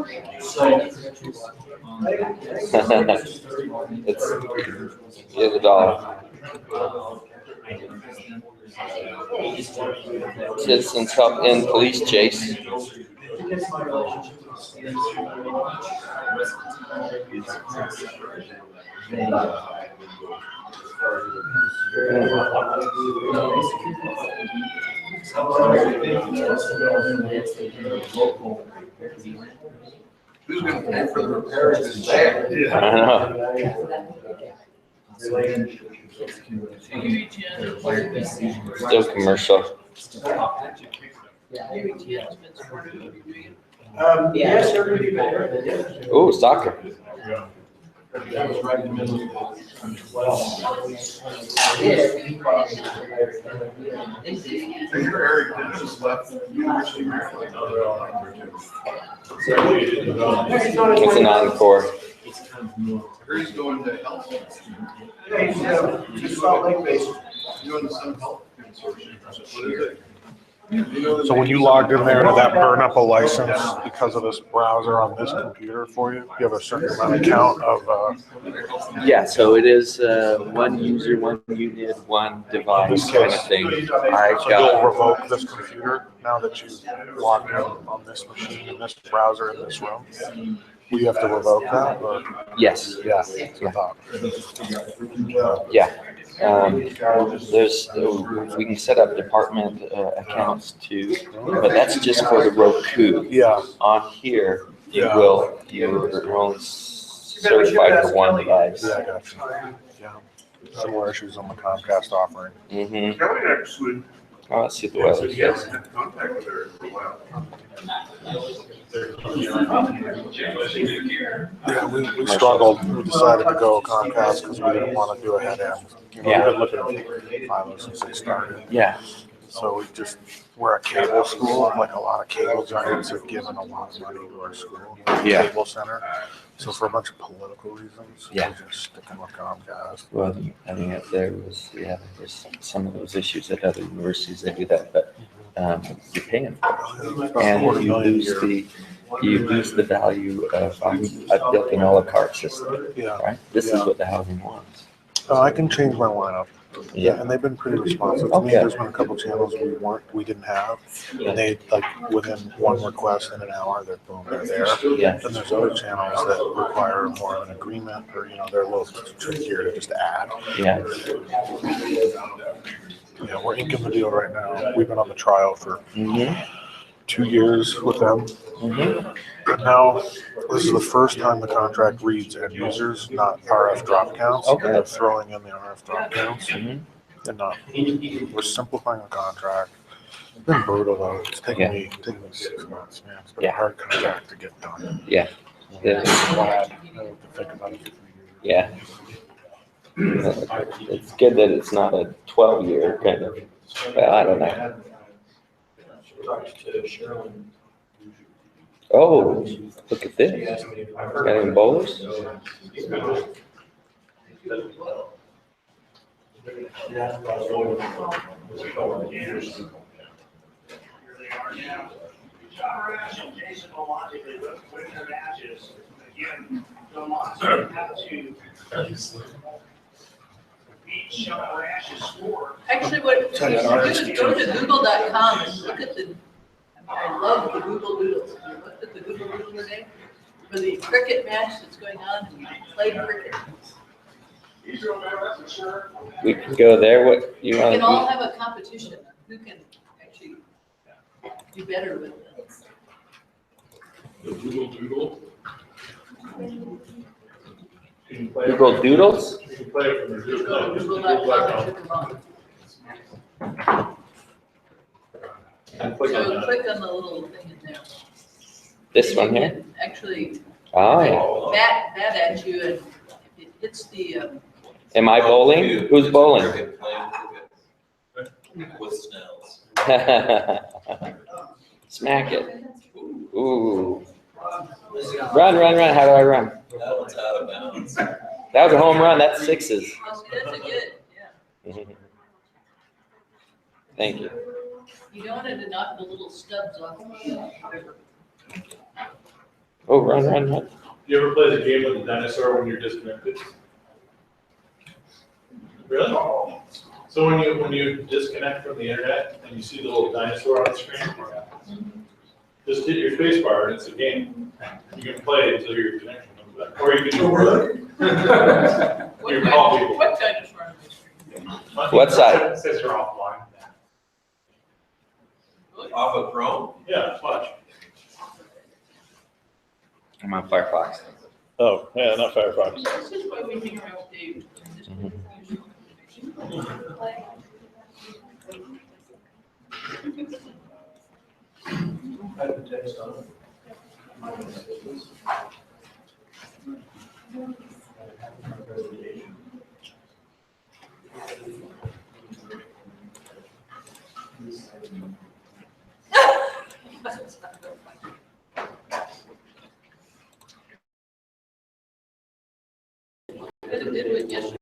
It's the dollar. Citizens help end police chase. Who's going to pay for the repairs of this dam? I know. Still commercial. Yes, everybody better. Ooh, soccer. That was right in the middle of Your Eric Dennis left University of Maryland. It's an encore. He's going to health. Just Salt Lake based. Doing some health consortium. What is it? So when you logged in there, did that burn up a license because of this browser on this computer for you? You have a certain amount of count of, Yeah, so it is one user, one unit, one device kind of thing. I so you'll got, revoke this computer now that you've logged in on this machine, in this browser, in this room? Will you have to revoke that, or? yes, Yeah, that's what I thought. yeah. We can set up department accounts too, but that's just for the Roku. Yeah. On here, Yeah. you're only certified for one device. Yeah, I got you. Yeah. Similar issues on the Comcast offering. Mm-hmm. Kelly actually. Oh, let's see the weather. He hasn't had contact with her for a while. Yeah, we struggled. We decided to go Comcast because we didn't want to do a head end. Yeah. We've been looking at fiber since they started. Yeah. So we're a cable school, like a lot of cable giants have given a lot of money to our school. Yeah. Cable center. So for a bunch of political reasons, Yeah. we're just sticking with Comcast. Well, I mean, if there's some of those issues at other universities, they do that, but you're paying for it. And you lose the value of, I've built an a la carte system, Yeah. right? This is what the housing wants. I can change my lineup. Yeah. And they've been pretty responsive to me. Okay. There's been a couple channels we didn't have. And they, like, within one request in an hour, they're there. Yeah. And there's other channels that require more of an agreement, or, they're a little trickier to just add. Yeah. Yeah, we're inking the deal right now. We've been on the trial for Mm-hmm. 2 years with them. Mm-hmm. And now, this is the first time the contract reads end users, not RF drop counts. Okay. They're throwing in the RF drop counts Mm-hmm. and not, we're simplifying the contract. Been brutal though. It's Yeah. taken me 6 months, man. It's been Yeah. a hard contract to get done. Yeah. Yeah. I'm glad. I don't have to think about it for years. Yeah. It's good that it's not a 12-year kind of, well, I don't know. Talked to Cheryl. Oh, look at this. Got any bowlers? Here they are now. John Rash and Jason Olajide with their matches. Again, Vermont's going to have to beat John Rash's score. Actually, what you should do is go to google.com and look at the, I love the Google Doodles. You looked at the Google Doodle today for the cricket match that's going on, and you play cricket. We can go there. What you We want can all to have a competition on who can actually do better with it. The Google Doodle. do? Google Doodles? You can play it from your Google. Google.com and Vermont. And click on So that. click on the little thing in there. This one here? Actually, Oh, yeah. bat at you, and if it hits the, Am I bowling? Who's bowling? Cricket, playing cricket. With snails. Smack it. Ooh. Run, run, run. How do I run? That one's out of bounds. That was a home run. That's sixes. oh, see, that's a good, yeah. Thank you. You don't want to knock the little stubs off. Oh, run, run, run. You ever play the game with the dinosaur when you're disconnected? Really? So when you disconnect from the internet and you see the little dinosaur on the screen, just hit your space bar and it's a game. You can play until your connection comes back. Or you can. You can call people. What dinosaur on the screen? What side? It says you're offline. Off of Chrome? Yeah, watch. I'm on Firefox. Oh, yeah, not Firefox. This is why we hang around with Dave. I have the text on it. Could have did it yesterday.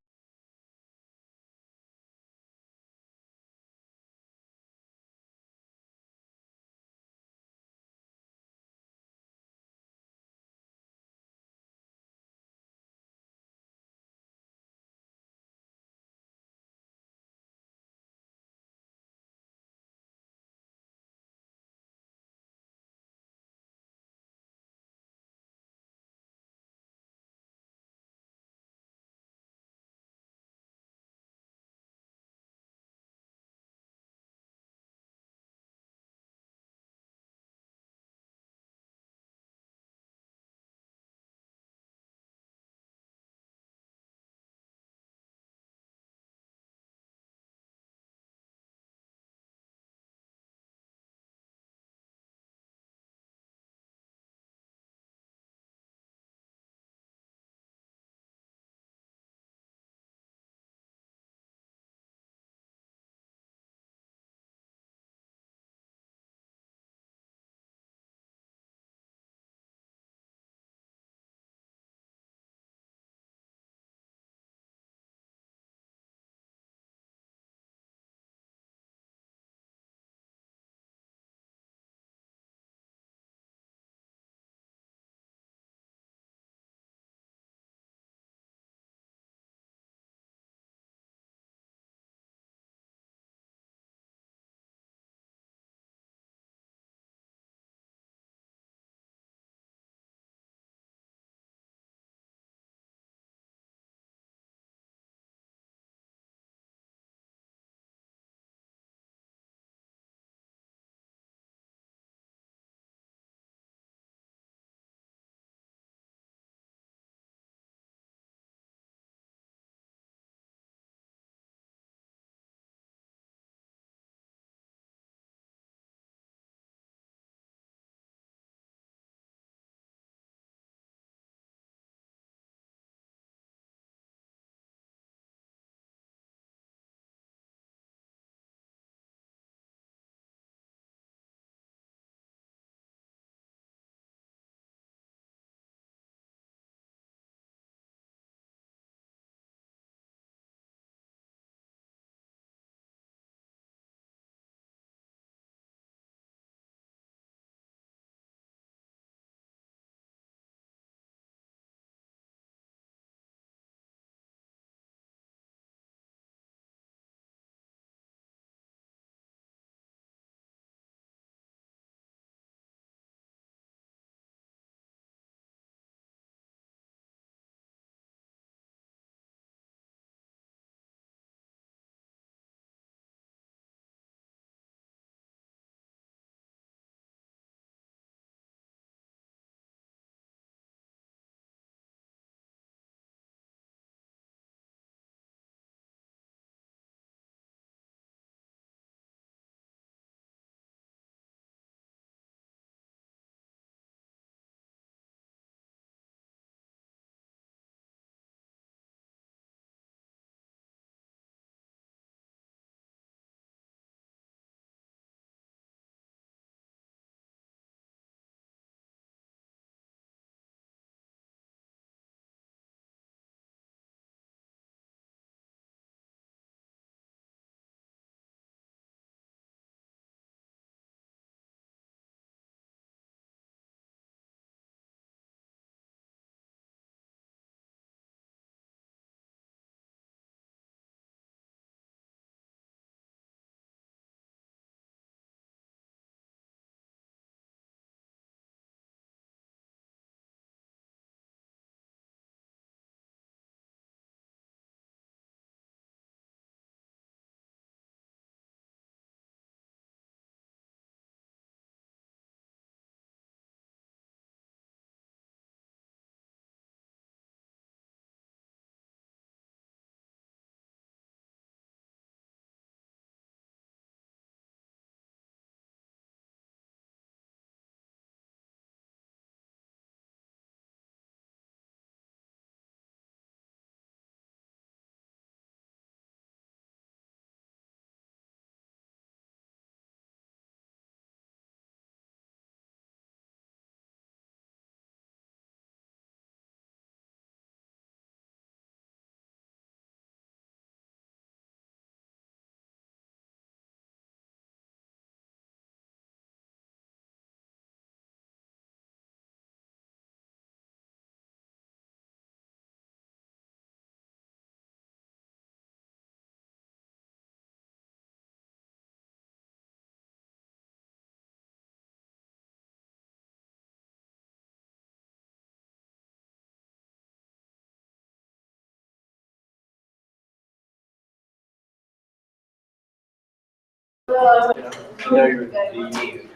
You know, you need